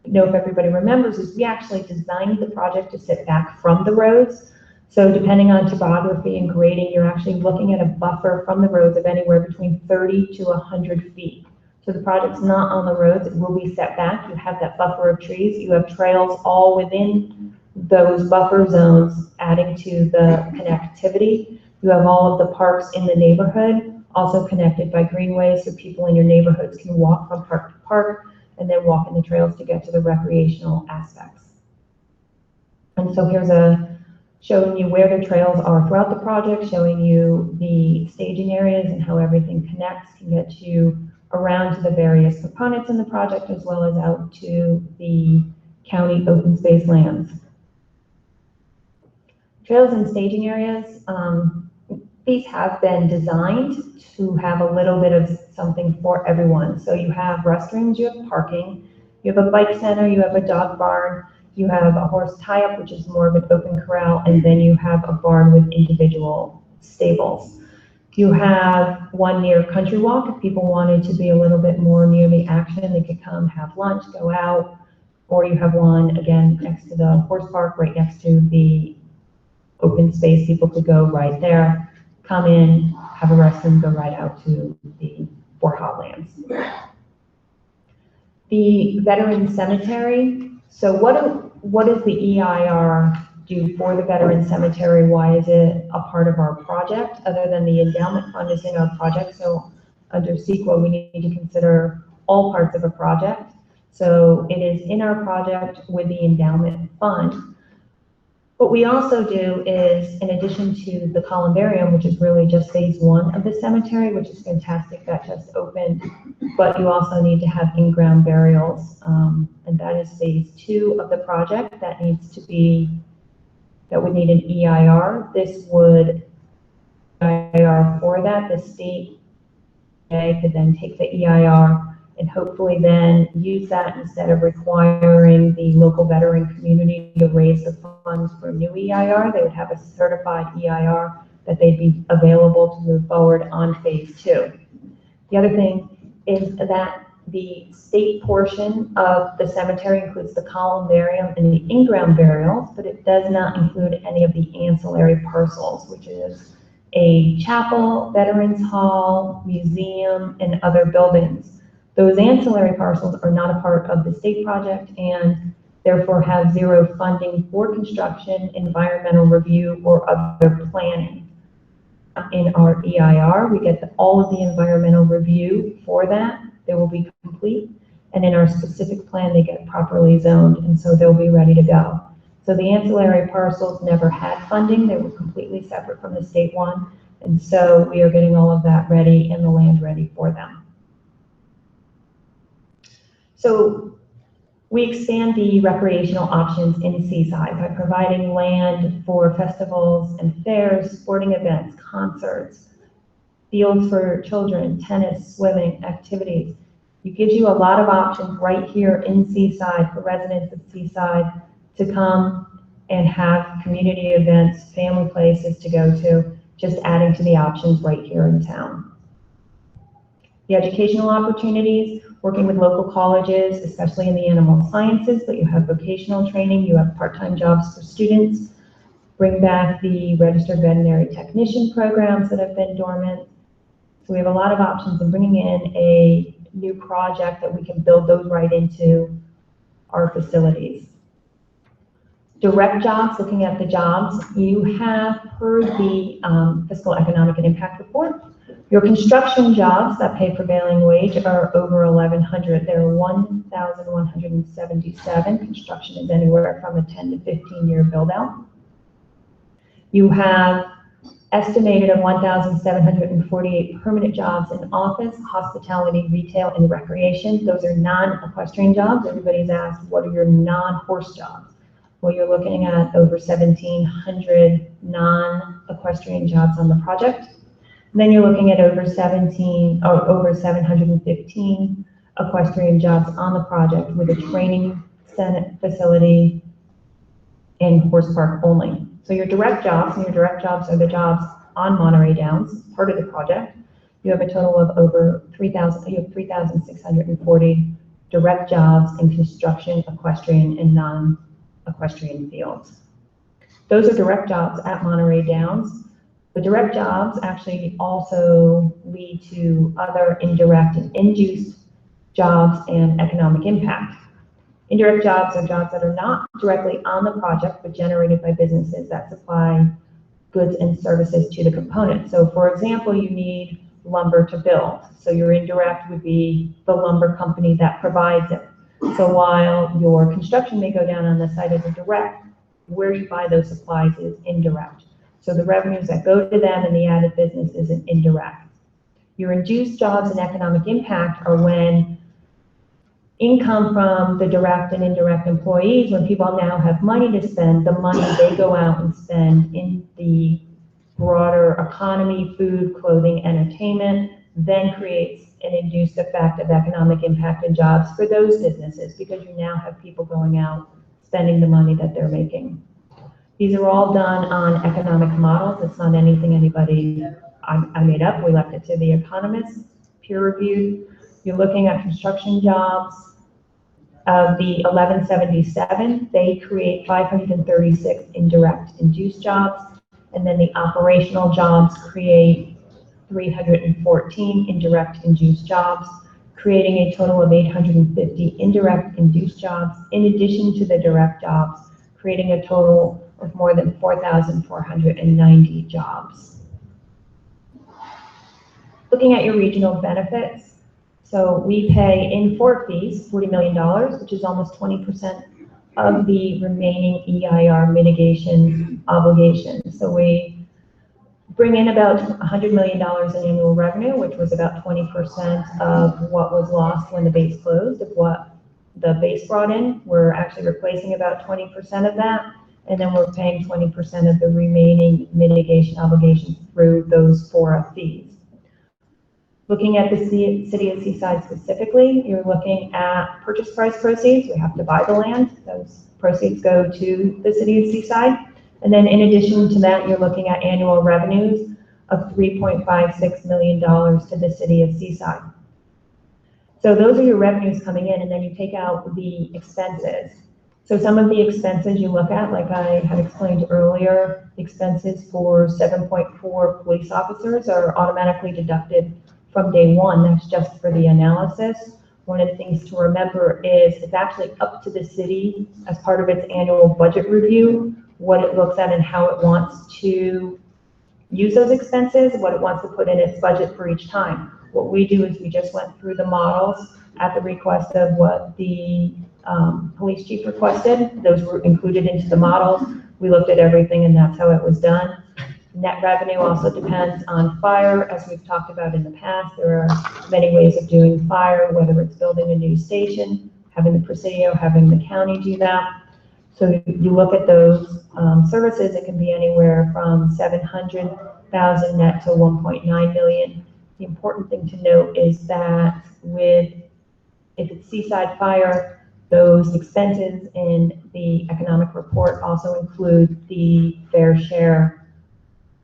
know if everybody remembers is we actually designed the project to sit back from the roads. So depending on topography and grading, you're actually looking at a buffer from the roads of anywhere between 30 to 100 feet. So the project's not on the roads, it will be set back. You have that buffer of trees. You have trails all within those buffer zones, adding to the connectivity. You have all of the parks in the neighborhood, also connected by greenways, so people in your neighborhoods can walk from park to park and then walk in the trails to get to the recreational aspects. And so here's showing you where the trails are throughout the project, showing you the staging areas and how everything connects, can get you around to the various components in the project, as well as out to the county open space lands. Trails and staging areas, these have been designed to have a little bit of something for everyone. So you have restrooms, you have parking, you have a bike center, you have a dog barn, you have a horse tie-up, which is more of an open corral, and then you have a barn with individual stables. You have one near Country Walk. If people wanted to be a little bit more near the action, they could come have lunch, go out, or you have one, again, next to the horse park, right next to the open space. People could go right there, come in, have a restroom, go right out to the Fort Hotlands. The Veteran Cemetery. So what does the EIR do for the veteran cemetery? Why is it a part of our project? Other than the endowment fund is in our project, so under CEQA, we need to consider all parts of a project. So it is in our project with the endowment fund. What we also do is, in addition to the columbarium, which is really just phase 1 of the cemetery, which is fantastic, that just opened, but you also need to have in-ground burials, and that is phase 2 of the project. That would need an EIR. This would EIR for that. The state could then take the EIR and hopefully then use that instead of requiring the local veteran community to raise the funds for a new EIR. They would have a certified EIR that they'd be available to move forward on phase 2. The other thing is that the state portion of the cemetery includes the columbarium and the in-ground burials, but it does not include any of the ancillary parcels, which is a chapel, veterans hall, museum, and other buildings. Those ancillary parcels are not a part of the state project and therefore have zero funding for construction, environmental review, or other planning. In our EIR, we get all of the environmental review for that. They will be complete. And in our specific plan, they get properly zoned, and so they'll be ready to go. So the ancillary parcels never had funding. They were completely separate from the state one. And so we are getting all of that ready and the land ready for them. So we expand the recreational options in Seaside by providing land for festivals and fairs, sporting events, concerts, fields for children, tennis, swimming, activities. It gives you a lot of options right here in Seaside for residents of Seaside to come and have community events, family places to go to, just adding to the options right here in town. The educational opportunities, working with local colleges, especially in the animal sciences, but you have vocational training, you have part-time jobs for students, bring back the registered veterinary technician programs that have been dormant. So we have a lot of options in bringing in a new project that we can build those right into our facilities. Direct jobs, looking at the jobs, you have heard the fiscal economic and impact report. Your construction jobs that pay prevailing wage are over 1,100. There are 1,177. Construction is anywhere from a 10 to 15 year build out. You have estimated of 1,748 permanent jobs in office, hospitality, retail, and recreation. Those are non-equestrian jobs. Everybody's asked, what are your non-horse jobs? Well, you're looking at over 1,700 non-equestrian jobs on the project. And then you're looking at over 715 equestrian jobs on the project with a training facility and horse park only. So your direct jobs, and your direct jobs are the jobs on Monterey Downs, part of the project. You have a total of over 3,640 direct jobs in construction, equestrian, and non-equestrian fields. Those are direct jobs at Monterey Downs. The direct jobs actually also lead to other indirect and induced jobs and economic impact. Indirect jobs are jobs that are not directly on the project, but generated by businesses that supply goods and services to the component. So for example, you need lumber to build. So your indirect would be the lumber company that provides it. So while your construction may go down on the site as a direct, where you buy those supplies is indirect. So the revenues that go to them and the added business is an indirect. Your induced jobs and economic impact are when income from the direct and indirect employees, when people now have money to spend, the money they go out and spend in the broader economy, food, clothing, entertainment, then creates an induced effect of economic impact and jobs for those businesses because you now have people going out spending the money that they're making. These are all done on economic models. It's not anything I made up. We left it to the economists, peer reviewed. You're looking at construction jobs. Of the 1177, they create 536 indirect induced jobs, and then the operational jobs create 314 indirect induced jobs. creating a total of 850 indirect induced jobs in addition to the direct jobs, creating a total of more than 4,490 jobs. Looking at your regional benefits, so we pay in for fees $40 million, which is almost 20% of the remaining EIR mitigation obligations. So we bring in about $100 million in annual revenue, which was about 20% of what was lost when the base closed, of what the base brought in. We're actually replacing about 20% of that, and then we're paying 20% of the remaining mitigation obligations through those FORA fees. Looking at the city of Seaside specifically, you're looking at purchase price proceeds. We have to buy the land. Those proceeds go to the city of Seaside. And then in addition to that, you're looking at annual revenues of $3.56 million to the city of Seaside. So those are your revenues coming in, and then you take out the expenses. So some of the expenses you look at, like I had explained earlier, expenses for 7.4 police officers are automatically deducted from day one. That's just for the analysis. One of the things to remember is it's actually up to the city as part of its annual budget review, what it looks at and how it wants to use those expenses, what it wants to put in its budget for each time. What we do is we just went through the models at the request of what the police chief requested. Those were included into the models. We looked at everything and that's how it was done. Net revenue also depends on fire. As we've talked about in the past, there are many ways of doing fire, whether it's building a new station, having the Presidio, having the county do that. So you look at those services, it can be anywhere from 700,000 net to 1.9 million. The important thing to note is that if it's Seaside Fire, those expenses in the economic report also include the fair share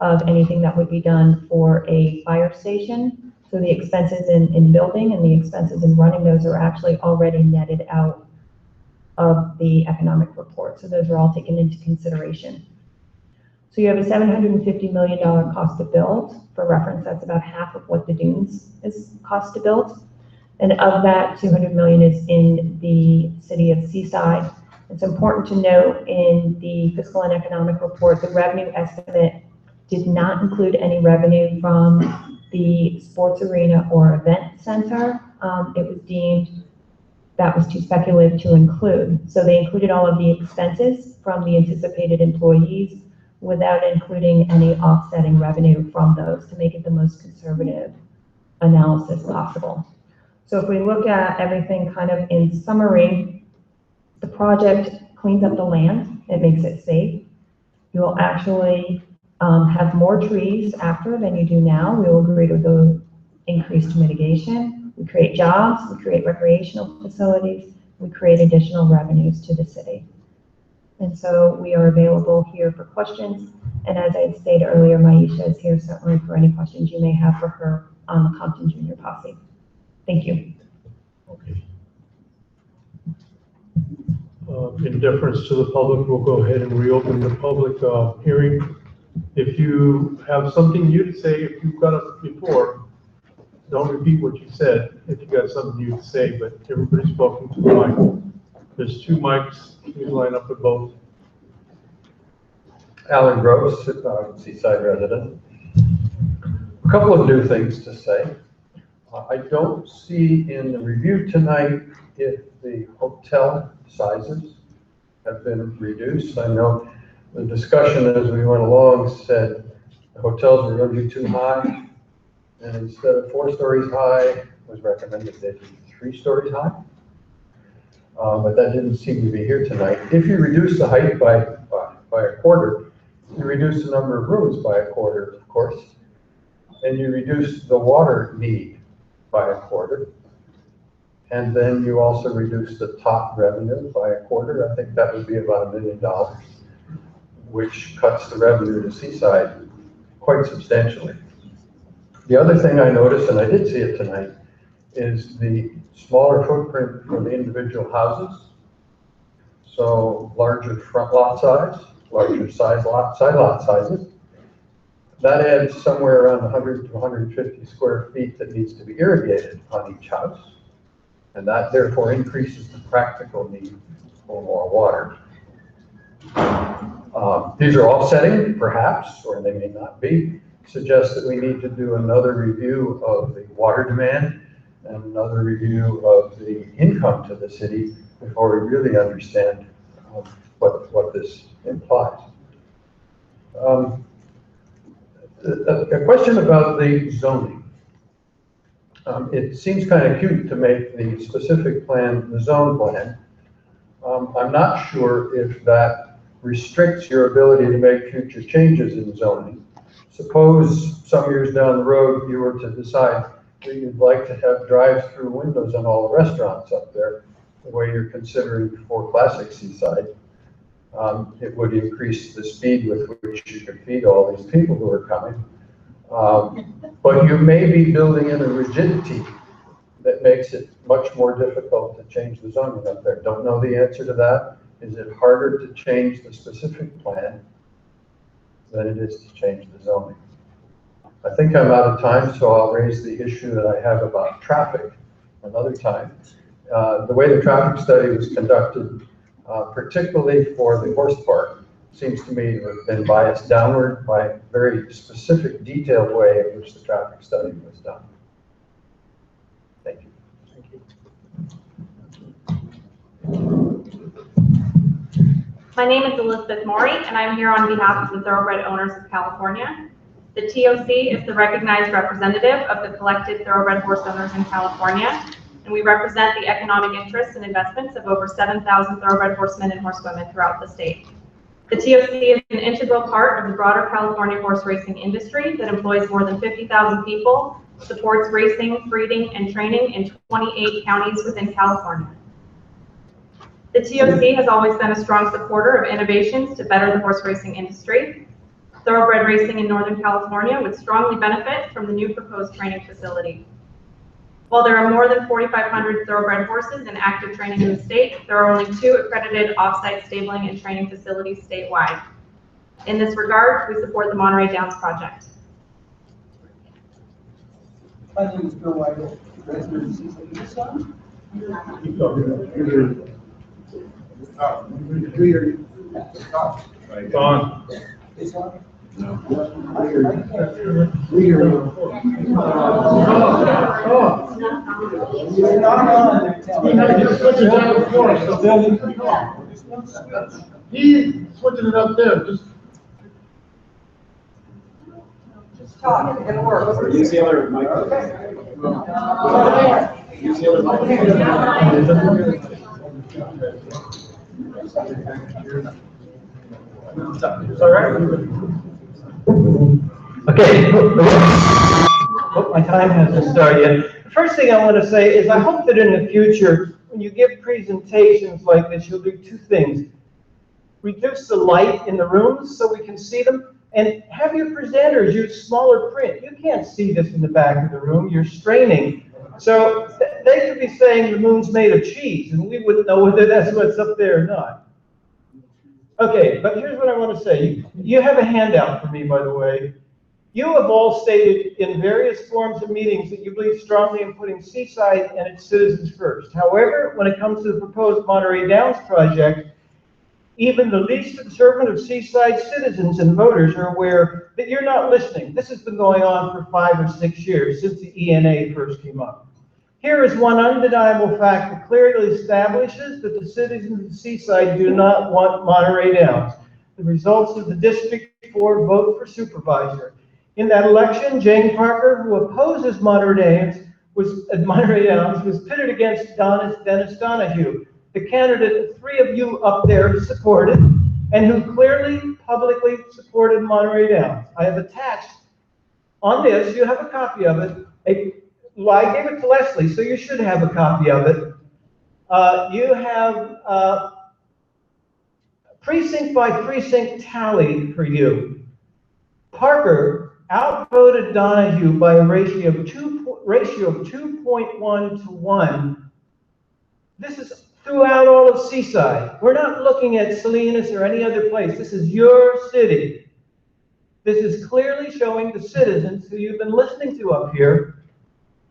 of anything that would be done for a fire station. So the expenses in building and the expenses in running those are actually already netted out of the economic report. So those are all taken into consideration. So you have a $750 million cost to build. For reference, that's about half of what the dunes is cost to build. And of that, 200 million is in the city of Seaside. It's important to note in the fiscal and economic report, the revenue estimate did not include any revenue from the sports arena or event center. It was deemed that was too speculative to include. So they included all of the expenses from the anticipated employees without including any offsetting revenue from those to make it the most conservative analysis possible. So if we look at everything kind of in summary, the project cleans up the land, it makes it safe. You will actually have more trees after than you do now. We will agree to the increased mitigation. We create jobs, we create recreational facilities, we create additional revenues to the city. And so we are available here for questions. And as I stated earlier, Maisha is here certainly for any questions you may have for her on the Compton Junior Posse. Thank you. Okay. In deference to the public, we'll go ahead and reopen the public hearing. If you have something new to say, if you've got it before, don't repeat what you said. If you got something new to say, but everybody's welcome to the mic. There's two mics. Please line up with both. Alan Gross, Seaside resident. A couple of new things to say. I don't see in the review tonight if the hotel sizes have been reduced. I know the discussion as we went along said the hotels were going to be too high, and instead of 4 stories high, it was recommended they be 3 stories high. But that didn't seem to be here tonight. If you reduce the height by a quarter, you reduce the number of rooms by a quarter, of course, and you reduce the water need by a quarter, and then you also reduce the top revenue by a quarter. I think that would be about $1 million, which cuts the revenue to Seaside quite substantially. The other thing I noticed, and I did see it tonight, is the smaller footprint for the individual houses. So larger front lot size, larger side lot sizes. That adds somewhere around 100 to 150 square feet that needs to be irrigated on each house. and that therefore increases the practical need for more water. These are offsetting, perhaps, or they may not be, suggest that we need to do another review of the water demand and another review of the income to the city before we really understand what this implies. A question about the zoning. It seems kind of cute to make the specific plan the zone plan. I'm not sure if that restricts your ability to make future changes in zoning. Suppose some years down the road you were to decide that you'd like to have drive-through windows on all the restaurants up there, the way you're considering for classic Seaside. It would increase the speed with which you could feed all these people who are coming. But you may be building in a rigidity that makes it much more difficult to change the zoning up there. Don't know the answer to that. Is it harder to change the specific plan than it is to change the zoning? I think I'm out of time, so I'll raise the issue that I have about traffic another time. The way the traffic study was conducted, particularly for the horse park, seems to me to have been biased downward by a very specific, detailed way in which the traffic study was done. Thank you. My name is Elizabeth Morey, and I'm here on behalf of the Thoroughbred Owners of California. The TOC is the recognized representative of the collected thoroughbred horse owners in California, and we represent the economic interests and investments of over 7,000 thoroughbred horsemen and horsewomen throughout the state. The TOC is an integral part of the broader California horse racing industry that employs more than 50,000 people, supports racing, breeding, and training in 28 counties within California. The TOC has always been a strong supporter of innovations to better the horse racing industry. Thoroughbred racing in Northern California would strongly benefit from the new proposed training facility. While there are more than 4,500 thoroughbred horses in active training in the state, there are only 2 accredited off-site stabling and training facilities statewide. In this regard, we support the Monterey Downs project. My name is Bill White, resident of Seaside. It's on. It's on? No. We hear you. You're not on. He's switching it up there, just. Talk, it's gonna work. Use the other mic. Use the other mic. All right. Okay. Oh, my time hasn't started yet. The first thing I want to say is I hope that in the future, when you give presentations like this, you'll do 2 things. Reduce the light in the rooms so we can see them, and have your presenters use smaller print. You can't see this in the back of the room. You're straining. So they could be saying the moon's made of cheese, and we wouldn't know whether that's what's up there or not. Okay, but here's what I want to say. You have a handout for me, by the way. You have all stated in various forms of meetings that you believe strongly in putting Seaside and its citizens first. However, when it comes to the proposed Monterey Downs project, even the least observant of Seaside citizens and voters are aware that you're not listening. This has been going on for 5 or 6 years since the ENA first came up. Here is one undeniable fact that clearly establishes that the citizens of Seaside do not want Monterey Downs. The results of the District 4 vote for supervisor. In that election, Jane Parker, who opposes Monterey Downs, was pitted against Dennis Donahue, the candidate that 3 of you up there supported, and who clearly, publicly supported Monterey Downs. I have attached on this, you have a copy of it, well, I gave it to Leslie, so you should have a copy of it. You have precinct by precinct tally for you. Parker outvoted Donahue by a ratio of 2.1 to 1. This is throughout all of Seaside. We're not looking at Salinas or any other place. This is your city. This is clearly showing the citizens who you've been listening to up here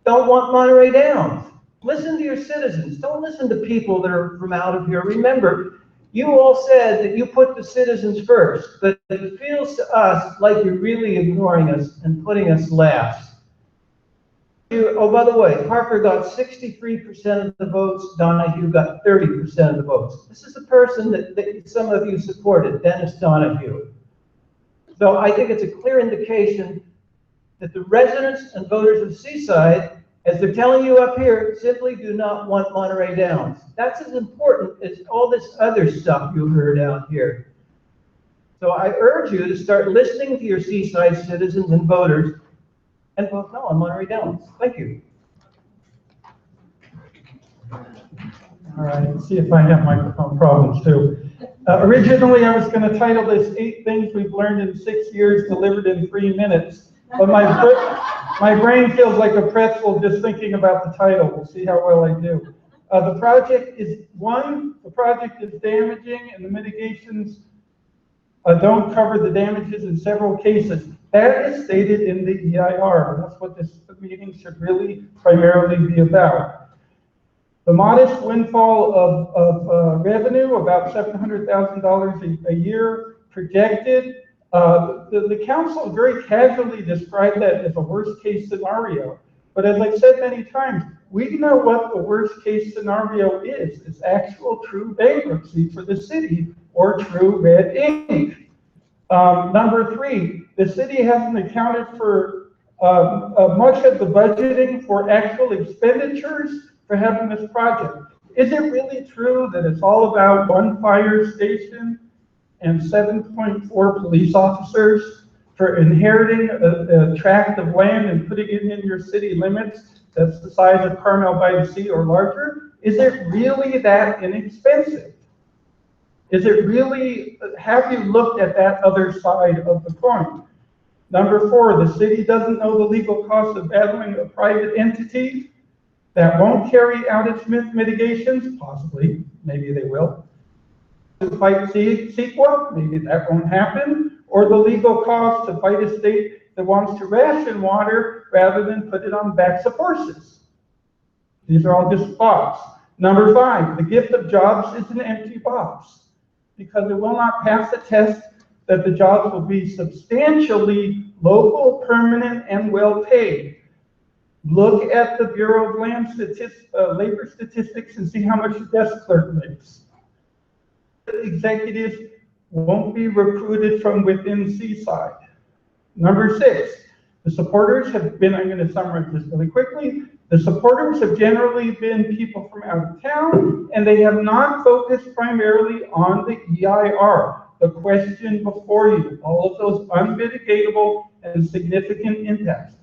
don't want Monterey Downs. Listen to your citizens. Don't listen to people that are from out of here. Remember, you all said that you put the citizens first, but it feels to us like you're really ignoring us and putting us last. Oh, by the way, Parker got 63% of the votes, Donahue got 30% of the votes. This is the person that some of you supported, Dennis Donahue. So I think it's a clear indication that the residents and voters of Seaside, as they're telling you up here, simply do not want Monterey Downs. That's as important as all this other stuff you heard out here. So I urge you to start listening to your Seaside citizens and voters and vote no on Monterey Downs. Thank you. All right, let's see if I have microphone problems too. Originally, I was going to title this 8 Things We've Learned in 6 Years Delivered in 3 Minutes, but my brain feels like a pretzel just thinking about the title. We'll see how well I do. The project is damaging and the mitigations don't cover the damages in several cases. That is stated in the EIR. That's what this meeting should really primarily be about. The modest windfall of revenue, about $700,000 a year projected. The council very casually described that as a worst case scenario. But as I've said many times, we know what the worst case scenario is. It's actual true bankruptcy for the city or true red ink. Number 3, the city hasn't accounted for much of the budgeting for actual expenditures for having this project. Is it really true that it's all about 1 fire station and 7.4 police officers for inheriting a tract of land and putting it in your city limits that's the size of Carmel by the Sea or larger? Is it really that inexpensive? Is it really, have you looked at that other side of the coin? Number 4, the city doesn't know the legal cost of battling a private entity that won't carry out its mitigations, possibly, maybe they will. To fight CEQA, maybe that won't happen, or the legal cost to fight a state that wants to ration water rather than put it on the backs of horses. These are all just thoughts. Number 5, the gift of jobs is an empty box because it will not pass the test that the jobs will be substantially local, permanent, and well paid. Look at the Bureau of Land Labor Statistics and see how much a desk clerk makes. Executives won't be recruited from within Seaside. Number 6, the supporters have been, I'm going to summarize this really quickly. The supporters have generally been people from out of town, and they have not focused primarily on the EIR, the question before you, all of those unmitigatable and significant impacts.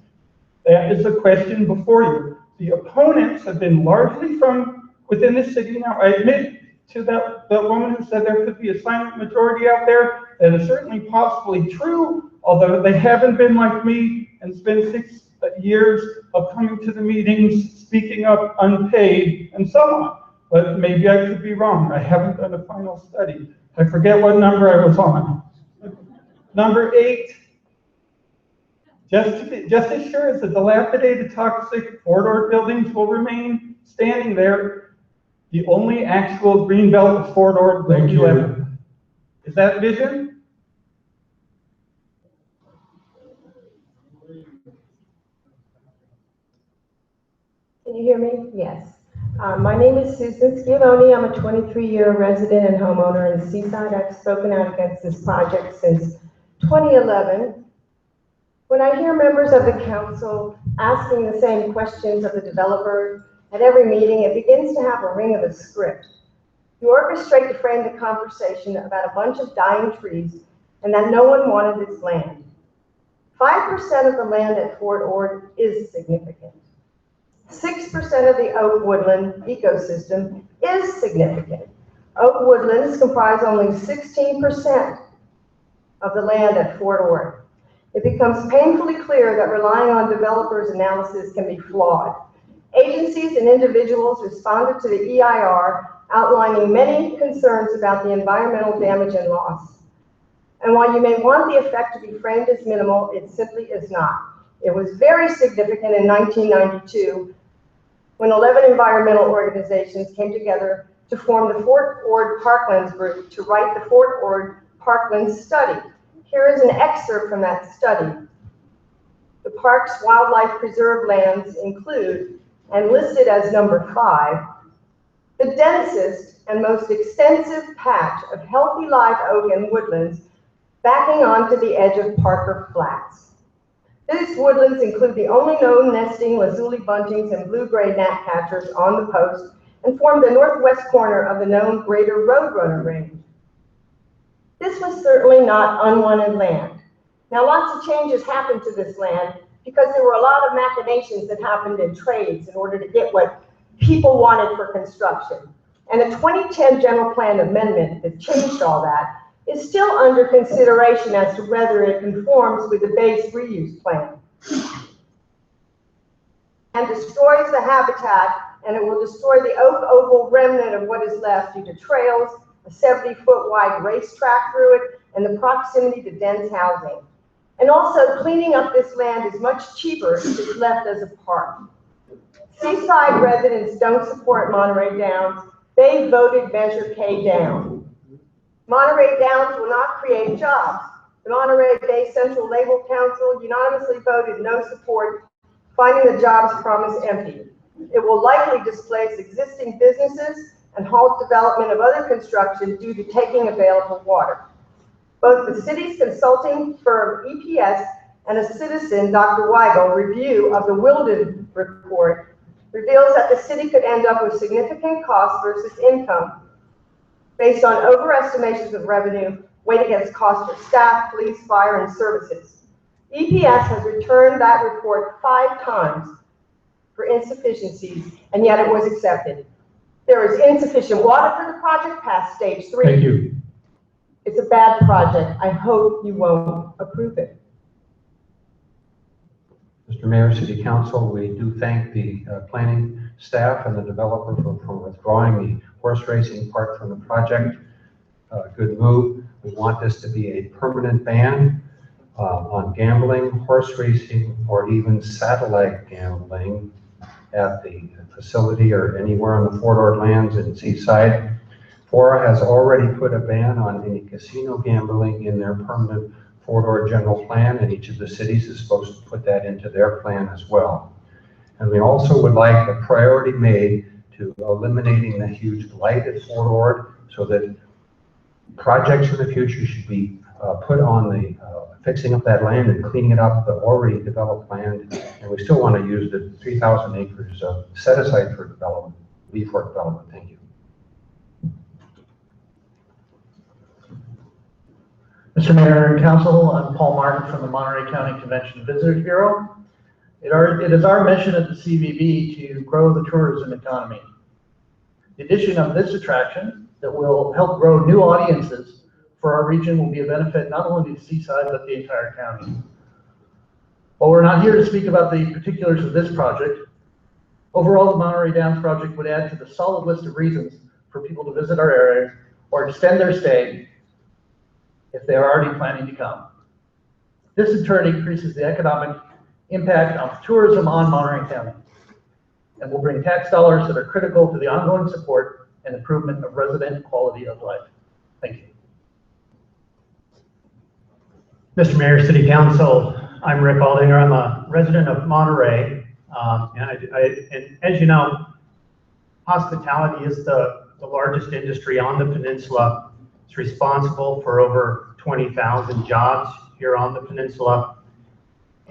That is the question before you. The opponents have been largely from within the city. Now, I admit to that woman who said there could be a silent majority out there. That is certainly possibly true, although they haven't been like me and spent 6 years of coming to the meetings, speaking up unpaid, and so on. But maybe I could be wrong. I haven't done a final study. I forget what number I was on. Number 8, just as sure as the dilapidated, toxic four-door buildings will remain standing there, the only actual greenbelt four-door building you ever. Is that vision? Can you hear me? Yes. My name is Susan Schiavone. I'm a 23-year resident and homeowner in Seaside. I've spoken out against this project since 2011. When I hear members of the council asking the same questions of the developer at every meeting, it begins to have a ring of a script. You orchestrate to frame the conversation about a bunch of dying trees and that no one wanted this land. 5% of the land at Fort Ord is significant. 6% of the oak woodland ecosystem is significant. Oak woodlands comprise only 16% of the land at Fort Ord. It becomes painfully clear that relying on developers' analysis can be flawed. Agencies and individuals responded to the EIR outlining many concerns about the environmental damage and loss. And while you may want the effect to be framed as minimal, it simply is not. It was very significant in 1992 when 11 environmental organizations came together to form the Fort Ord Parklands Group to write the Fort Ord Parklands Study. Here is an excerpt from that study. The park's wildlife preserve lands include, and listed as number 5, the densest and most extensive patch of healthy live oak and woodlands backing onto the edge of Parker Flats. These woodlands include the only known nesting lazuli buntings and blue-gray gnatcatchers on the post and form the northwest corner of the known Greater Roadrunner Range. This was certainly not unwanted land. Now, lots of changes happened to this land because there were a lot of machinations that happened in trades in order to get what people wanted for construction. And a 2010 general plan amendment that changed all that is still under consideration as to whether it conforms with the base reuse plan. And destroys the habitat, and it will destroy the oak oval remnant of what is left due to trails, a 70-foot wide racetrack through it, and the proximity to dense housing. And also, cleaning up this land is much cheaper if it's left as a park. Seaside residents don't support Monterey Downs. They voted Measure K down. Monterey Downs will not create jobs. The Monterey Bay Central Labor Council unanimously voted no support, finding the jobs promise empty. It will likely displace existing businesses and halt development of other construction due to taking available water. Both the city's consulting firm EPS and a citizen, Dr. Weigel, review of the Wilden report reveals that the city could end up with significant costs versus income based on overestimations of revenue weighed against costs for staff, police, fire, and services. EPS has returned that report 5 times for insufficiencies, and yet it was accepted. There is insufficient water for the project past stage 3. Thank you. It's a bad project. I hope you won't approve it. Mr. Mayor, City Council, we do thank the planning staff and the developer for withdrawing the horse racing part from the project. Good move. We want this to be a permanent ban on gambling, horse racing, or even satellite gambling at the facility or anywhere on the Fort Ord lands in Seaside. Fora has already put a ban on any casino gambling in their permanent Fort Ord general plan, and each of the cities is supposed to put that into their plan as well. And we also would like a priority made to eliminating the huge blight at Fort Ord, so that projects in the future should be put on the fixing up that land and cleaning it up, the already developed land. And we still want to use the 3,000 acres set aside for development, for development. Thank you. Mr. Mayor and Council, I'm Paul Martin from the Monterey County Convention Visitors Bureau. It is our mission at the CVB to grow the tourism economy. The addition of this attraction that will help grow new audiences for our region will be a benefit not only to Seaside, but the entire county. While we're not here to speak about the particulars of this project, overall the Monterey Downs project would add to the solid list of reasons for people to visit our area or extend their stay if they are already planning to come. This in turn increases the economic impact of tourism on Monterey County and will bring tax dollars that are critical to the ongoing support and improvement of resident quality of life. Thank you. Mr. Mayor, City Council, I'm Rick Aldinger. I'm a resident of Monterey. And as you know, hospitality is the largest industry on the peninsula. It's responsible for over 20,000 jobs here on the peninsula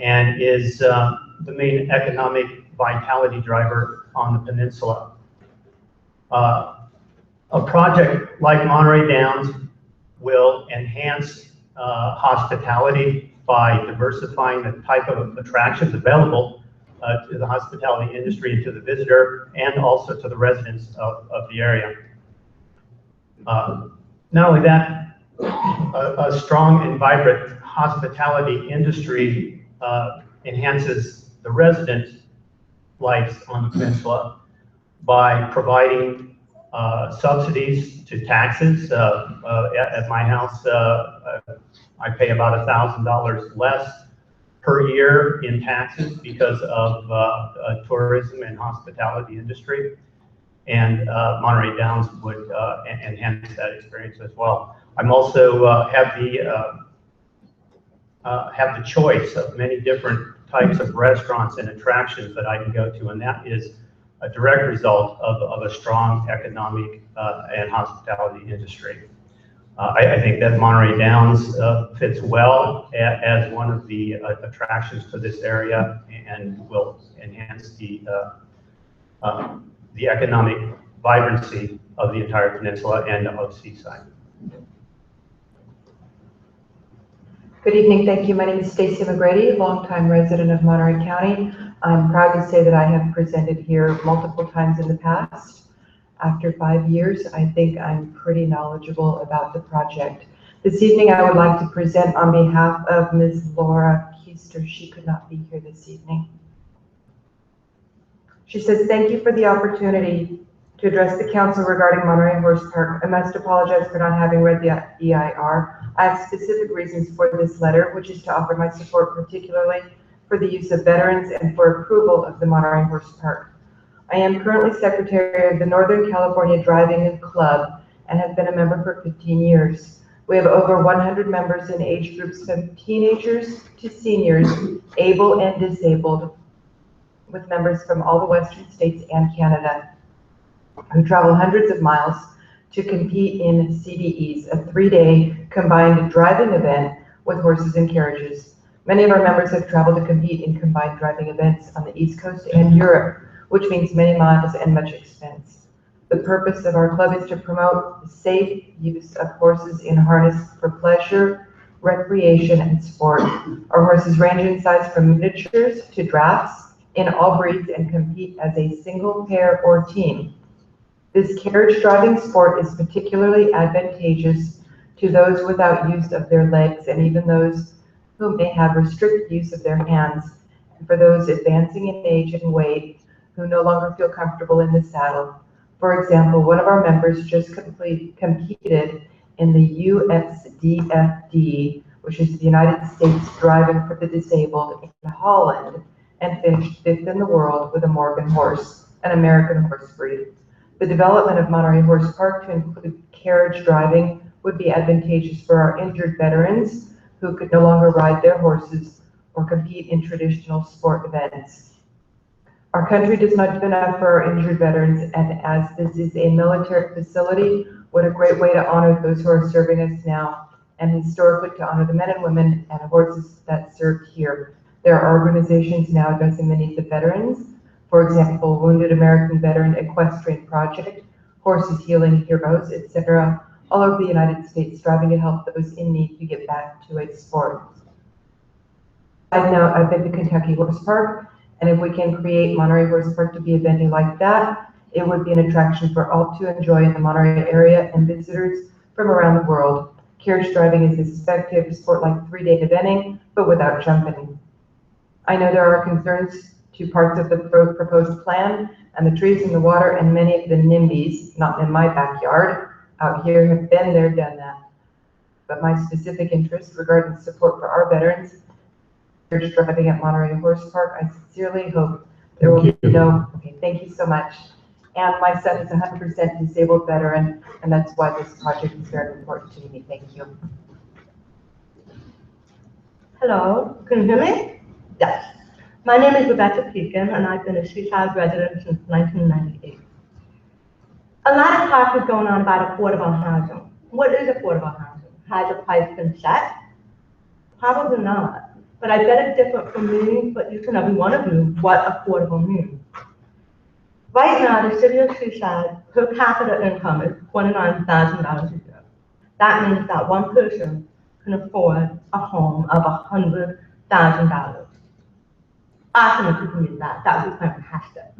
and is the main economic vitality driver on the peninsula. A project like Monterey Downs will enhance hospitality by diversifying the type of attractions available to the hospitality industry and to the visitor and also to the residents of the area. Not only that, a strong and vibrant hospitality industry enhances the residents' lives on the peninsula by providing subsidies to taxes. At my house, I pay about $1,000 less per year in taxes because of tourism and hospitality industry. And Monterey Downs would enhance that experience as well. I'm also have the choice of many different types of restaurants and attractions that I can go to, and that is a direct result of a strong economic and hospitality industry. I think that Monterey Downs fits well as one of the attractions for this area and will enhance the economic vibrancy of the entire peninsula and of Seaside. Good evening, thank you. My name is Stacy McGrady, longtime resident of Monterey County. I'm proud to say that I have presented here multiple times in the past. After 5 years, I think I'm pretty knowledgeable about the project. This evening, I would like to present on behalf of Ms. Laura Keister. She could not be here this evening. She says, thank you for the opportunity to address the council regarding Monterey Horse Park. I must apologize for not having read the EIR. I have specific reasons for this letter, which is to offer my support particularly for the use of veterans and for approval of the Monterey Horse Park. I am currently secretary of the Northern California Driving Club and have been a member for 15 years. We have over 100 members in age groups from teenagers to seniors, able and disabled, with members from all the Western states and Canada, who travel hundreds of miles to compete in CDEs, a 3-day combined driving event with horses and carriages. Many of our members have traveled to compete in combined driving events on the East Coast and Europe, which means many miles and much expense. The purpose of our club is to promote the safe use of horses in harness for pleasure, recreation, and sport. Our horses range in size from miniatures to drafts in all breeds and compete as a single, pair, or team. This carriage driving sport is particularly advantageous to those without use of their legs and even those who may have restricted use of their hands, and for those advancing in age and weight who no longer feel comfortable in the saddle. For example, one of our members just competed in the USDFD, which is the United States Driving for the Disabled, in Holland, and finished 5th in the world with a Morgan horse, an American horse breed. The development of Monterey Horse Park to include carriage driving would be advantageous for our injured veterans who could no longer ride their horses or compete in traditional sport events. Our country does not do enough for our injured veterans, and as this is a military facility, what a great way to honor those who are serving us now, and historically to honor the men and women and horses that served here. There are organizations now addressing the needs of veterans. For example, Wounded American Veteran Equestrian Project, Horses Healing Heroes, etc., all over the United States, striving to help those in need to get back to a sport. I've been to Kentucky Horse Park, and if we can create Monterey Horse Park to be a venue like that, it would be an attraction for all to enjoy in the Monterey area and visitors from around the world. Carriage driving is a spectator sport like 3-day eventing, but without jumping. I know there are concerns to parts of the proposed plan, and the trees in the water and many of the NIMBYs, not in my backyard, out here have been there, done that. But my specific interest regarding support for our veterans, carriage driving at Monterey Horse Park, I sincerely hope there will be no, okay, thank you so much. And my son is a 100% disabled veteran, and that's why this project is very important to me. Thank you. Hello, can you hear me? Yes. My name is Rebecca Pekin, and I've been a Seaside resident since 1998. A lot of talk is going on about affordable housing. What is affordable housing? Has a price been set? Probably not. But I bet it's different from me, but you can every one of you what affordable means. Right now, the city of Seaside per capita income is $29,000 a year. That means that one person can afford a home of $100,000. Awesome if you can use that. That would be fantastic.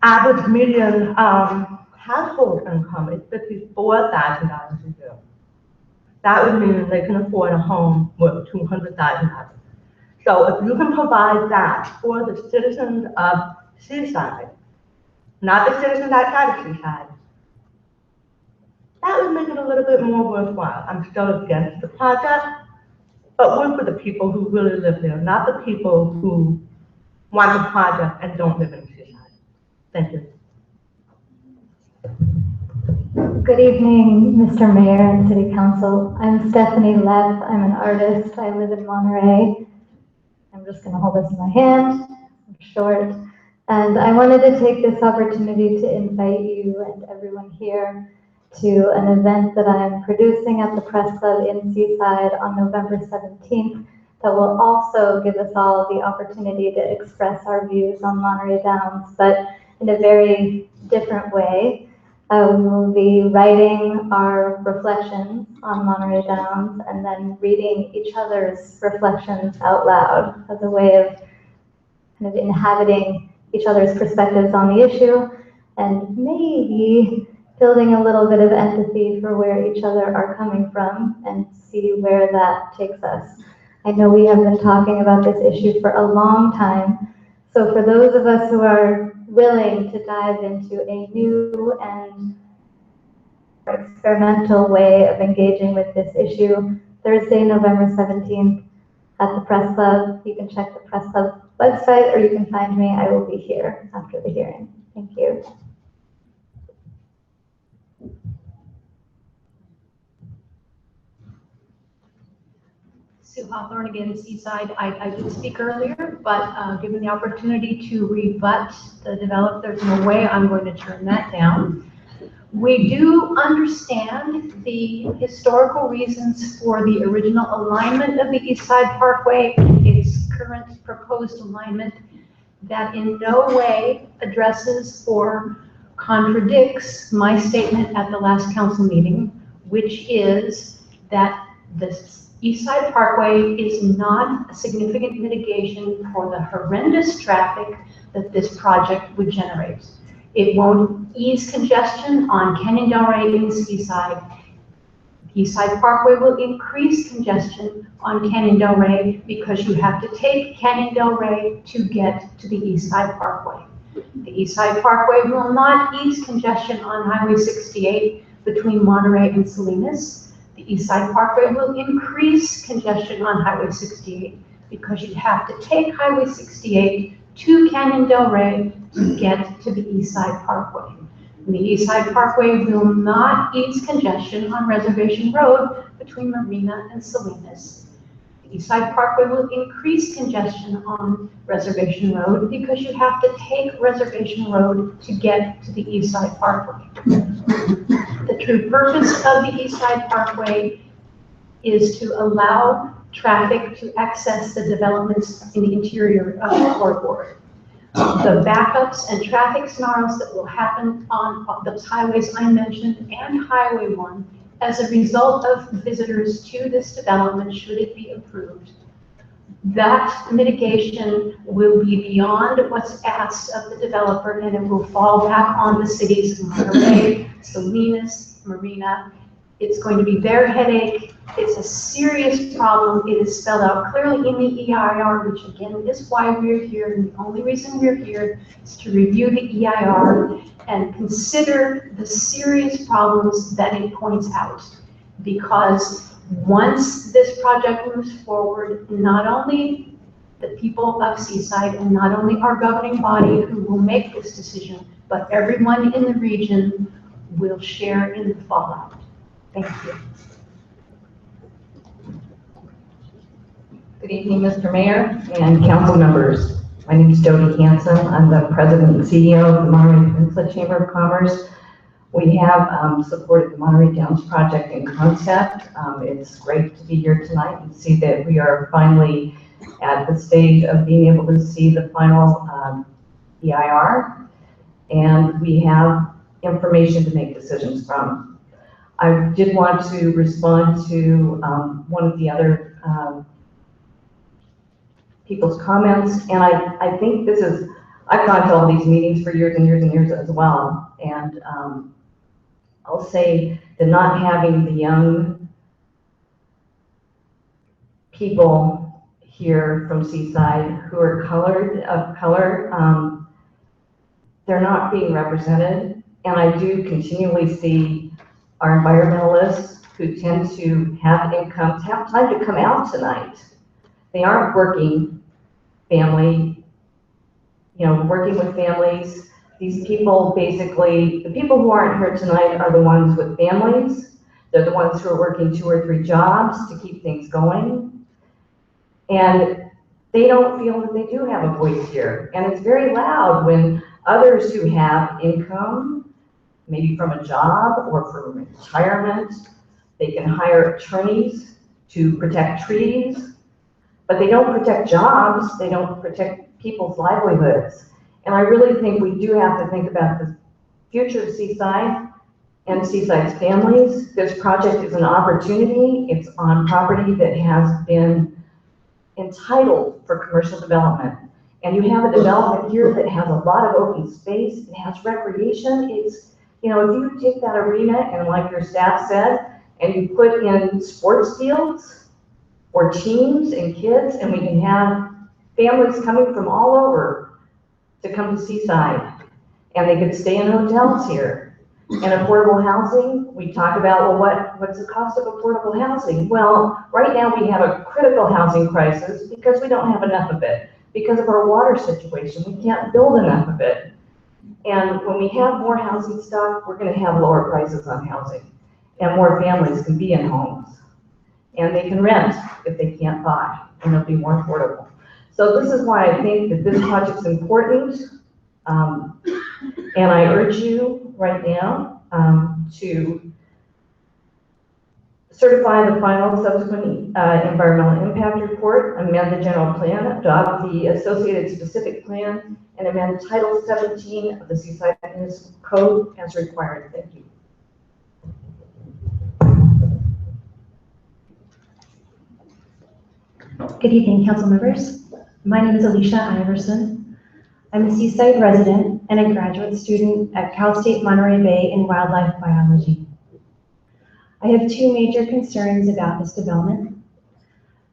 Average median household income is $54,000 a year. That would mean they can afford a home worth $200,000. So if you can provide that for the citizens of Seaside, not the citizens outside of Seaside, that would make it a little bit more worthwhile. I'm still against the project, but work with the people who really live there, not the people who want the project and don't live in Seaside. Thank you. Good evening, Mr. Mayor and City Council. I'm Stephanie Leff. I'm an artist. I live in Monterey. I'm just going to hold this in my hand. I'm short. And I wanted to take this opportunity to invite you and everyone here to an event that I'm producing at the Press Club in Seaside on November 17th that will also give us all the opportunity to express our views on Monterey Downs, but in a very different way. We will be writing our reflections on Monterey Downs and then reading each other's reflections out loud as a way of kind of inhabiting each other's perspectives on the issue and maybe building a little bit of empathy for where each other are coming from and see where that takes us. I know we have been talking about this issue for a long time, so for those of us who are willing to dive into a new and experimental way of engaging with this issue, Thursday, November 17th at the Press Club. You can check the Press Club website or you can find me. I will be here after the hearing. Thank you. Sue Hawthorne again, Seaside. I did speak earlier, but given the opportunity to rebut the developer, there's no way I'm going to turn that down. We do understand the historical reasons for the original alignment of the East Side Parkway, its current proposed alignment that in no way addresses or contradicts my statement at the last council meeting, which is that this East Side Parkway is not a significant mitigation for the horrendous traffic that this project would generate. It won't ease congestion on Canyon Del Rey in Seaside. East Side Parkway will increase congestion on Canyon Del Rey because you have to take Canyon Del Rey to get to the East Side Parkway. The East Side Parkway will not ease congestion on Highway 68 between Monterey and Salinas. The East Side Parkway will increase congestion on Highway 68 because you have to take Highway 68 to Canyon Del Rey to get to the East Side Parkway. And the East Side Parkway will not ease congestion on Reservation Road between Marina and Salinas. The East Side Parkway will increase congestion on Reservation Road because you have to take Reservation Road to get to the East Side Parkway. The true purpose of the East Side Parkway is to allow traffic to access the developments in the interior of the corridor. The backups and traffic snarls that will happen on those highways I mentioned and Highway 1 as a result of visitors to this development, should it be approved, that mitigation will be beyond what's asked of the developer, and it will fall back on the cities of Monterey, Salinas, Marina. It's going to be their headache. It's a serious problem. It is spelled out clearly in the EIR, which again is why we're here. And the only reason we're here is to review the EIR and consider the serious problems that it points out. Because once this project moves forward, not only the people of Seaside and not only our governing body who will make this decision, but everyone in the region will share in the fallout. Thank you. Good evening, Mr. Mayor and council members. My name is Jody Hanson. I'm the president and CEO of the Monterey Peninsula Chamber of Commerce. We have supported the Monterey Downs project in concept. It's great to be here tonight and see that we are finally at the stage of being able to see the final EIR, and we have information to make decisions from. I did want to respond to one of the other people's comments, and I think this is, I've gone to all these meetings for years and years and years as well, and I'll say that not having the young people here from Seaside who are of color, they're not being represented, and I do continually see our environmentalists who tend to have incomes have time to come out tonight. They aren't working family, working with families. These people basically, the people who aren't here tonight are the ones with families. They're the ones who are working 2 or 3 jobs to keep things going. And they don't feel that they do have a voice here. And it's very loud when others who have income, maybe from a job or from retirement, they can hire attorneys to protect trees, but they don't protect jobs, they don't protect people's livelihoods. And I really think we do have to think about the future of Seaside and Seaside's families. This project is an opportunity. It's on property that has been entitled for commercial development. And you have a development here that has a lot of open space, it has recreation. It's, if you take that arena and like your staff said, and you put in sports fields or teams and kids, and we can have families coming from all over to come to Seaside, and they could stay in hotels here. And affordable housing, we talk about, well, what's the cost of affordable housing? Well, right now we have a critical housing crisis because we don't have enough of it. Because of our water situation, we can't build enough of it. And when we have more housing stock, we're gonna have lower prices on housing. And more families can be in homes. And they can rent if they can't buy, and they'll be more affordable. So this is why I think that this project's important. And I urge you right now to certify the final subsequent environmental impact report, amend the general plan, adopt the associated specific plan, and amend Title 17 of the Seaside Municipal Code as required. Thank you. Good evening, council members. My name is Alicia Iverson. I'm a Seaside resident and a graduate student at Cal State Monterey Bay in wildlife biology. I have 2 major concerns about this development.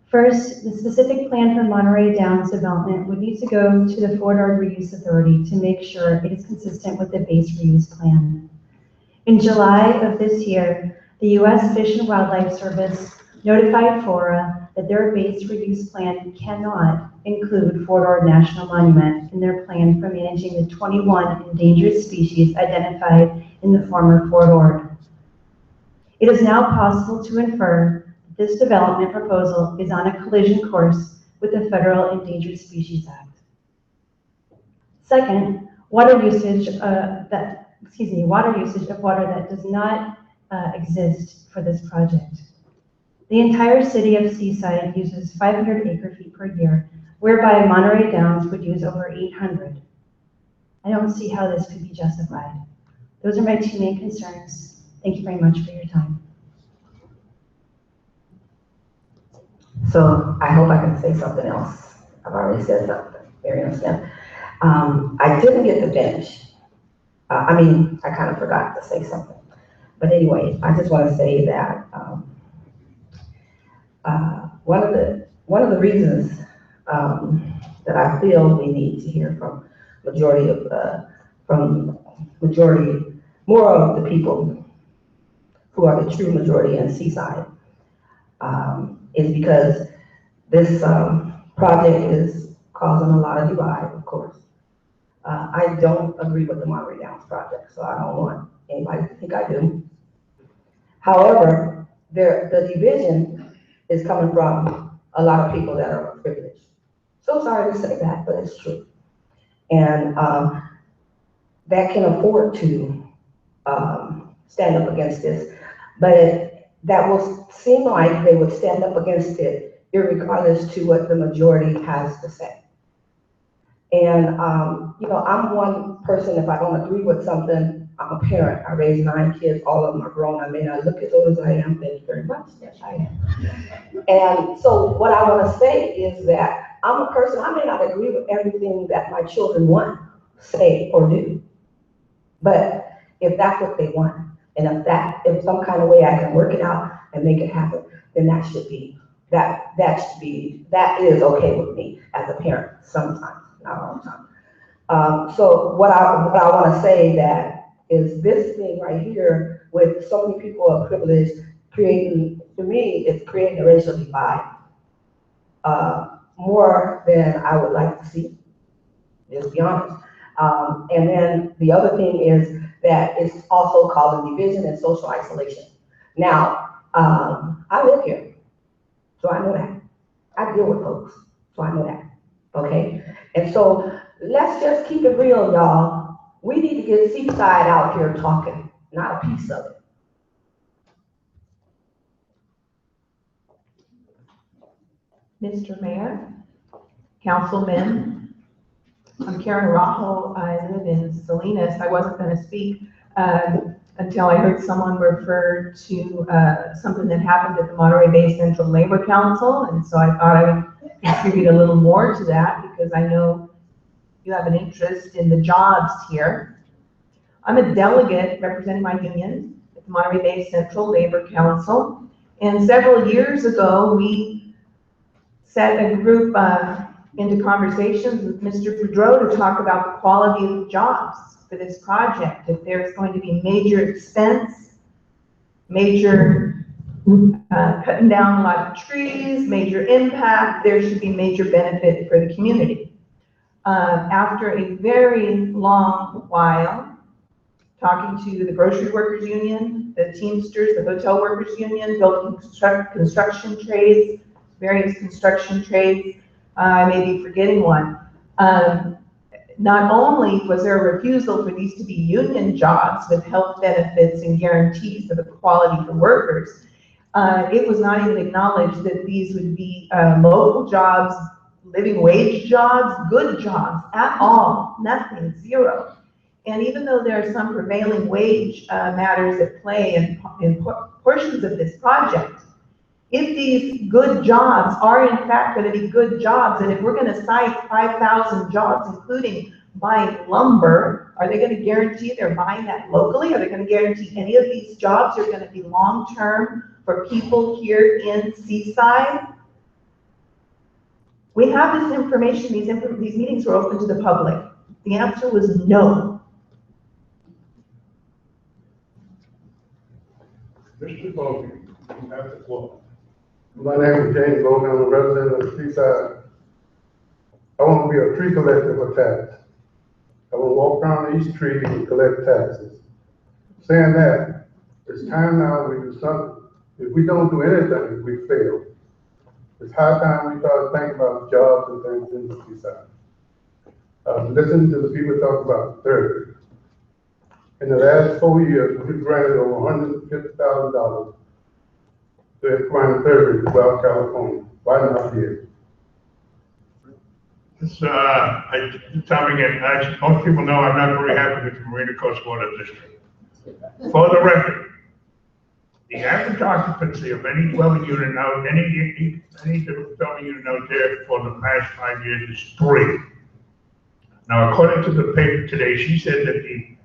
First, the specific plan for Monterey Downs development would need to go to the Fort Ord Reuse Authority to make sure it is consistent with the base reuse plan. In July of this year, the U.S. Fish and Wildlife Service notified FORA that their base reuse plan cannot include Fort Ord National Monument in their plan for managing the 21 endangered species identified in the former Fort Ord. It is now possible to infer that this development proposal is on a collision course with the Federal Endangered Species Act. Second, water usage of water that does not exist for this project. The entire city of Seaside uses 500 acre-feet per year, whereby Monterey Downs would use over 800. I don't see how this could be justified. Those are my 2 main concerns. Thank you very much for your time. So I hope I can say something else. I've already said something, very understand. I didn't get the bench. I kind of forgot to say something. But anyway, I just want to say that one of the reasons that I feel we need to hear from more of the people who are the true majority in Seaside is because this project is causing a lot of divide, of course. I don't agree with the Monterey Downs project, so I don't want anybody to think I do. However, the division is coming from a lot of people that are privileged. So sorry to say that, but it's true. And that can afford to stand up against this, but that will seem like they would stand up against it irregardless to what the majority has to say. And, I'm one person, if I don't agree with something, I'm a parent. I raised 9 kids, all of them are grown. I may not look as old as I am, thank you very much, yes I am. And so what I want to say is that I'm a person, I may not agree with everything that my children want, say, or do. But if that's what they want, and if some kind of way I can work it out and make it happen, then that is okay with me as a parent sometimes, not all the time. So what I want to say that is this thing right here with so many people of creating, to me, it's creating a racial divide. More than I would like to see, just be honest. And then the other thing is that it's also causing division and social isolation. Now, I live here, so I know that. I deal with folks, so I know that, okay? And so let's just keep it real, y'all. We need to get Seaside out here talking, not a piece of it. Mr. Mayor, Councilman, I'm Karen Rajo. I live in Salinas. I wasn't going to speak until I heard someone refer to something that happened at the Monterey Bay Central Labor Council, and so I thought I would contribute a little more to that because I know you have an interest in the jobs here. I'm a delegate representing my union at the Monterey Bay Central Labor Council, and several years ago we set a group into conversations with Mr. Boudreau to talk about the quality of jobs for this project. If there's going to be major expense, major cutting down a lot of trees, major impact, there should be major benefit for the community. After a very long while, talking to the grocery workers union, the Teamsters, the hotel workers union, building construction trades, various construction trades, I may be forgetting one. Not only was there a refusal for these to be union jobs with health benefits and guarantees of equality for workers, it was not even acknowledged that these would be local jobs, living wage jobs, good jobs at all, nothing, zero. And even though there are some prevailing wage matters at play in portions of this project, if these good jobs are in fact going to be good jobs, and if we're going to cite 5,000 jobs, including buying lumber, are they going to guarantee they're buying that locally? Are they going to guarantee any of these jobs are going to be long-term for people here in Seaside? We have this information, these meetings were open to the public. The answer was no. Mr. Logan, you have the floor. My name is James Logan. I'm a resident of Seaside. I want to be a tree collector for tax. I will walk around each tree and collect taxes. Saying that, it's time now we do something. If we don't do anything, we fail. It's high time we start thinking about jobs and things in the Seaside. I've listened to the people talk about 30. In the last 4 years, we've granted over $150,000 to acquire 30 throughout California. Why not here? Tom again, as most people know, I'm not very happy with the Marina Coast Water District. For the record, the average occupancy of any dwelling unit out, any dwelling unit out there for the past 5 years is 3. Now, according to the paper today, she said that the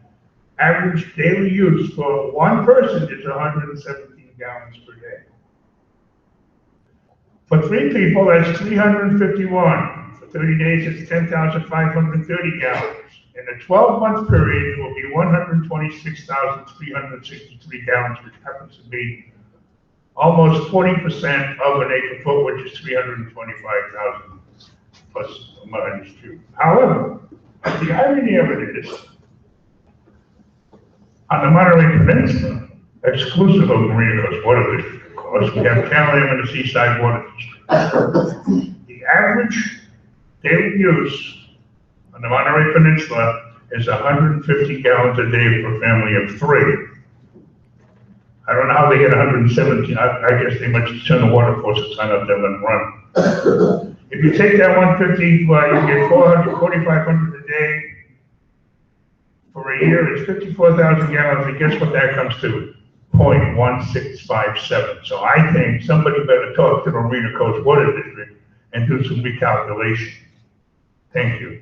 average daily use for one person is 117 gallons per day. For 3 people, that's 351. For 30 days, it's 10,530 gallons. In a 12-month period, it will be 126,363 gallons, which happens to be almost 40% of an acre foot, which is 325,000 plus miles cubed. However, the irony of it is, on the Monterey Peninsula, exclusive of Marina Coast Water District, of course, we have Calam and the Seaside Water District. The average daily use on the Monterey Peninsula is 150 gallons a day for a family of 3. I don't know how they get 117. I guess they must turn the water faucets on up there and run. If you take that 150, well, you get 4,500 a day. For a year, it's 54,000 gallons, and guess what that comes to? 0.1657. So I think somebody better talk to the Marina Coast Water District and do some recalculation. Thank you.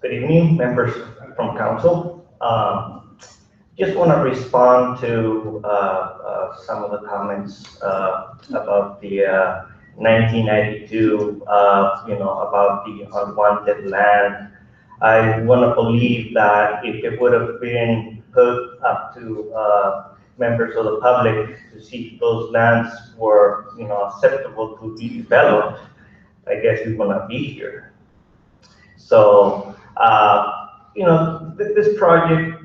Good evening, members from council. Just want to respond to some of the comments about the 1992, about the unwanted land. I want to believe that if it would have been put up to members of the public to see if those lands were, acceptable to be developed, I guess we will not be here. So, this project,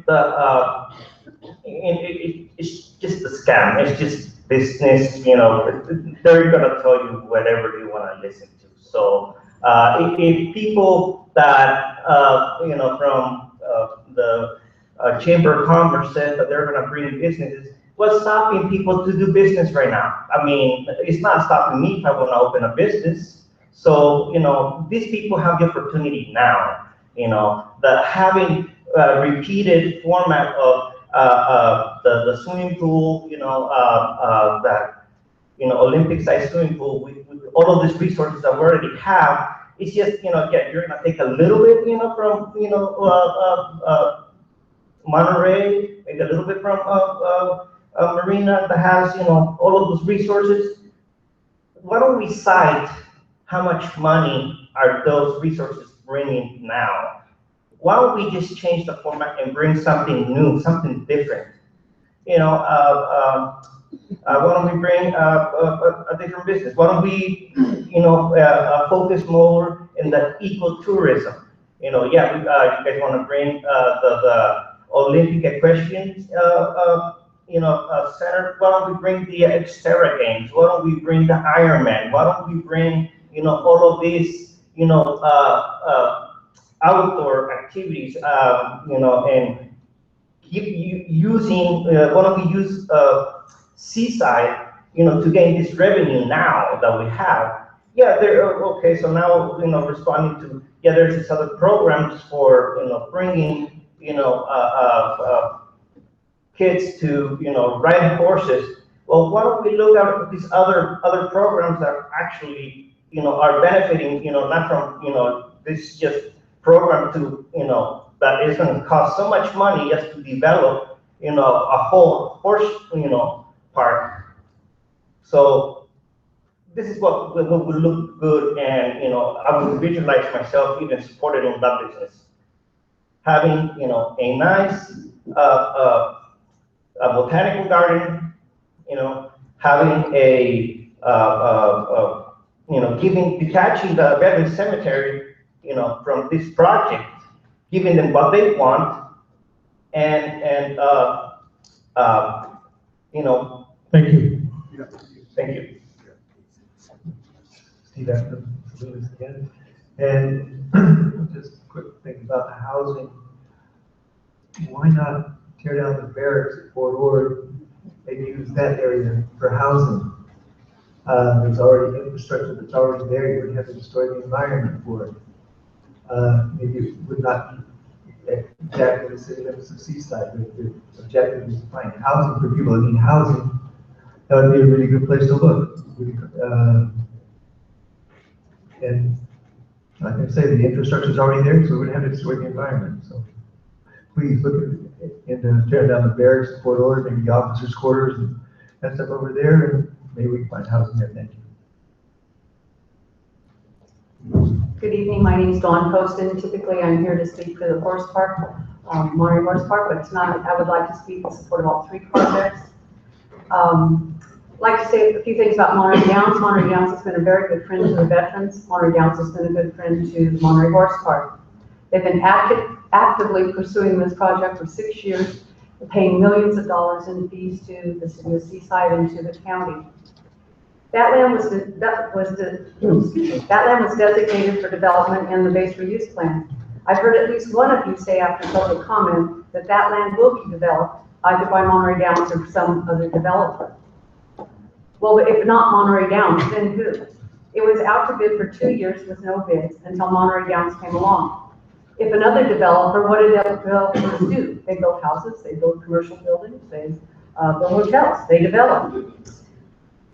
it's just a scam. It's just business, they're gonna tell you whatever you wanna listen to. So, if people that, from the Chamber of Commerce said that they're gonna bring businesses, what's stopping people to do business right now? I mean, it's not stopping me if I wanna open a business. So, these people have the opportunity now, that having repeated format of the swimming pool, that, Olympic-sized swimming pool, with all of these resources that we already have, it's just, again, you're gonna take a little bit, from, Monterey, maybe a little bit from Marina that has, all of those resources. Why don't we cite how much money are those resources bringing now? Why don't we just change the format and bring something new, something different? Why don't we bring a different business? Why don't we, focus more in the ecotourism? You guys want to bring the Olympic equestrian, center. Why don't we bring the Xterra Games? Why don't we bring the Ironman? Why don't we bring, all of these, outdoor activities, and keep using, why don't we use Seaside, to gain this revenue now that we have. Yeah, okay, so now, responding to, there's these other programs for, bringing, kids to, ride horses. Well, why don't we look at these other programs that actually, are benefiting, not from, this just program to, that is going to cost so much money just to develop, a whole horse, park. So this is what would look good, and, I would visualize myself even supported in that business. Having, a nice, a botanical garden, having a, detaching the veteran cemetery, from this project, giving them what they want, and Thank you. Thank you. Steve Salinas again. And just a quick thing about the housing. Why not tear down the barracks at Fort Ord and use that area for housing? There's already infrastructure that's already there. You wouldn't have to destroy the environment for it. Maybe it would not be exactly the city limits of Seaside, but the objective is to find housing for people that need housing. That would be a really good place to look. And like I say, the infrastructure is already there, so we wouldn't have to destroy the environment. So please look into tearing down the barracks at Fort Ord, maybe the officers' quarters and that stuff over there, and maybe we can find housing there. Thank you. Good evening, my name is Dawn Poston. Typically, I'm here to speak for the horse park, Monterey Horse Park, but tonight I would like to speak in support of all three projects. I'd like to say a few things about Monterey Downs. Monterey Downs has been a very good friend to the veterans. Monterey Downs has been a good friend to the Monterey Horse Park. They've been actively pursuing this project for 6 years, paying millions of dollars in fees to the city of Seaside and to the county. That land was designated for development in the base reuse plan. I've heard at least one of you say after public comment that that land will be developed either by Monterey Downs or some other developer. Well, if not Monterey Downs, then who? It was out to bid for 2 years with no bids until Monterey Downs came along. If another developer, what do developers do? They build houses, they build commercial buildings, they build hotels, they develop.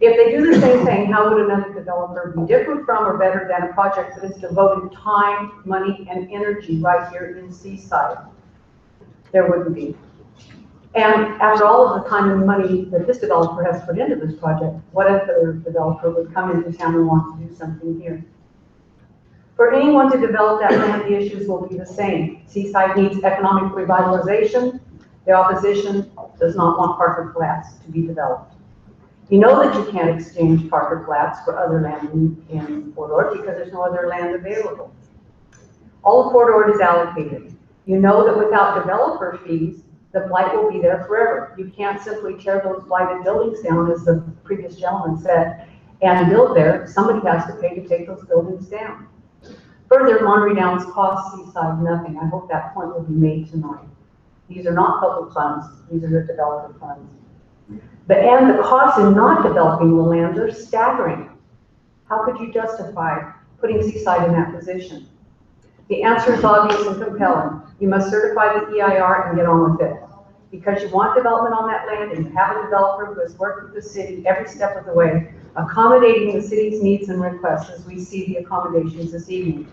If they do the same thing, how would another developer be different from or better than a project that is devoting time, money, and energy right here in Seaside? There wouldn't be. And after all of the time and money that this developer has put into this project, what other developer would come into town and want to do something here? For anyone to develop that land, the issues will be the same. Seaside needs economic revitalization. The opposition does not want Parker Flats to be developed. You know that you can't exchange Parker Flats for other land in Port Orford because there's no other land available. All of Port Orford is allocated. You know that without developer fees, the blight will be there forever. You can't simply tear those blighted buildings down, as the previous gentleman said, and build there. Somebody has to pay to take those buildings down. Further, Monterey Downs costs Seaside nothing. I hope that point will be made tonight. These are not public funds. These are the developer funds. And the costs in not developing the lands are staggering. How could you justify putting Seaside in that position? The answer is obvious and compelling. You must certify the EIR and get on with it. Because you want development on that land and you have a developer who has worked with the city every step of the way, accommodating the city's needs and requests as we see the accommodations this evening.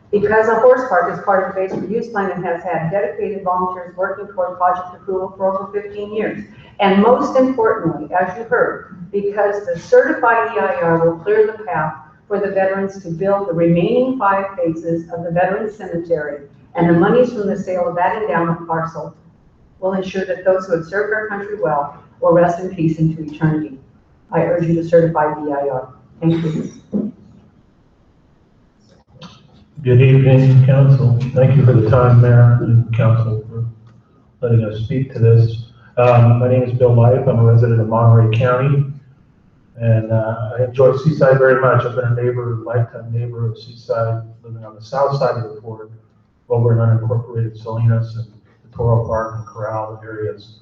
Because a horse park is part of the base reuse plan and has had dedicated volunteers working toward project approval for over 15 years. And most importantly, as you heard, because the certified EIR will clear the path for the veterans to build the remaining 5 phases of the Veterans Cemetery, and the monies from the sale of that endowment parcel will ensure that those who have served our country well will rest in peace into eternity. I urge you to certify the EIR. Thank you. Good evening, council. Thank you for the time, Mayor and council, for letting us speak to this. My name is Bill Life. I'm a resident of Monterey County, and I enjoy Seaside very much. I've been a neighbor, lifetime neighbor of Seaside, living on the south side of the port, over in unincorporated Salinas and the Toro Park and Corral areas.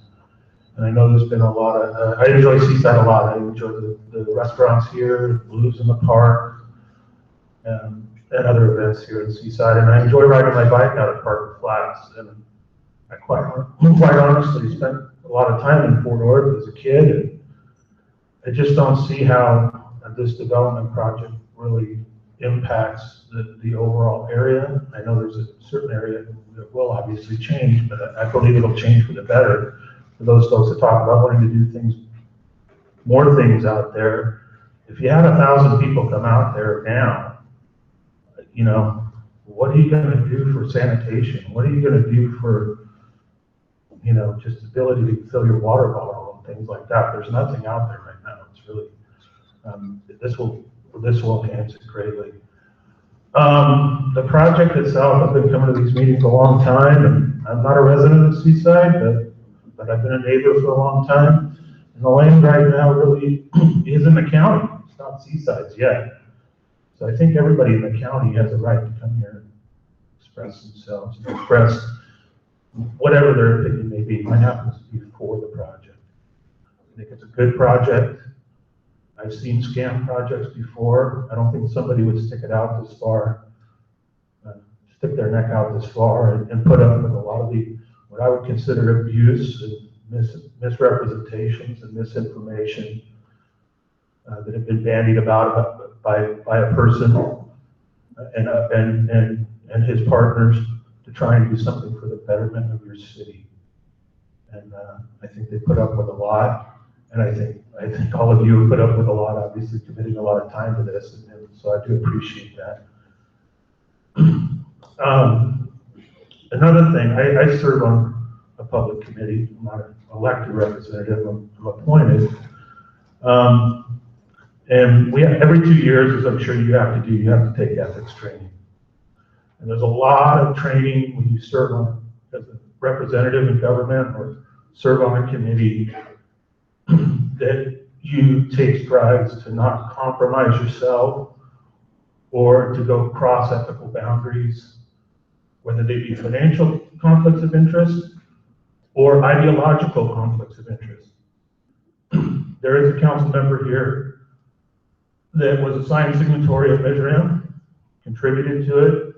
And I know there's been a lot of, I enjoy Seaside a lot. I enjoy the restaurants here, Blues in the Park, and other events here in Seaside. And I enjoy riding my bike out at Parker Flats. And I quite honestly spent a lot of time in Port Orford as a kid. And I just don't see how this development project really impacts the overall area. I know there's a certain area that will obviously change, but I believe it'll change for the better for those folks that talk about wanting to do things, more things out there. If you had 1,000 people come out there now, you know, what are you going to do for sanitation? What are you going to do for, you know, just ability to fill your water bottle and things like that? There's nothing out there right now. It's really, this will enhance it greatly. The project itself, I've been coming to these meetings a long time, and I'm not a resident of Seaside, but I've been a neighbor for a long time. And the land right now really is in the county. It's not Seaside's yet. So I think everybody in the county has a right to come here and express themselves, and express whatever their opinion may be. Mine happens to be for the project. I think it's a good project. I've seen scam projects before. I don't think somebody would stick it out this far, stick their neck out this far and put up with a lot of the, what I would consider abuse and misrepresentations and misinformation that have been bandied about by a person and his partners to try and do something for the betterment of your city. And I think they put up with a lot. And I think all of you have put up with a lot, obviously committing a lot of time to this, and so I do appreciate that. Another thing, I serve on a public committee. I'm not an elected representative, I'm appointed. And we have, every 2 years, as I'm sure you have to do, you have to take ethics training. And there's a lot of training when you serve on as a representative in government or serve on a committee, that you take strides to not compromise yourself or to go cross ethical boundaries, whether they be financial conflicts of interest or ideological conflicts of interest. There is a council member here that was a signed signatory of Measure M, contributed to it,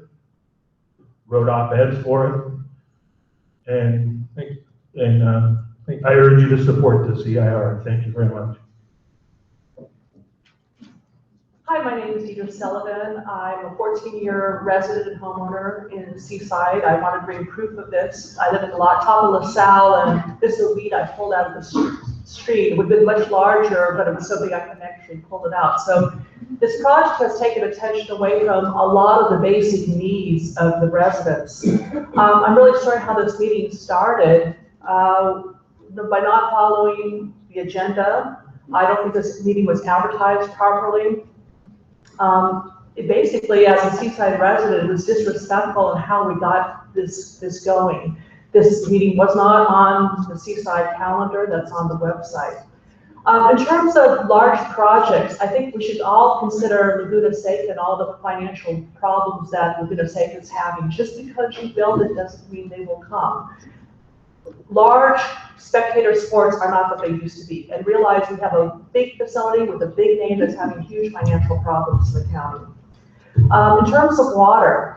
wrote op-eds for it, and I urge you to support this EIR. Thank you very much. Hi, my name is Deidre Sullivan. I'm a 14-year resident and homeowner in Seaside. I want to bring proof of this. I live at the top of LaSalle, and this is a weed I pulled out of the street. It would have been much larger, but it was so big I couldn't actually pull it out. So this project has taken attention away from a lot of the basic needs of the residents. I'm really sorry how this meeting started. By not following the agenda, I don't think this meeting was advertised properly. Basically, as a Seaside resident, it was disrespectful in how we got this going. This meeting was not on the Seaside calendar, that's on the website. In terms of large projects, I think we should all consider Laguna Seca and all the financial problems that Laguna Seca is having. Just because you build it doesn't mean they will come. Large spectator sports are not what they used to be. And realize we have a big facility with a big name that's having huge financial problems in the county. In terms of water,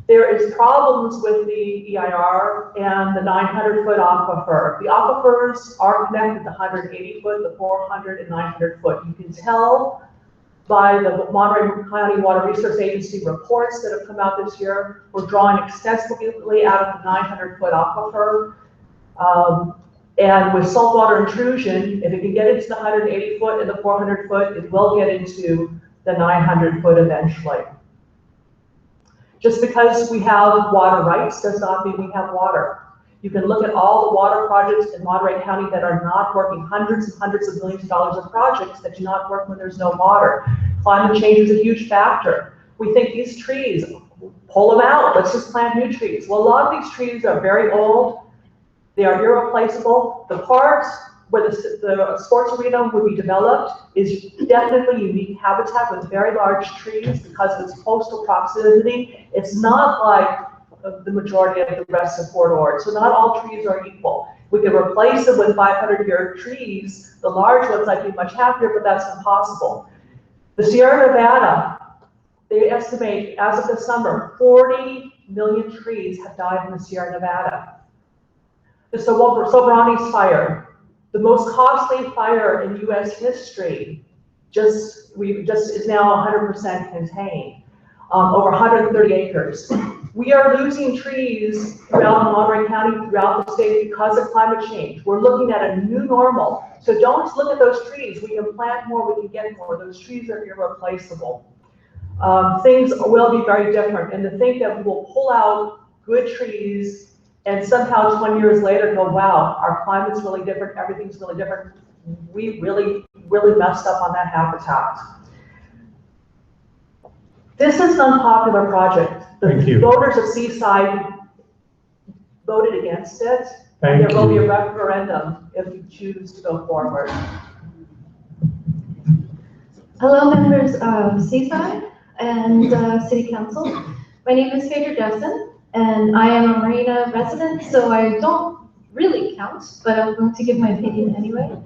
there is problems with the EIR and the 900-foot aquifer. The aquifers are connected to 180-foot, the 400 and 900-foot. You can tell by the Monterey County Water Resource Agency reports that have come out this year. We're drawing extensively out of the 900-foot aquifer. And with saltwater intrusion, if it can get into the 180-foot and the 400-foot, it will get into the 900-foot eventually. Just because we have water rights does not mean we have water. You can look at all the water projects in Monterey County that are not working, hundreds and hundreds of millions of dollars of projects that do not work when there's no water. Climate change is a huge factor. We think these trees, pull them out, let's just plant new trees. Well, a lot of these trees are very old. They are irreplaceable. The parks where the sports arena would be developed is definitely unique habitat with very large trees because of its coastal proximity. It's not like the majority of the rest of Fort Ord. So not all trees are equal. We can replace them with 500-year trees. The large ones I'd be much happier, but that's impossible. The Sierra Nevada, they estimate as of this summer, 40 million trees have died in the Sierra Nevada. The Sobranis fire, the most costly fire in U.S. history, is now 100% contained, over 130 acres. We are losing trees throughout Monterey County, throughout the state because of climate change. We're looking at a new normal. So don't look at those trees. We can plant more, we can get more. Those trees are irreplaceable. Things will be very different. And to think that we will pull out good trees and somehow 20 years later go, wow, our climate's really different, everything's really different. We really, really messed up on that habitat. This is an unpopular project. The voters of Seaside voted against it. And there will be a referendum if you choose to go forward. Hello, members of Seaside and City Council. My name is Phaedra Jessen. And I am a Marina resident, so I don't really count, but I'm going to give my opinion anyway.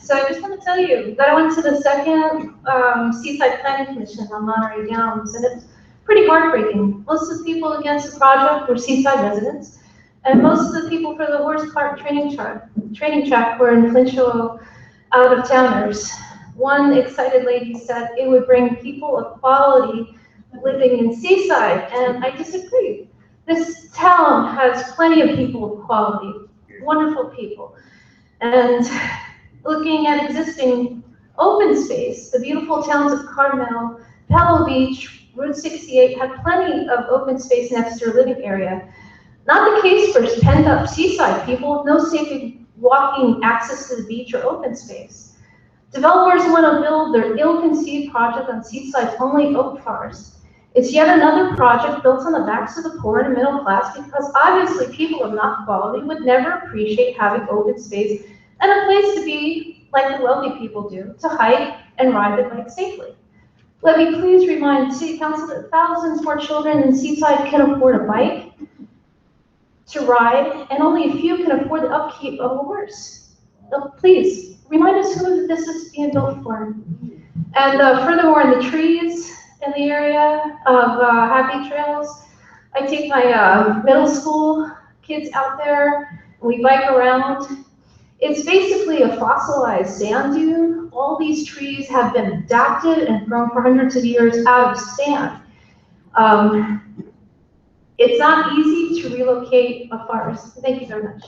So I just want to tell you that I went to the second Seaside Planning Commission on Monterey Downs, and it's pretty heartbreaking. Most of the people against the project were Seaside residents, and most of the people for the Horse Park training track were influential out-of-towners. One excited lady said it would bring people of quality living in Seaside, and I disagree. This town has plenty of people of quality, wonderful people. And looking at existing open space, the beautiful towns of Carmel, Pebble Beach, Route 68 have plenty of open space next to their living area. Not the case for pent-up Seaside people with no safe walking access to the beach or open space. Developers want to build their ill-conceived project on Seaside's only oak forest. It's yet another project built on the backs of the poor and middle class because obviously people of not quality would never appreciate having open space and a place to be like the wealthy people do, to hike and ride the bike safely. Let me please remind City Council that thousands more children in Seaside can afford a bike to ride, and only a few can afford the upkeep of a horse. Please, remind us who this is being built for. And furthermore, in the trees, in the area of Happy Trails, I take my middle school kids out there, and we bike around. It's basically a fossilized sand dune. All these trees have been adapted and grown for hundreds of years out of sand. It's not easy to relocate a forest. Thank you very much.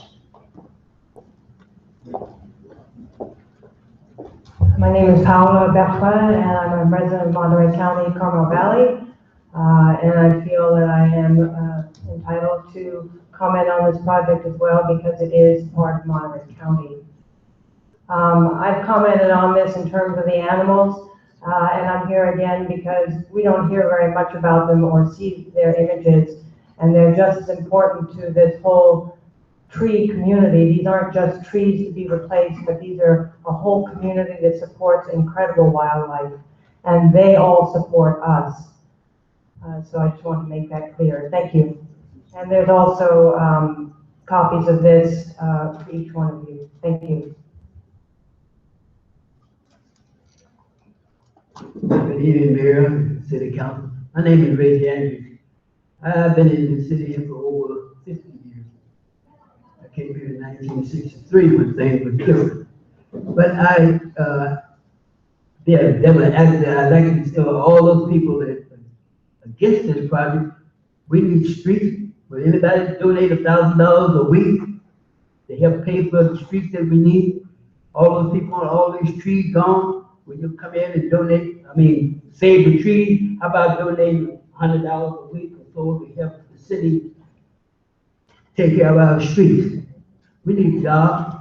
My name is Paola Bertran, and I'm a resident of Monterey County, Carmel Valley. And I feel that I am entitled to comment on this project as well because it is part of Monterey County. I've commented on this in terms of the animals, and I'm here again because we don't hear very much about them or see their images, and they're just as important to this whole tree community. These aren't just trees to be replaced, but these are a whole community that supports incredible wildlife, and they all support us. So I just want to make that clear. Thank you. And there's also copies of this for each one of you. Thank you. Good evening, Mayor, City Council. My name is Ray Andrews. I've been in the city here for over 50 years. I came here in 1963 when things were different. But actually, I'd like to tell all those people that are against this project, we need streets. Will anybody donate $1,000 a week to help pay for the streets that we need? All those people, all these trees gone, will you come in and donate, save the trees? How about donating $100 a week or so to help the city take care of our streets? We need jobs.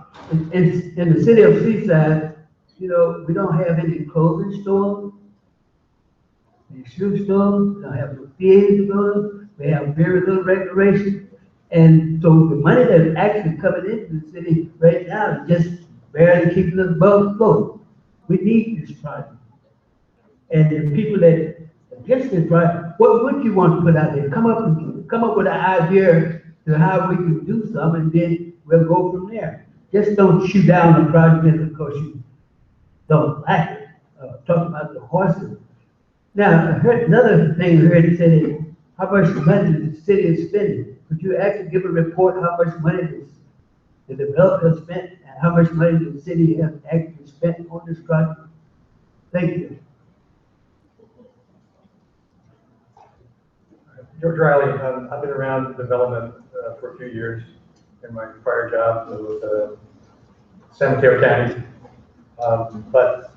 In the city of Seaside, we don't have any clothing stores, any shoe stores, we don't have no theaters to go to, we have very little recreation. And so the money that's actually coming into the city right now is just barely keeping us above the floor. We need this project. And the people that against this project, what would you want to put out there? Come up with an idea to how we can do something, and then we'll go from there. Just don't shoot down the project because you don't like it. Talk about the horses. Now, I heard another thing I heard said, how much money the city is spending. Could you actually give a report how much money the developer has spent and how much money the city has actually spent on this project? Thank you. George Riley, I've been around development for a few years in my prior job with San Mateo County. But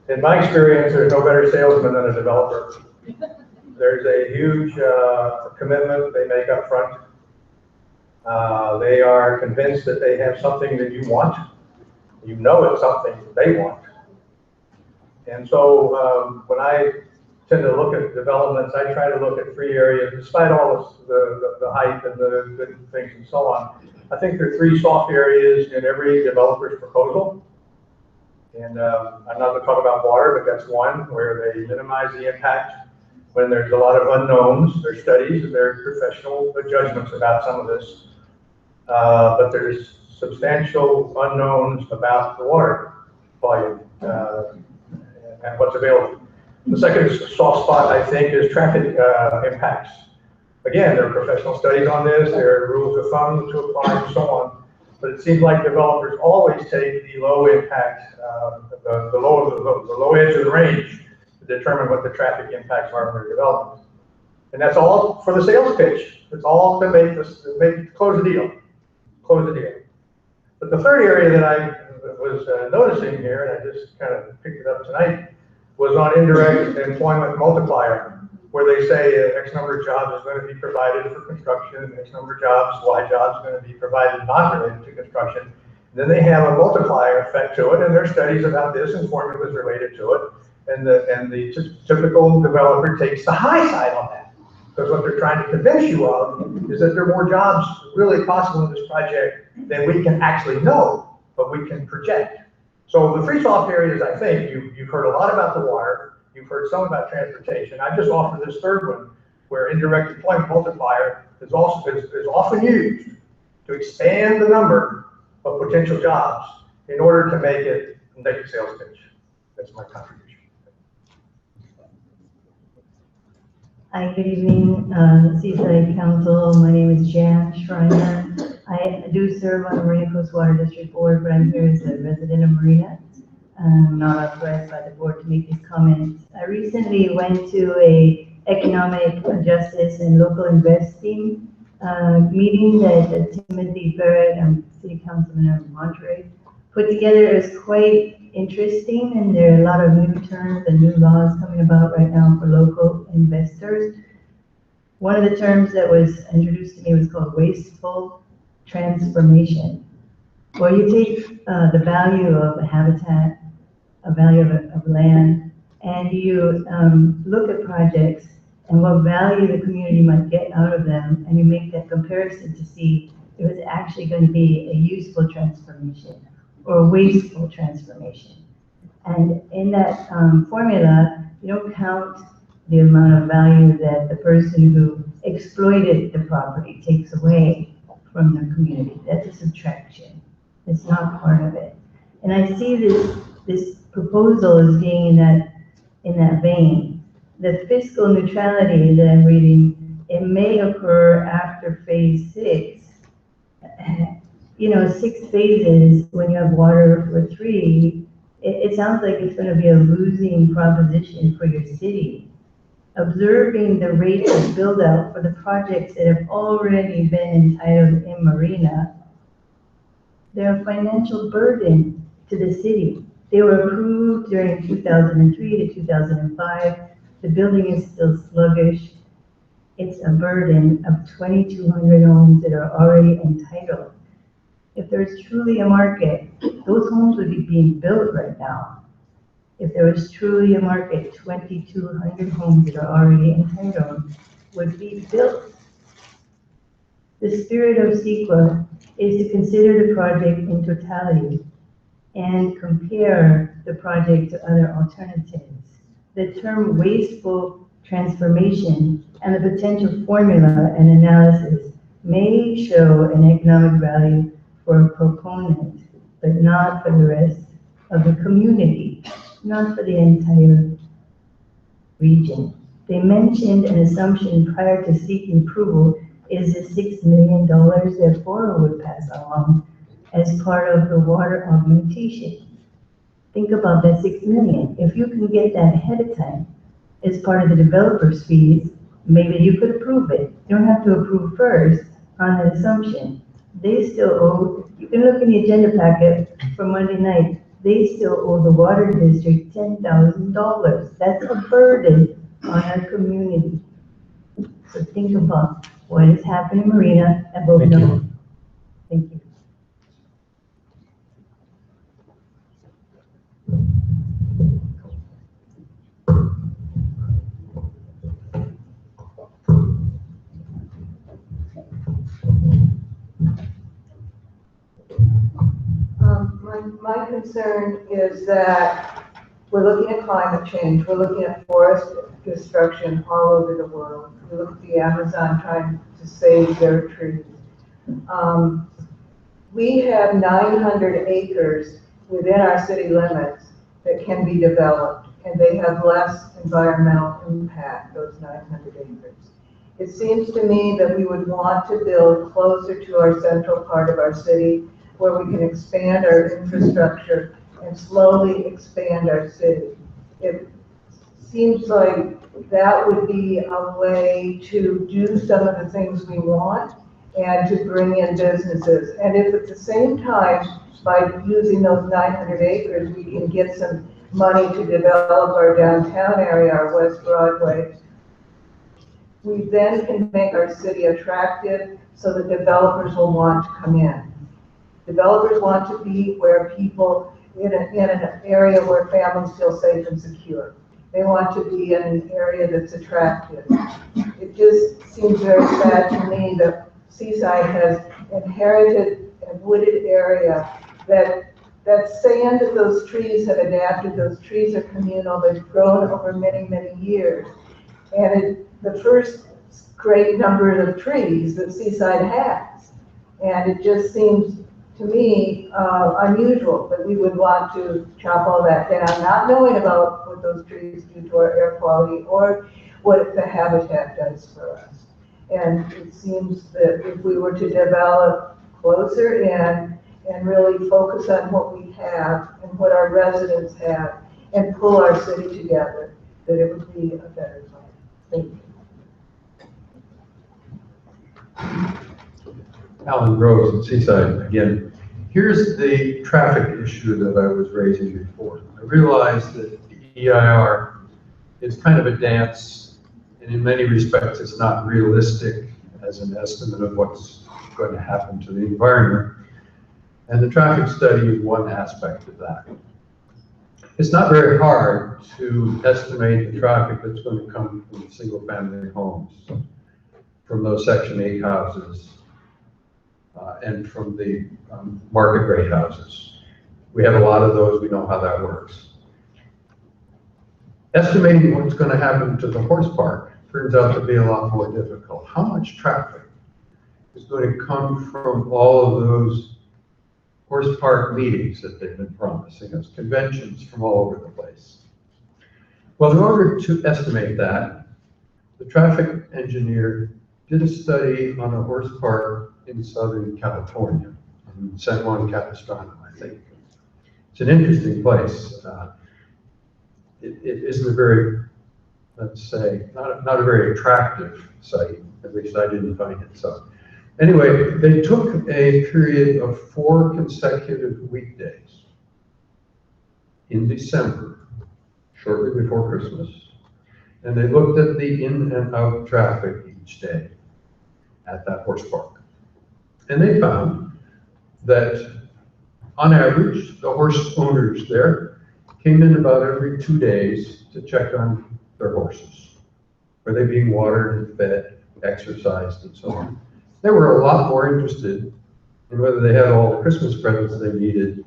in my experience, there's no better salesman than a developer. There's a huge commitment they make up front. They are convinced that they have something that you want. You know it's something that they want. And so when I tend to look at developments, I try to look at 3 areas, despite all the hype and the good things and so on. I think there are 3 soft areas in every developer's proposal. And I'm not going to talk about water, but that's one where they minimize the impact when there's a lot of unknowns. There's studies and there's professional judgments about some of this. But there's substantial unknowns about the water volume and what's available. The second soft spot, I think, is traffic impacts. Again, there are professional studies on this, there are rules of thumb to apply and so on. But it seems like developers always take the low impact, the low edge of the range to determine what the traffic impacts are in their development. And that's all for the sales pitch. It's all to close the deal. Close the deal. But the third area that I was noticing here, and I just kind of picked it up tonight, was on indirect employment multiplier, where they say X number of jobs is going to be provided for construction, X number of jobs, Y jobs are going to be provided not related to construction. And then they have a multiplier effect to it, and there are studies about this and formulas related to it. And the typical developer takes the high side on that. Because what they're trying to convince you of is that there are more jobs really possible in this project than we can actually know, but we can project. So the 3 soft areas, I think, you've heard a lot about the water, you've heard some about transportation. I just offer this third one, where indirect employment multiplier is often used to expand the number of potential jobs in order to make it a sales pitch. That's my contribution. Hi, good evening, Seaside Council. My name is Jan Schreiner. I do serve on the Marina Coast Water District Board, but I'm here as a resident of Marina. I'm not authorized by the board to make these comments. I recently went to a economic justice and local investing meeting that Timothy Barrett, City Councilman of Monterey, put together. It was quite interesting, and there are a lot of new terms and new laws coming about right now for local investors. One of the terms that was introduced to me was called wasteful transformation, where you take the value of a habitat, a value of land, and you look at projects and what value the community might get out of them, and you make that comparison to see if it's actually going to be a useful transformation or a wasteful transformation. And in that formula, you don't count the amount of value that the person who exploited the property takes away from the community. That's a subtraction. It's not part of it. And I see this proposal as being in that vein. The fiscal neutrality that I'm reading, it may occur after phase 6. You know, 6 phases, when you have water for 3, it sounds like it's going to be a losing proposition for your city. Observing the rate of build out for the projects that have already been entitled in Marina, they're a financial burden to the city. They were approved during 2003 to 2005. The building is still sluggish. It's a burden of 2,200 homes that are already entitled. If there's truly a market, those homes would be being built right now. If there was truly a market, 2,200 homes that are already entitled would be built. The spirit of CEQA is to consider the project in totality and compare the project to other alternatives. The term wasteful transformation and the potential formula and analysis may show an economic value for a proponent, but not for the rest of the community, not for the entire region. They mentioned an assumption prior to seeking approval is the $6 million that FORA would pass along as part of the water augmentation. Think about that $6 million. If you can get that ahead of time as part of the developer's fees, maybe you could approve it. You don't have to approve first on that assumption. They still owe, you can look in the agenda packet for Monday night, they still owe the water district $10,000. That's a burden on our community. So think about what is happening in Marina and both know. Thank you. My concern is that we're looking at climate change, we're looking at forest destruction all over the world. We look at the Amazon trying to save their trees. We have 900 acres within our city limits that can be developed, and they have less environmental impact, those 900 acres. It seems to me that we would want to build closer to our central part of our city, where we can expand our infrastructure and slowly expand our city. It seems like that would be a way to do some of the things we want and to bring in businesses. And if at the same time, by using those 900 acres, we can get some money to develop our downtown area, our West Broadway, we then can make our city attractive so that developers will want to come in. Developers want to be where people, in an area where families feel safe and secure. They want to be in an area that's attractive. It just seems very sad to me that Seaside has inherited a wooded area that sand that those trees have adapted. Those trees are communal. They've grown over many, many years. And the first great number of trees that Seaside has. And it just seems to me unusual that we would want to chop all that down, not knowing about what those trees do to our air quality or what the habitat does for us. And it seems that if we were to develop closer in and really focus on what we have and what our residents have and pull our city together, that it would be a better place. Thank you. Alan Groves at Seaside again. Here's the traffic issue that I was raising before. I realize that the EIR is kind of a dance And in many respects, it's not realistic as an estimate of what's going to happen to the environment. And the traffic study is one aspect of that. It's not very hard to estimate the traffic that's going to come from single-family homes, from those Section 8 houses, and from the market rate houses. We have a lot of those, we know how that works. Estimating what's going to happen to the horse park turns out to be a lot more difficult. How much traffic is going to come from all of those horse park meetings that they've been promising us, conventions from all over the place? Well, in order to estimate that, the traffic engineer did a study on a horse park in Southern California, in San Juan Capistrano, I think. It's an interesting place. It isn't a very, let's say, not a very attractive site, at least I didn't find it so. Anyway, they took a period of 4 consecutive weekdays in December, shortly before Christmas, and they looked at the in and out traffic each day at that horse park. And they found that on average, the horse owners there came in about every 2 days to check on their horses. Were they being watered and fed, exercised, and so on? They were a lot more interested in whether they had all the Christmas presents they needed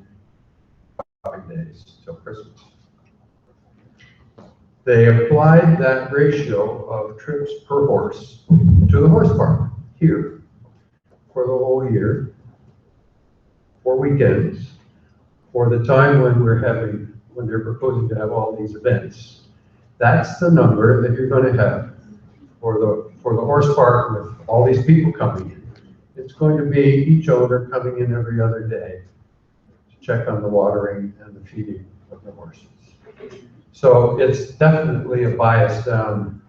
5 days till Christmas. They applied that ratio of trips per horse to the horse park here for the whole year, for weekends, for the time when when they're proposing to have all these events. That's the number that you're going to have for the horse park with all these people coming in. It's going to be each owner coming in every other day to check on the watering and the feeding of the horses. So it's definitely a biased down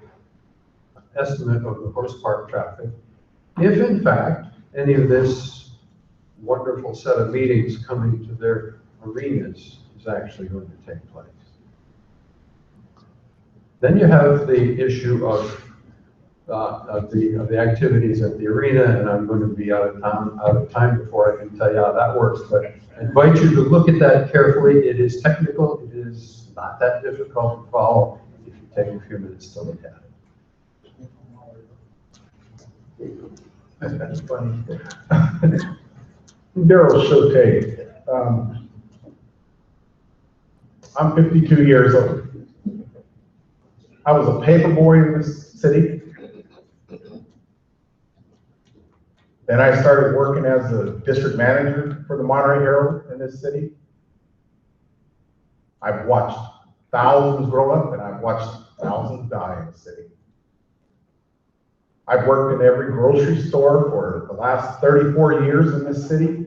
estimate of the horse park traffic. If in fact any of this wonderful set of meetings coming to their arenas is actually going to take place. Then you have the issue of the activities at the arena, and I'm going to be out of time before I can tell you how that works. But I invite you to look at that carefully. It is technical. It is not that difficult to follow if you take a few minutes to look at it. That's funny. Daryl Chote. I'm 52 years old. I was a paper boy in this city. Then I started working as a district manager for the Monterey Herald in this city. I've watched thousands grow up and I've watched thousands die in the city. I've worked in every grocery store for the last 34 years in this city.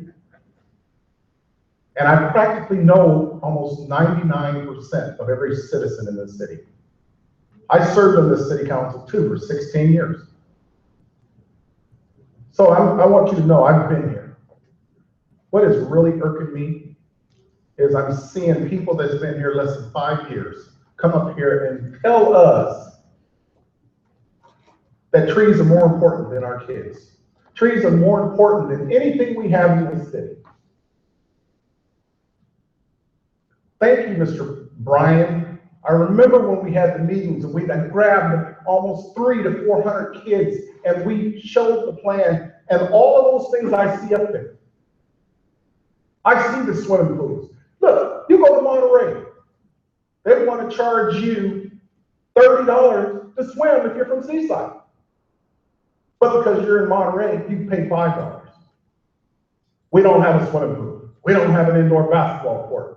And I practically know almost 99% of every citizen in this city. I served on the city council too for 16 years. So I want you to know I've been here. What is really irking me is I'm seeing people that's been here less than 5 years come up here and tell us that trees are more important than our kids. Trees are more important than anything we have in this city. Thank you, Mr. Bryan. I remember when we had the meetings and we grabbed almost 300 to 400 kids and we showed the plan and all of those things I see up there. I see the swimming pools. Look, you go to Monterey. They want to charge you $30 to swim if you're from Seaside. But because you're in Monterey, you pay $5. We don't have a swimming pool. We don't have an indoor basketball court.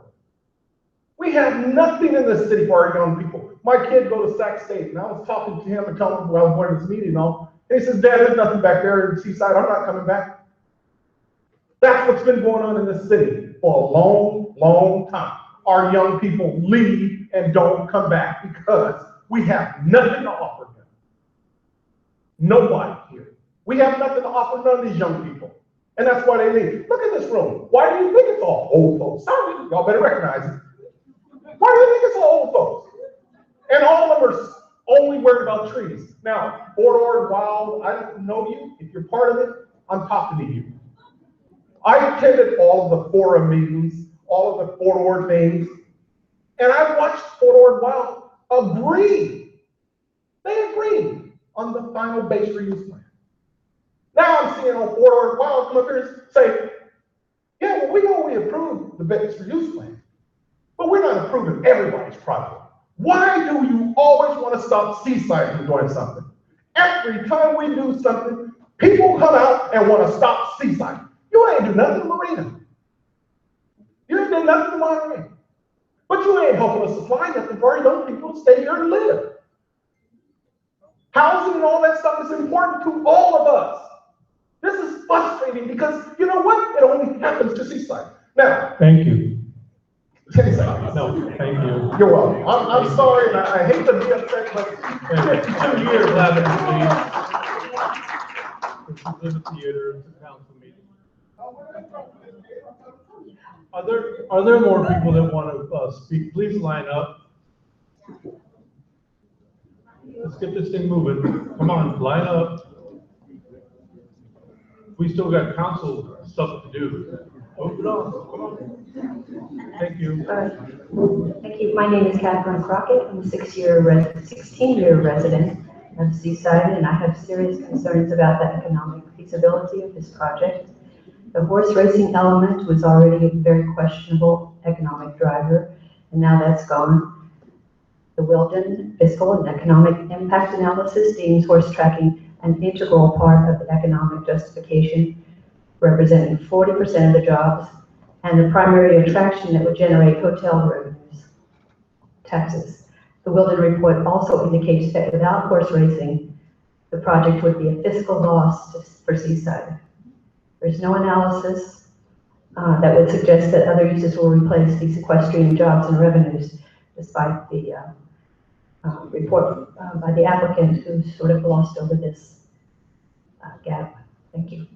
We have nothing in this city for our young people. My kid goes to Sac State, and I was talking to him and telling him I was going to this meeting and all. And he says, Dad, there's nothing back there in Seaside. I'm not coming back. That's what's been going on in this city for a long, long time. Our young people leave and don't come back because we have nothing to offer them. Nobody here. We have nothing to offer none of these young people. And that's why they leave. Look at this room. Why do you think it's all old folks? Sorry, y'all better recognize it. Why do you think it's all old folks? And all only worried about trees. Now, Fort Ord Wild, I don't know you. If you're part of it, I'm talking to you. I attended all of the forum meetings, all of the Fort Ord things, and I watched Fort Ord Wild agree. They agreed on the final base reuse plan. Now I'm seeing on Fort Ord Wild come up here and say, yeah, well, we know we approved the base reuse plan, but we're not approving everybody's project. Why do you always want to stop Seaside from doing something? Every time we do something, people come out and want to stop Seaside. You ain't do nothing to Marina. You ain't do nothing to Monterey. But you ain't helping us supply nothing for our young people to stay here and live. Housing and all that stuff is important to all of us. This is frustrating because you know what? It only happens to Seaside. Now, thank you. No, thank you. You're welcome. I'm sorry, and I hate to be upset, but 2 years left, please. This is a theater, it's a council meeting. Are there more people that want to speak? Please line up. Let's get this thing moving. Come on, line up. We still got council stuff to do. Move it on, come on. Thank you. Thank you. My name is Catherine Crockett. I'm a 16-year resident of Seaside, and I have serious concerns about the economic feasibility of this project. The horse racing element was already a very questionable economic driver, and now that's gone. The Wilton fiscal and economic impact analysis deems horse tracking an integral part of the economic justification, representing 40% of the jobs and the primary attraction that would generate hotel revenues, taxes. The Wilton report also indicates that without horse racing, the project would be a fiscal loss for Seaside. There's no analysis that would suggest that other uses will replace these equestrian jobs and revenues, despite the report by the applicant who sort of glossed over this gap. Thank you.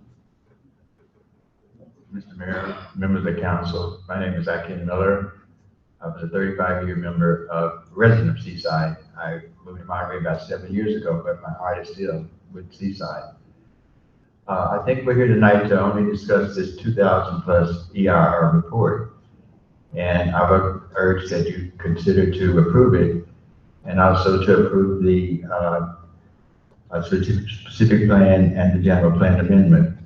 Mr. Mayor, members of the council, my name is Akin Miller. I was a 35-year resident of Seaside. I moved to Monterey about 7 years ago, but my heart is still with Seaside. I think we're here tonight to only discuss this 2,000+ EIR report. And I would urge that you consider to approve it and also to approve the specific plan and the general plan amendment.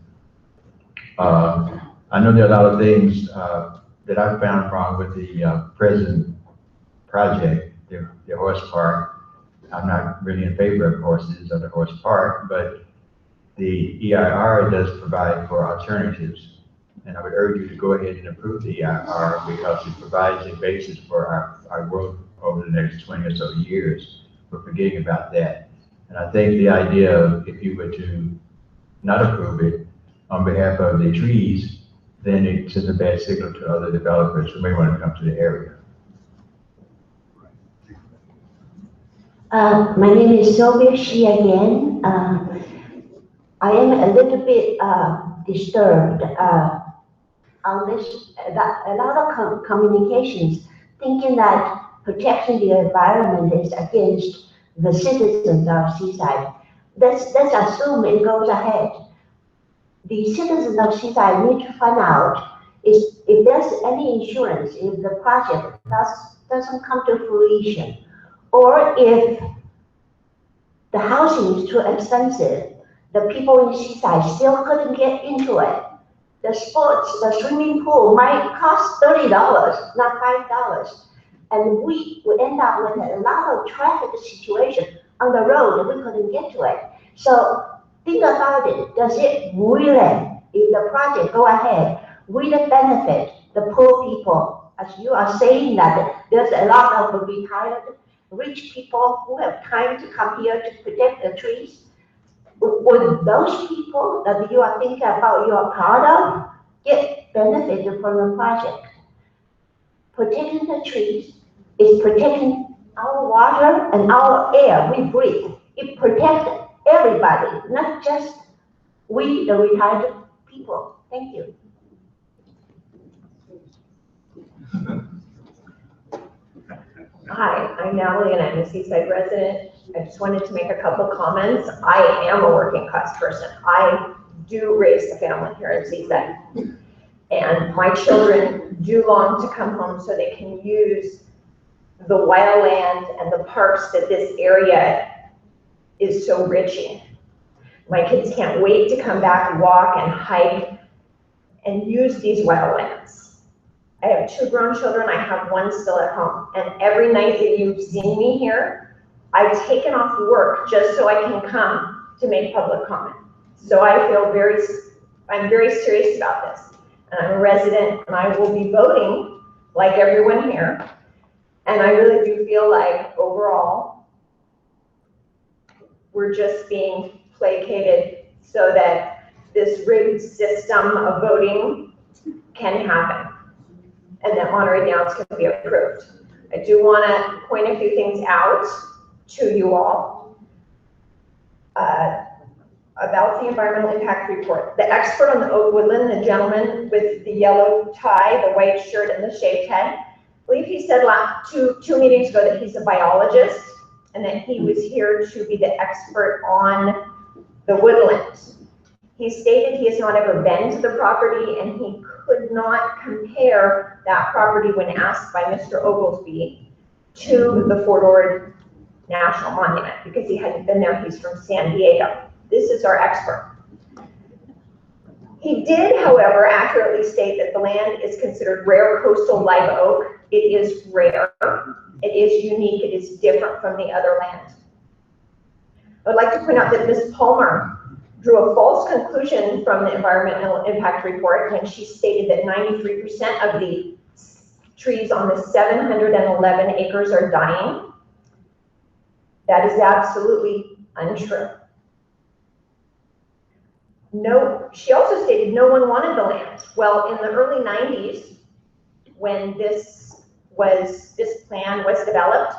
I know there are a lot of things that I found wrong with the present project, the horse park. I'm not really in favor of horses or the horse park, but the EIR does provide for alternatives. And I would urge you to go ahead and approve the EIR because it provides a basis for our growth over the next 20 or so years. We're forgetting about that. And I think the idea of if you were to not approve it on behalf of the trees, then it sends a bad signal to other developers who may want to come to the area. My name is Sylvia Shi again. I am a little bit disturbed on this, that a lot of communications thinking that protecting the environment is against the citizens of Seaside. Let's assume it goes ahead. The citizens of Seaside need to find out if there's any insurance if the project doesn't come to fruition, or if the housing is too expensive, the people in Seaside still couldn't get into it. The sports, the swimming pool might cost $30, not $5. And we would end up with a lot of traffic situation on the road and we couldn't get to it. So think about it. Does it really, if the project go ahead, will it benefit the poor people? As you are saying that there's a lot of retired rich people who have time to come here to protect the trees. Would those people that you are thinking about, you are part of, get benefited from the project? Protecting the trees is protecting our water and our air we breathe. It protects everybody, not just we, the retired people. Thank you. Hi, I'm Natalie and I'm a Seaside resident. I just wanted to make a couple comments. I am a working class person. I do raise a family here in Seaside. And my children do long to come home so they can use the wildland and the parks that this area is so rich in. My kids can't wait to come back and walk and hike and use these wildlands. I have 2 grown children, I have 1 still at home. And every night that you've seen me here, I've taken off work just so I can come to make public comment. So I feel I'm very serious about this. And I'm a resident and I will be voting like everyone here. And I really do feel like overall, we're just being placated so that this rigged system of voting can happen and that Monterey Downs can be approved. I do want to point a few things out to you all about the environmental impact report. The expert on the oak woodland, the gentleman with the yellow tie, the white shirt, and the shaved head, I believe he said two meetings ago that he's a biologist and that he was here to be the expert on the woodland. He stated he has not ever been to the property and he could not compare that property when asked by Mr. Oglesby to the Fort Ord National Monument because he hadn't been there. He's from San Diego. This is our expert. He did, however, accurately state that the land is considered rare coastal live oak. It is rare, it is unique, it is different from the other land. I would like to point out that Ms. Palmer drew a false conclusion from the environmental impact report when she stated that 93% of the trees on the 711 acres are dying. That is absolutely untrue. No, she also stated no one wanted the land. Well, in the early 90s, when this plan was developed,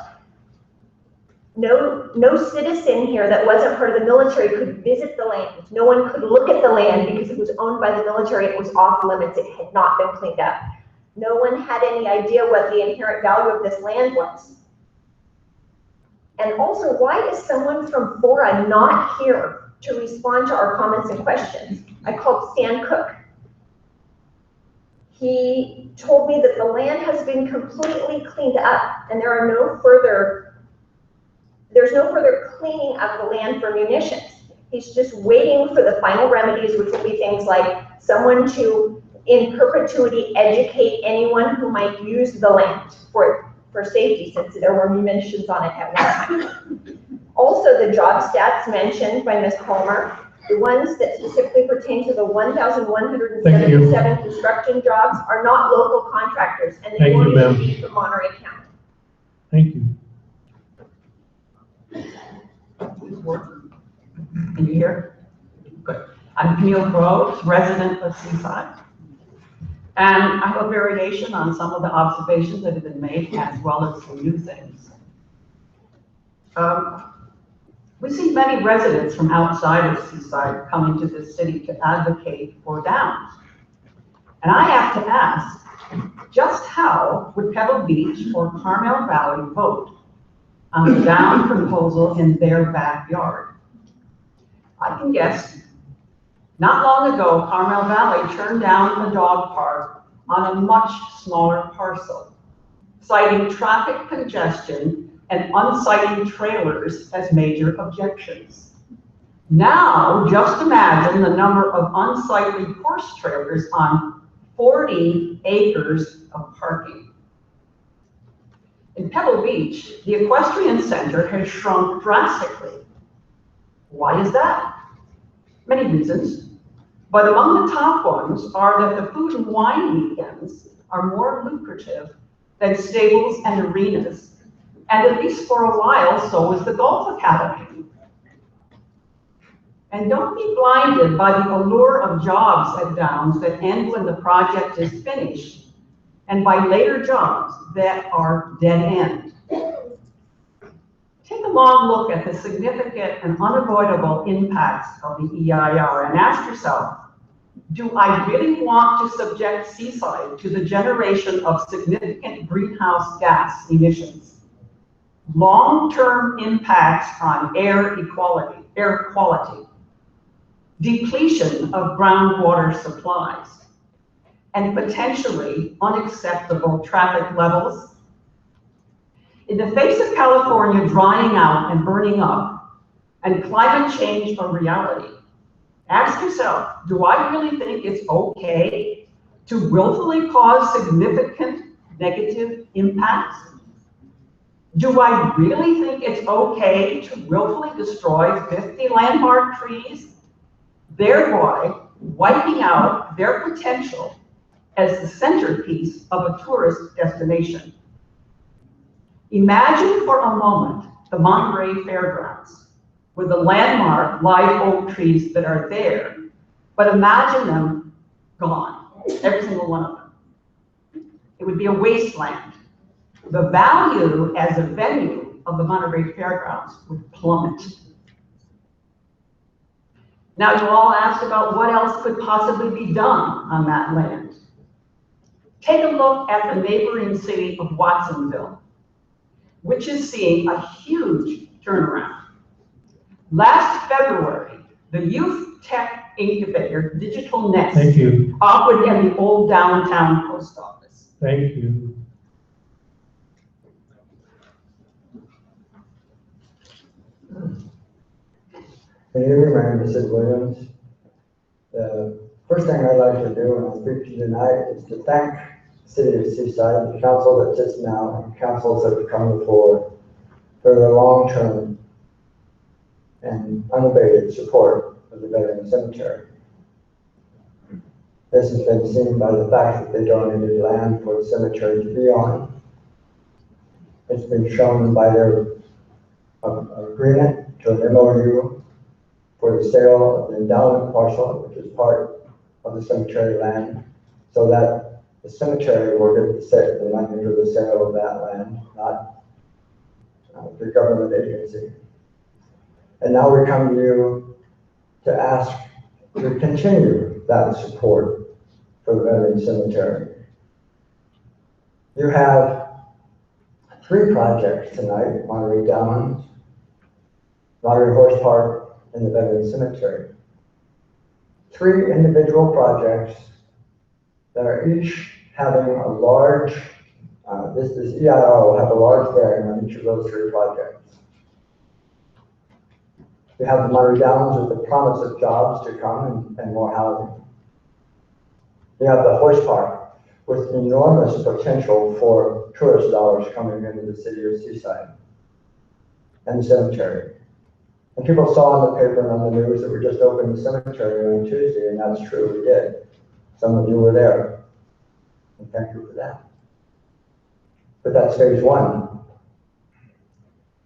no citizen here that wasn't part of the military could visit the land. No one could look at the land because it was owned by the military. It was off limits. It had not been cleaned up. No one had any idea what the inherent value of this land was. And also, why is someone from Fora not here to respond to our comments and questions? I called Stan Cook. He told me that the land has been completely cleaned up and there's no further cleaning of the land for munitions. He's just waiting for the final remedies, which will be things like someone to, in perpetuity, educate anyone who might use the land for safety, since there were munitions on it at one time. Also, the job stats mentioned by Ms. Palmer, the ones that specifically pertain to the 1,177 construction jobs are not local contractors, and they won't even be from Monterey County. Thank you. Can you hear? Good. I'm Camille Groves, resident of Seaside. And I have a variation on some of the observations that have been made, as well as some new things. We see many residents from outside of Seaside coming to this city to advocate for downs. And I have to ask, just how would Pebble Beach or Carmel Valley vote on a down proposal in their backyard? I can guess. Not long ago, Carmel Valley turned down a dog park on a much smaller parcel, citing traffic congestion and unsightly trailers as major objections. Now, just imagine the number of unsightly horse trailers on 40 acres of parking. In Pebble Beach, the equestrian center has shrunk drastically. Why is that? Many reasons, but among the top ones are that the food and wine weekends are more lucrative than stables and arenas, and at least for a while, so is the golf academy. And don't be blinded by the allure of jobs at Downs that end when the project is finished, and by later jobs that are dead end. Take a long look at the significant and unavoidable impacts of the EIR and ask yourself, do I really want to subject Seaside to the generation of significant greenhouse gas emissions? long-term impacts on air quality, depletion of groundwater supplies, and potentially unacceptable traffic levels. In the face of California drying out and burning up, and climate change a reality, ask yourself, do I really think it's okay to willfully cause significant negative impacts? Do I really think it's okay to willfully destroy 50 landmark trees, thereby wiping out their potential as the centerpiece of a tourist destination? Imagine for a moment the Monterey Fairgrounds with the landmark live oak trees that are there, but imagine them gone, every single one of them. It would be a wasteland. The value as a venue of the Monterey Fairgrounds would plummet. Now, you all asked about what else could possibly be done on that land. Take a look at the neighboring city of Watsonville, which is seeing a huge turnaround. Last February, the Youth Tech Incubator Digital Nest Thank you. opened in the old downtown post office. Thank you. Can you hear me? My name is Sid Williams. The first thing I'd like to do when I speak to you tonight is to thank the City of Seaside, the council that sits now, and councils that have come before for their long-term and unabated support of the Veterans Cemetery. This has been seen by the fact that they donated land for the cemetery to be on. It's been shown by their agreement to an MOU for the sale of the endowment parcel, which is part of the cemetery land, so that the cemetery will get the money for the sale of that land, not the government agency. And now we come to you to ask to continue that support for the Veterans Cemetery. You have 3 projects tonight: Monterey Downs, Monterey Horse Park, and the Veterans Cemetery. 3 individual projects that are each having a large, this EIR will have a large bearing on each of those 3 projects. You have the Monterey Downs with the promise of jobs to come and more housing. You have the Horse Park with enormous potential for tourist dollars coming into the city of Seaside, and the cemetery. And people saw in the paper and on the news that we just opened the cemetery on Tuesday, and that's true, we did. Some of you were there, and thank you for that. But that's phase 1,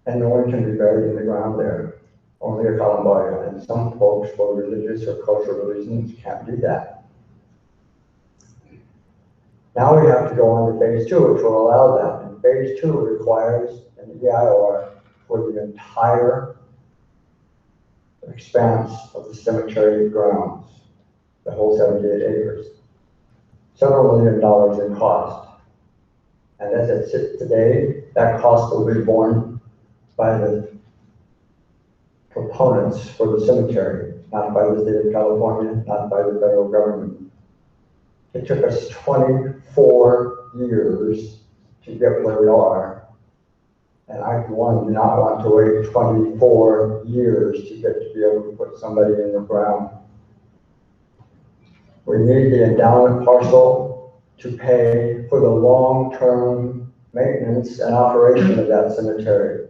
and no one can be buried in the ground there, only a columbarium, and some folks, for religious or cultural reasons, can't do that. Now we have to go on to phase 2, which will allow that, and phase 2 requires an EIR for the entire expanse of the cemetery grounds, the whole 78 acres. Several $1 million in cost. And as it sits today, that cost will be borne by the proponents for the cemetery, not by the state of California, not by the federal government. It took us 24 years to get where we are. And I, for one, do not want to wait 24 years to get to be able to put somebody in the ground. We need the endowment parcel to pay for the long-term maintenance and operation of that cemetery.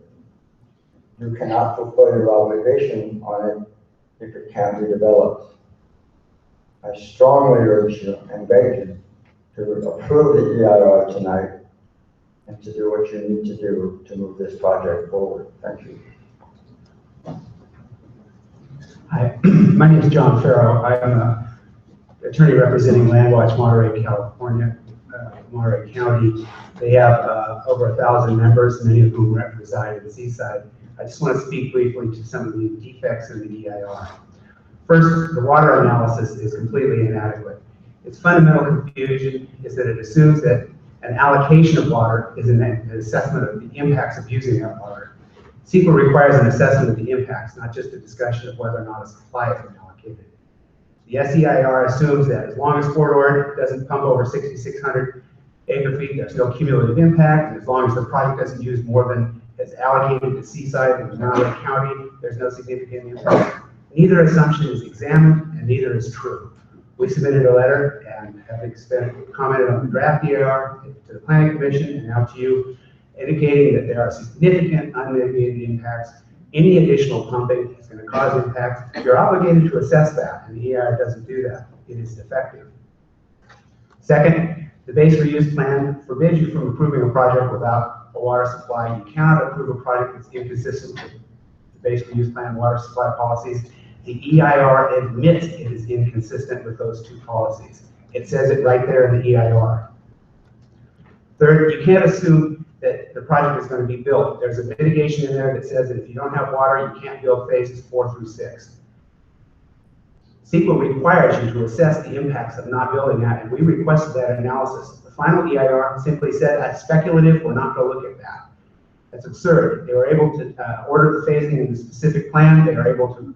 You cannot fulfill your obligation on it if it can't be developed. I strongly urge you and beg you to approve the EIR tonight and to do what you need to do to move this project forward. Thank you. Hi, my name is John Farrow. I am an attorney representing Landwatch Monterey, California, Monterey County. They have over 1,000 members, many of whom reside in Seaside. I just want to speak briefly to some of the defects in the EIR. First, the water analysis is completely inadequate. Its fundamental confusion is that it assumes that An allocation of water is an assessment of the impacts of using that water. CEQA requires an assessment of the impacts, not just a discussion of whether or not a supply has been allocated. The SEIR assumes that as long as Fort Ord doesn't pump over 6,600 acre feet, there's no cumulative impact, and as long as the project doesn't use more than is allocated to Seaside and Monterey County, there's no significant impact. Neither assumption is examined, and neither is true. We submitted a letter and have commented on the draft EIR to the Planning Commission and now to you, indicating that there are significant unmitigated impacts. Any additional pumping is going to cause impacts. You're obligated to assess that, and the EIR doesn't do that. It is defective. Second, the base reuse plan forbids you from approving a project without a water supply. You cannot approve a project that's inconsistent with the base reuse plan water supply policies. The EIR admits it is inconsistent with those two policies. It says it right there in the EIR. Third, you can't assume that the project is going to be built. There's a mitigation in there that says that if you don't have water, you can't build phases 4 through 6. CEQA requires you to assess the impacts of not building that, and we requested that analysis. The final EIR simply said that's speculative, we're not going to look at that. That's absurd. They were able to order the phasing in the specific plan. They are able to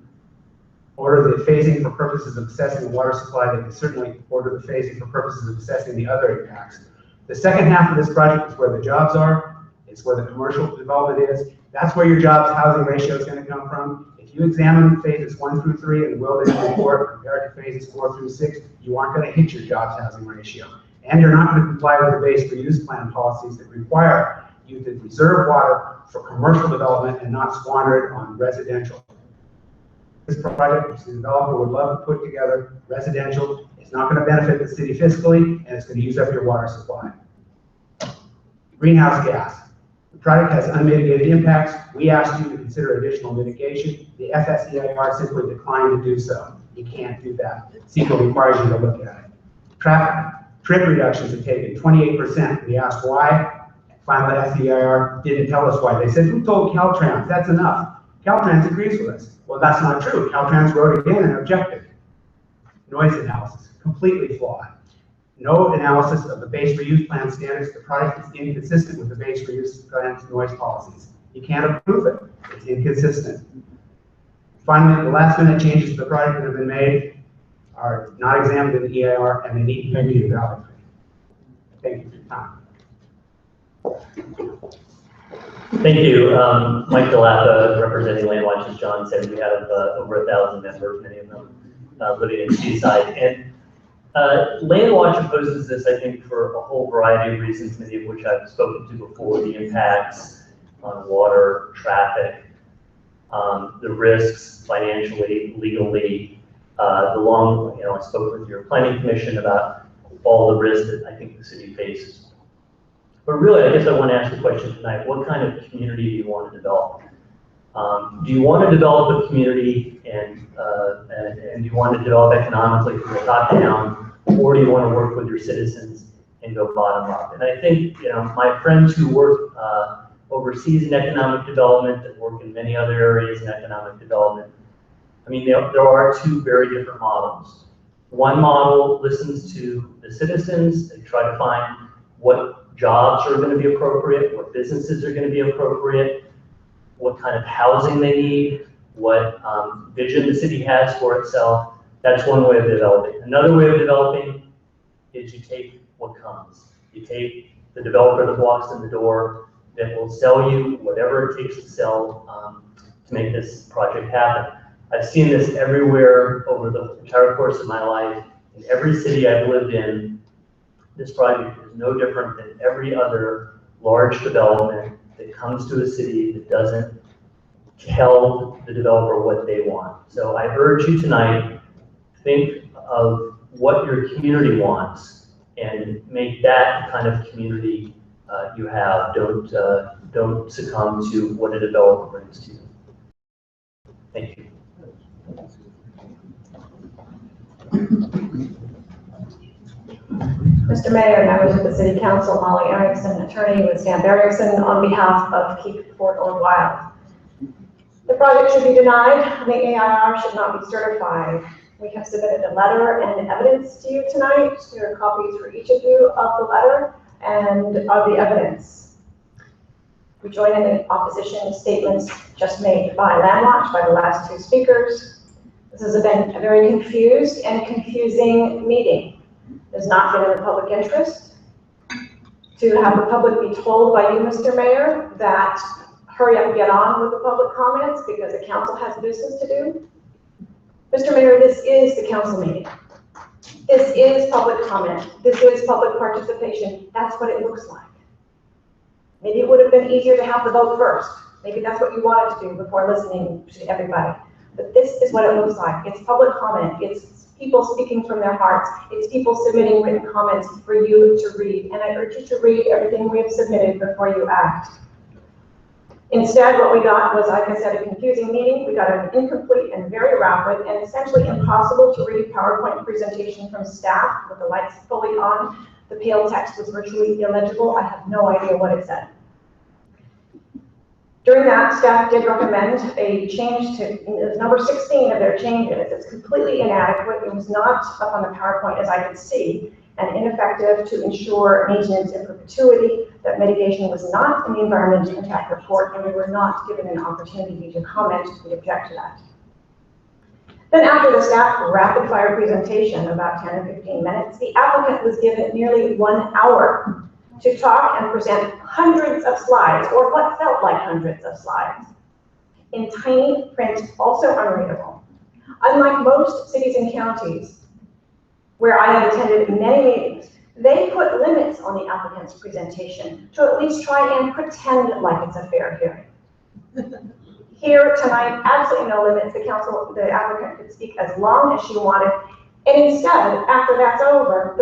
order the phasing for purposes of assessing the water supply. They can certainly order the phasing for purposes of assessing the other impacts. The second half of this project is where the jobs are. It's where the commercial development is. That's where your jobs housing ratio is going to come from. If you examine phases 1 through 3 in the wilderness report compared to phases 4 through 6, you aren't going to hit your jobs housing ratio. And you're not going to comply with the base reuse plan policies that require you to reserve water for commercial development and not squander it on residential. This project, which the developer would love to put together, residential, it's not going to benefit the city fiscally, and it's going to use up your water supply. Greenhouse gas. The project has unmitigated impacts. We asked you to consider additional mitigation. The FSEIR simply declined to do so. You can't do that. CEQA requires you to look at it. Traffic. Trip reductions have taken 28%. We asked why. Finally, SEIR didn't tell us why. They said, who told Caltrans? That's enough. Caltrans agrees with us. Well, that's not true. Caltrans wrote again and objected. Noise analysis, completely flawed. No analysis of the base reuse plan standards. The product is inconsistent with the base reuse plan's noise policies. You can't approve it. It's inconsistent. Finally, the last minute changes to the product that have been made are not examined in the EIR, and they need to be evaluated. Thank you for your time. Thank you. Mike DeLappa, representing Landwatch, as John said, we have over 1,000 members, many of them living in Seaside. And Landwatch opposes this, I think, for a whole variety of reasons, many of which I've spoken to before: the impacts on water, traffic, the risks financially, legally, I spoke with your planning commission about all the risks that I think the city faces. But really, I guess I want to ask the question tonight: what kind of community do you want to develop? Do you want to develop a community and do you want to develop economically from the top down, or do you want to work with your citizens and go bottom up? And I think, my friends who work overseas in economic development, that work in many other areas in economic development, I mean, there are two very different models. One model listens to the citizens. They try to find what jobs are going to be appropriate, what businesses are going to be appropriate, what kind of housing they need, what vision the city has for itself. That's one way of developing. Another way of developing is you take what comes. You take the developer that walks in the door, that will sell you whatever it takes to sell to make this project happen. I've seen this everywhere over the entire course of my life. In every city I've lived in, this project is no different than every other large development that comes to a city that doesn't tell the developer what they want. So I urge you tonight, think of what your community wants and make that the kind of community you have. Don't succumb to what a developer brings to you. Thank you. Mr. Mayor, members of the City Council, Molly Erickson, attorney with Stamp Erickson, on behalf of Keep Fort Ord Wild. The project should be denied, and the AIR should not be certified. We have submitted a letter and evidence to you tonight. There are copies for each of you of the letter. and of the evidence. We join in the opposition statements just made by Landwatch, by the last two speakers. This has been a very confused and confusing meeting. There's not been in the public interest to have the public be told by you, Mr. Mayor, that hurry up and get on with the public comments because the council has business to do. Mr. Mayor, this is the council meeting. This is public comment. This is public participation. That's what it looks like. Maybe it would have been easier to have the vote first. Maybe that's what you wanted to do before listening to everybody. But this is what it looks like. It's public comment. It's people speaking from their hearts. It's people submitting written comments for you to read. And I urge you to read everything we have submitted before you act. Instead, what we got was, like I said, a confusing meeting. We got an incomplete and very rapid and essentially impossible to read PowerPoint presentation from staff with the lights fully on. The pale text was virtually illegible. I have no idea what it said. During that, staff did recommend a change to, it was number 16 of their changes. It's completely inadequate. It was not up on the PowerPoint as I could see, and ineffective to ensure maintenance in perpetuity, that mitigation was not in the environmental impact report, and we were not given an opportunity to comment. We object to that. Then after the staff rapid fire presentation, about 10 or 15 minutes, the applicant was given nearly 1 hour to talk and present hundreds of slides, or what felt like hundreds of slides, in tiny print, also unreadable. Unlike most cities and counties, where I have attended many meetings, they put limits on the applicant's presentation to at least try and pretend like it's a fair hearing. Here tonight, absolutely no limits. The applicant could speak as long as she wanted. And instead, after that's over,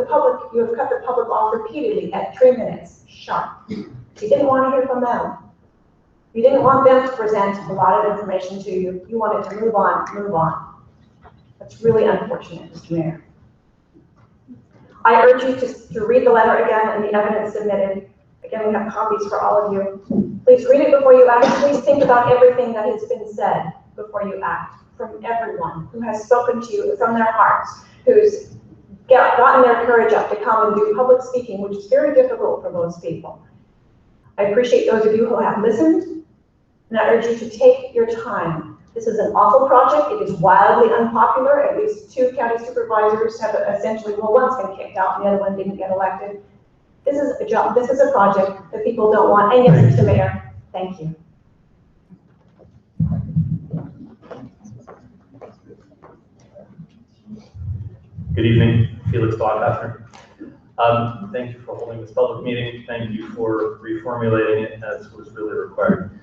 you have cut the public off repeatedly at 3 minutes sharp. You didn't want to hear from them. You didn't want them to present a lot of information to you. You wanted to move on, move on. That's really unfortunate, Mr. Mayor. I urge you to read the letter again and the evidence submitted. Again, we have copies for all of you. Please read it before you act. Please think about everything that has been said before you act, from everyone who has spoken to you from their hearts, who's gotten their courage up to come and do public speaking, which is very difficult for most people. I appreciate those of you who have listened, and I urge you to take your time. This is an awful project. It is wildly unpopular. At least 2 county supervisors have essentially, well, one's been kicked out and the other one didn't get elected. This is a job. This is a project that people don't want. And yes, Mr. Mayor, thank you. Good evening, Felix Blackafter. Thank you for holding this public meeting. Thank you for reformulating it as was really required.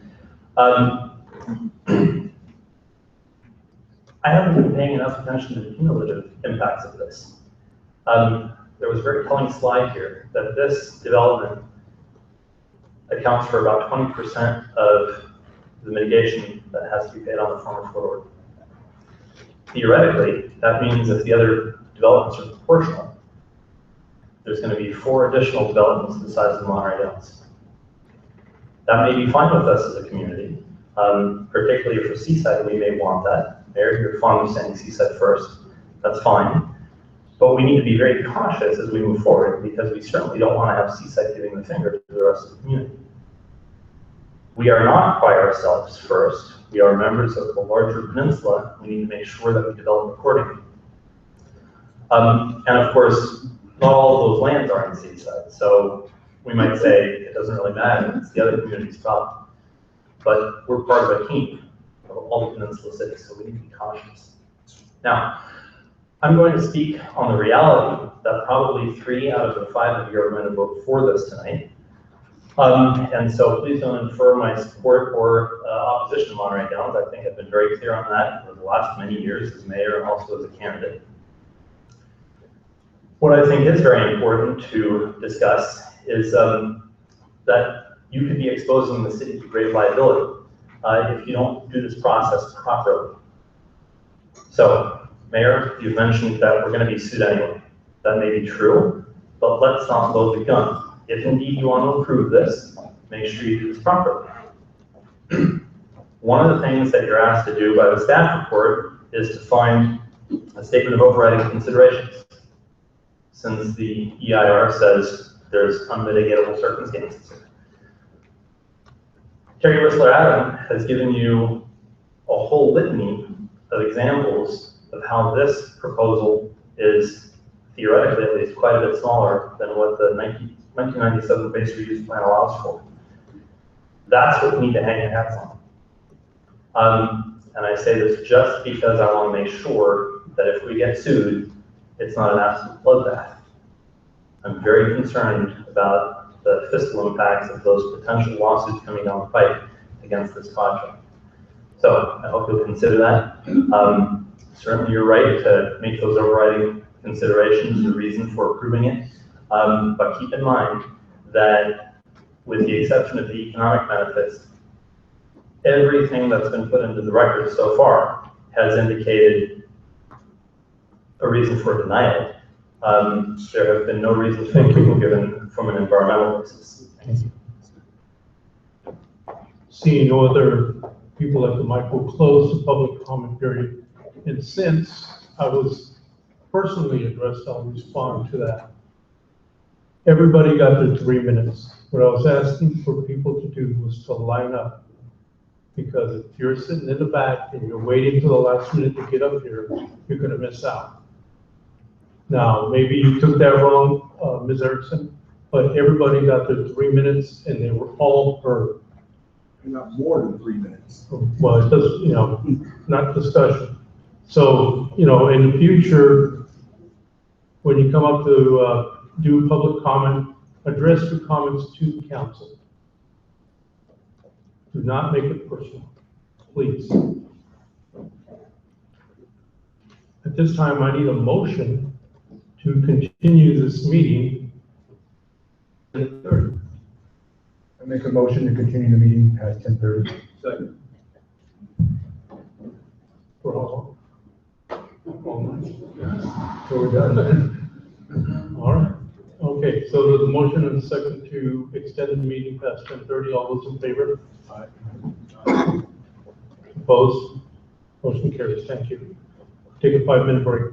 I haven't been paying enough attention to the cumulative impacts of this. There was a very telling slide here that this development accounts for about 20% of the mitigation that has to be paid on the former forward. Theoretically, that means if the other developments are proportional, there's going to be 4 additional developments the size of the Monterey Downs. That may be fine with us as a community, particularly for Seaside. We may want that. Mayor, you're fond of saying Seaside first. That's fine. But we need to be very cautious as we move forward, because we certainly don't want to have Seaside giving the finger to the rest of the community. We are not by ourselves first. We are members of the larger peninsula. We need to make sure that we develop accordingly. And of course, not all of those lands are in Seaside. So we might say it doesn't really matter. It's the other community's problem. But we're part of a team of all the peninsula cities, so we need to be cautious. Now, I'm going to speak on the reality that probably 3 out of the 5 of you are going to vote for this tonight. And so please don't infer my support or opposition to Monterey Downs. I think I've been very clear on that for the last many years as mayor and also as a candidate. What I think is very important to discuss is that you could be exposing the city to great liability if you don't do this process properly. So, Mayor, you've mentioned that we're going to be sued anyway. That may be true, but let's not load the gun. If indeed you want to approve this, make sure you do this properly. One of the things that you're asked to do by the staff report is to find a statement of overriding considerations. Since the EIR says there's unmitigatable circumstances. Terry Whistler Adam has given you a whole litany of examples of how this proposal is theoretically at least quite a bit smaller than what the 1997 base reuse plan allows for. That's what we need to hang our hats on. And I say this just because I want to make sure that if we get sued, it's not an absolute bloodbath. I'm very concerned about the fiscal impacts of those potential lawsuits coming down the pipe against this project. So I hope you'll consider that. Certainly you're right to make those overriding considerations the reason for approving it. But keep in mind that with the exception of the economic benefits, everything that's been put into the record so far has indicated a reason for denial. There have been no reasons for approval given from an environmental basis. Seeing no other people at the mic, will close the public comment period. And since I was personally addressed, I'll respond to that. Everybody got their 3 minutes. What I was asking for people to do was to line up. Because if you're sitting in the back and you're waiting till the last minute to get up here, you're gonna miss out. Now, maybe you took that wrong, Ms. Erickson, but everybody got their 3 minutes and they were all heard. Not more than 3 minutes. Well, it does, you know, not discussion. So, you know, in the future, when you come up to do public comment, address your comments to the council. Do not make it personal, please. At this time, I need a motion to continue this meeting at 10:30. I make a motion to continue the meeting past 10:30. Second. For all? All night. So we're done. All right. Okay, so there's a motion and a second to extend the meeting past 10:30. All those in favor? Aye. Opposed? Motion carries. Thank you. Take a 5-minute break.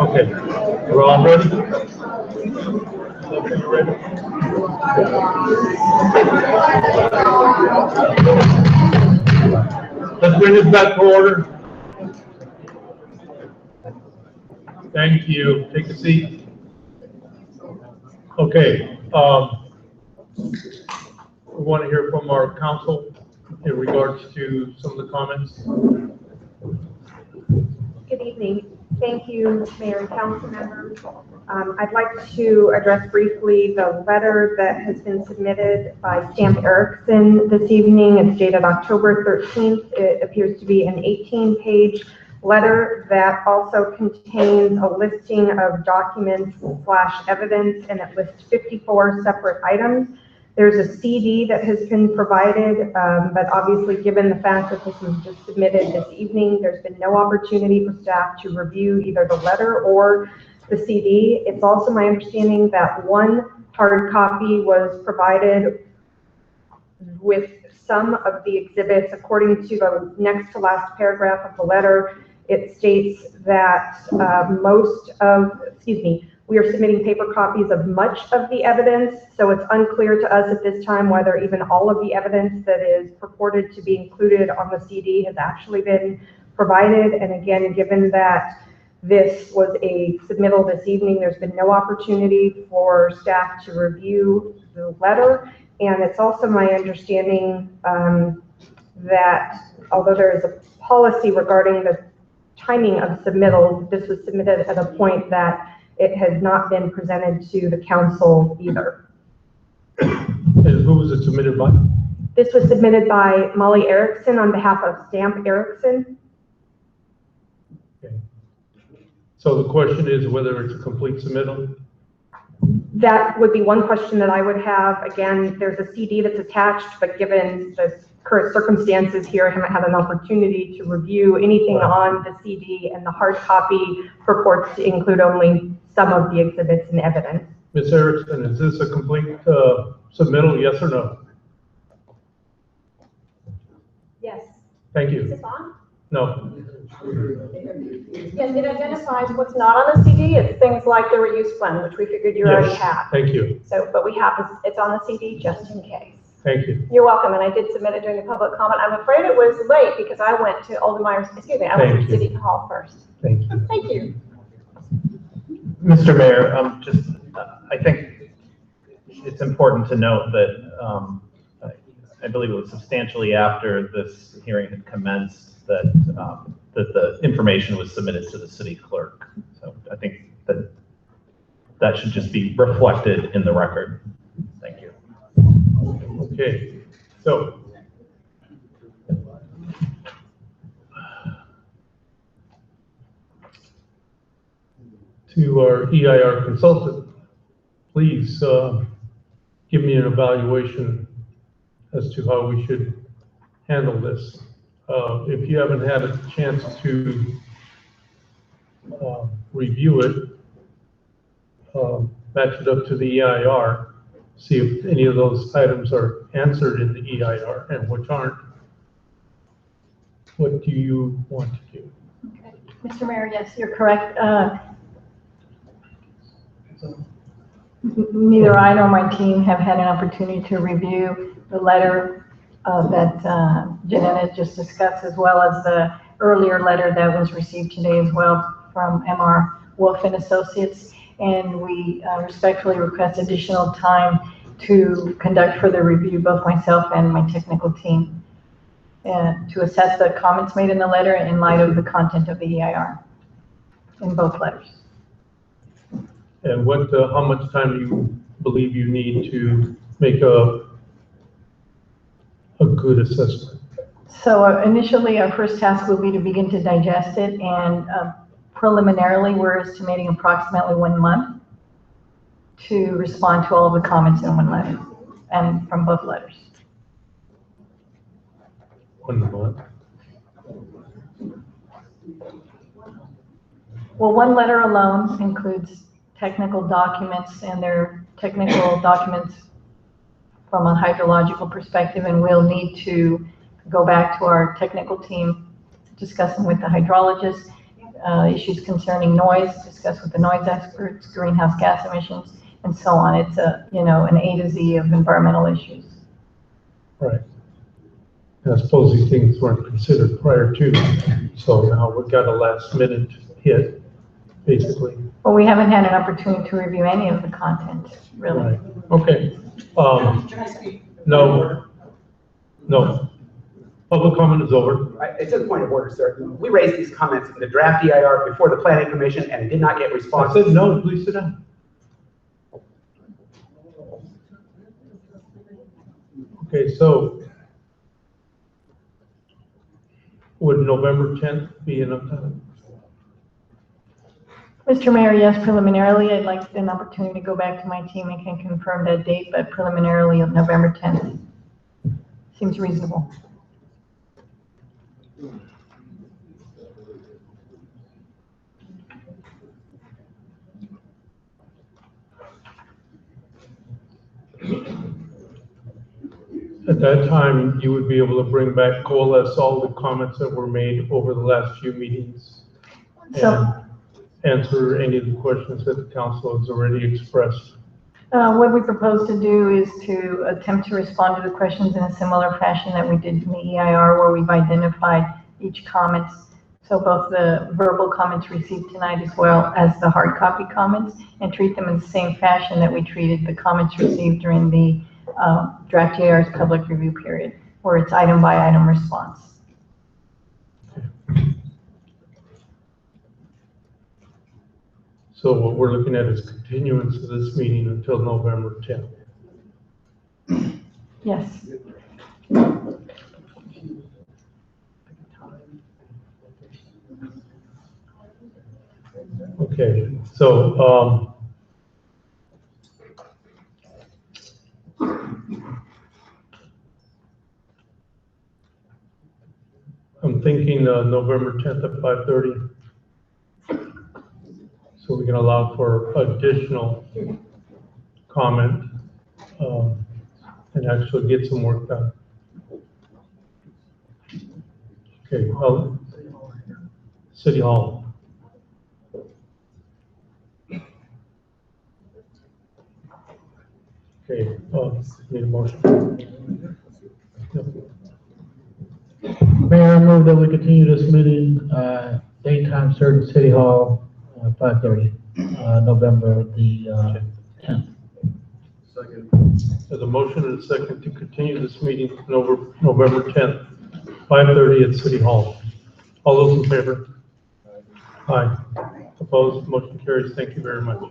Okay, we're all ready? Let's bring this back to order. Thank you. Take a seat. Okay, we want to hear from our council in regards to some of the comments. Good evening. Thank you, Mayor and council members. I'd like to address briefly the letter that has been submitted by Stamp Erickson this evening. It's dated October 13th. It appears to be an 18-page letter that also contains a listing of documents / evidence, and it lists 54 separate items. There's a CD that has been provided, but obviously given the fact that this was just submitted this evening, there's been no opportunity for staff to review either the letter or the CD. It's also my understanding that one hard copy was provided with some of the exhibits. According to the next to last paragraph of the letter, it states that we are submitting paper copies of much of the evidence, so it's unclear to us at this time whether even all of the evidence that is purported to be included on the CD has actually been provided. And again, given that This was a submittal this evening. There's been no opportunity for staff to review the letter. And it's also my understanding that although there is a policy regarding the timing of submittal, this was submitted at a point that it has not been presented to the council either. And who was it submitted by? This was submitted by Molly Erickson on behalf of Stamp Erickson. Okay. So the question is whether it's a complete submittal? That would be one question that I would have. Again, there's a CD that's attached, but given the current circumstances here, I haven't had an opportunity to review anything on the CD, and the hard copy purports to include only some of the exhibits and evidence. Ms. Erickson, is this a complete submittal, yes or no? Yes. Thank Is you. this on? No. Yes, it identifies what's not on the CD. It's things like the reuse plan, which we figured you already had. Thank you. So, but we have, it's on the CD just in case. Thank you. You're welcome, and I did submit it during the public comment. I'm afraid it was late because I went to I went to City Hall first. Thank you. Thank you. Mr. Mayor, I think it's important to note that I believe it was substantially after this hearing had commenced that the information was submitted to the city clerk. So I think that should just be reflected in the record. Thank you. Okay, so to our EIR consultant, please give me an evaluation as to how we should handle this. If you haven't had a chance to review it, match it up to the EIR, see if any of those items are answered in the EIR and which aren't. What do you want to do? Okay. Mr. Mayor, yes, you're correct. Neither I nor my team have had an opportunity to review the letter that Janetta just discussed, as well as the earlier letter that was received today as well from MR Wolf and Associates. And we respectfully request additional time to conduct further review, both myself and my technical team, to assess the comments made in the letter in light of the content of the EIR in both letters. And what, how much time do you believe you need to make a good assessment? So initially, our first task will be to begin to digest it, and preliminarily, we're estimating approximately 1 month to respond to all of the comments in one letter, and from both letters. 1 month? Well, one letter alone includes technical documents, and they're technical documents from a hydrological perspective, and we'll need to go back to our technical team, discuss them with the hydrologist, issues concerning noise, discuss with the noise experts, greenhouse gas emissions, and so on. It's an A to Z of environmental issues. Right. I suppose these things weren't considered prior to, so now we've got a last minute hit, basically. Well, we haven't had an opportunity to review any of the content, really. Right. Okay. Can I speak? No. No. Public comment is over. It's a point of order, sir. We raised these comments in the draft EIR before the planning commission and did not get response. I said no, please sit down. Okay, so would November 10th be enough time? Mr. Mayor, yes, preliminarily, I'd like an opportunity to go back to my team and can confirm that date, but preliminarily November 10th seems reasonable. At that time, you would be able to bring back, coalesce all the comments that were made over the last few meetings and answer any of the questions that the council has already expressed. What we propose to do is to attempt to respond to the questions in a similar fashion that we did in the EIR, where we've identified each comment's So both the verbal comments received tonight as well as the hard copy comments, and treat them in the same fashion that we treated the comments received during the draft GAR's public review period, where it's item by item response. So what we're looking at is continuance of this meeting until November 10th. Yes. Okay, so, I'm thinking, November 10th at 5:30. So we can allow for additional comment, and actually get some work done. Okay, City Hall. Okay, need a motion. Mayor, I move that we continue this meeting, daytime certain City Hall, 5:30, November the 10th. Second. There's a motion and a second to continue this meeting November 10th, 5:30 at City Hall. All those in favor? Aye. Opposed? Motion carries. Thank you very much.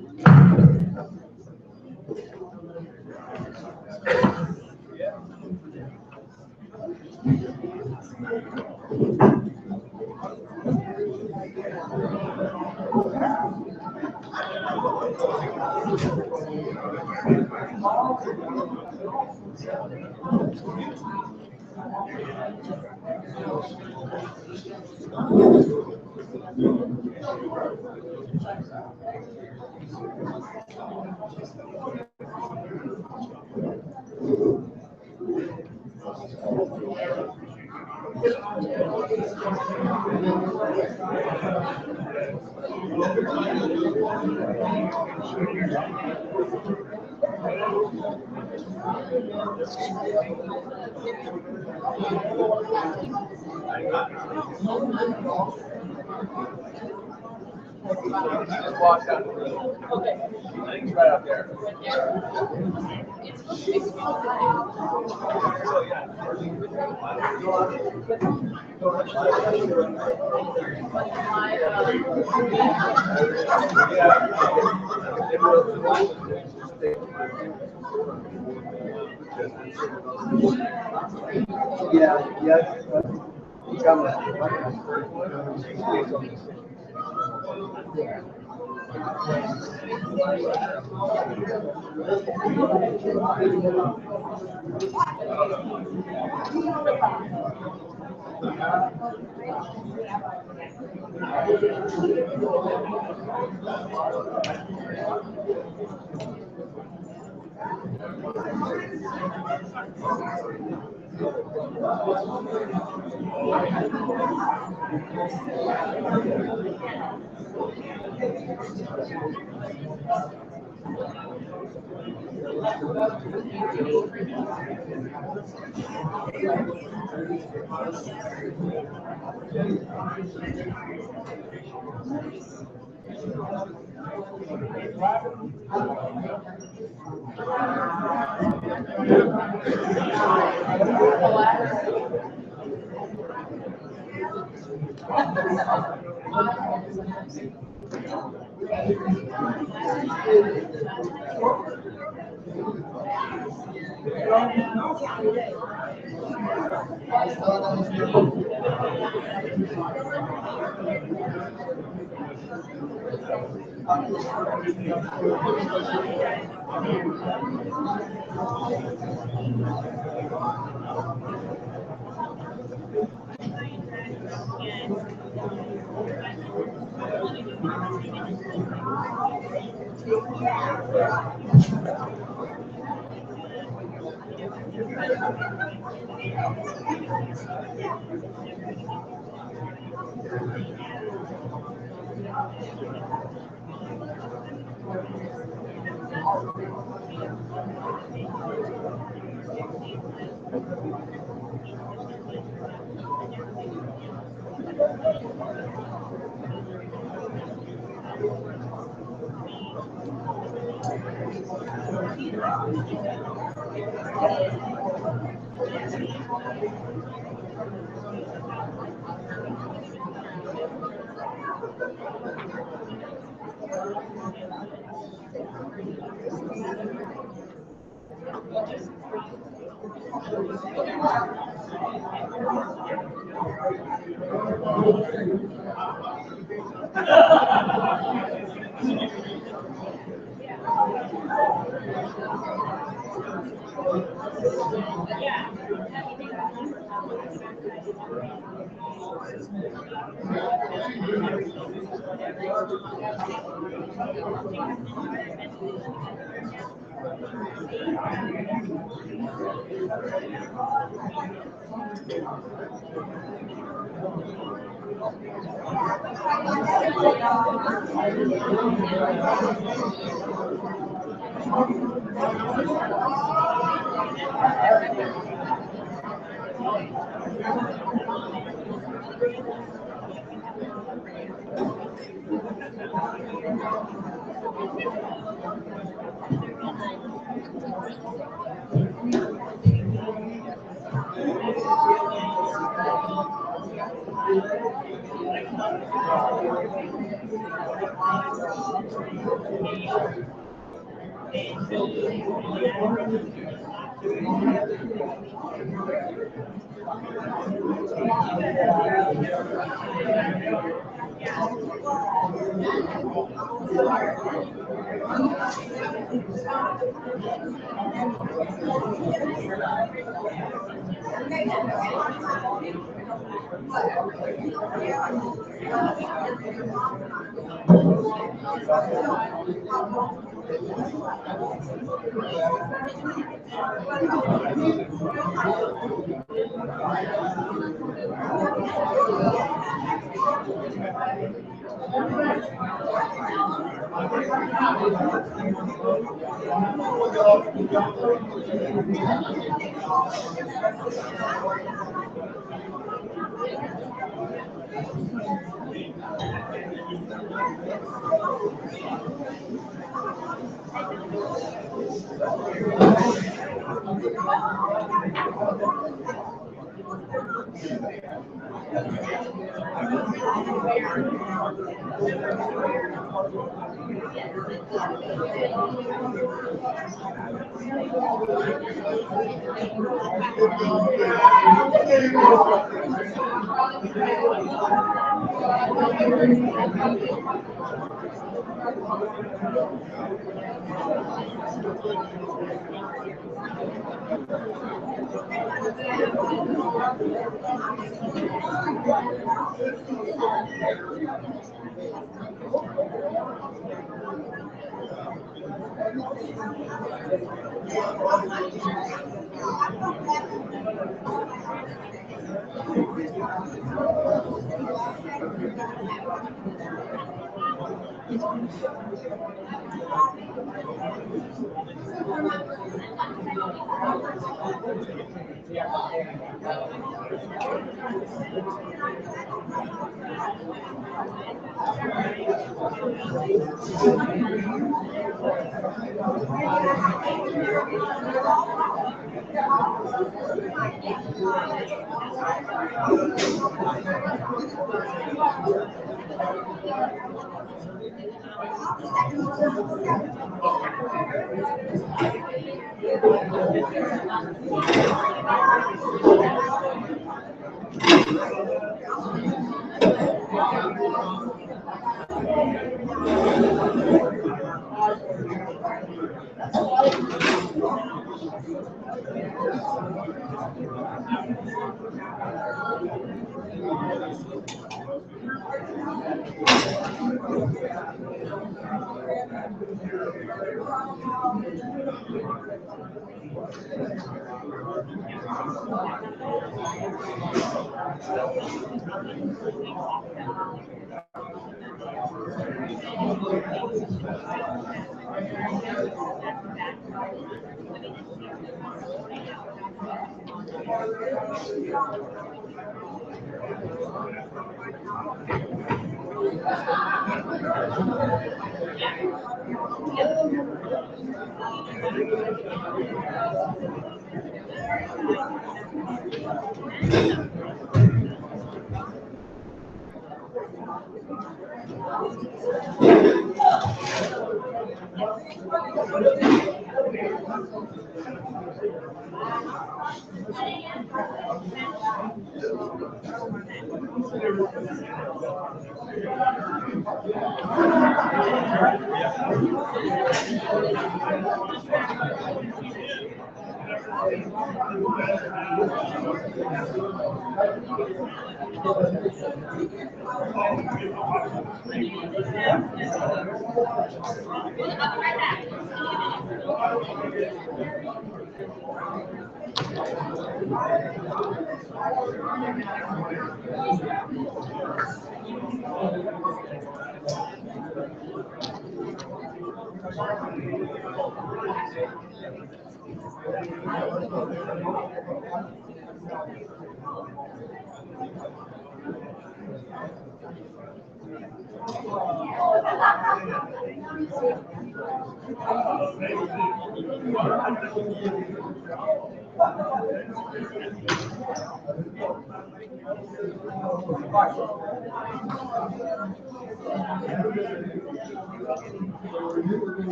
Walk out. Okay. Thanks right up there.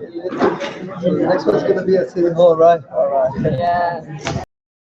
Next one's gonna be at City Hall, right? All right. Yeah.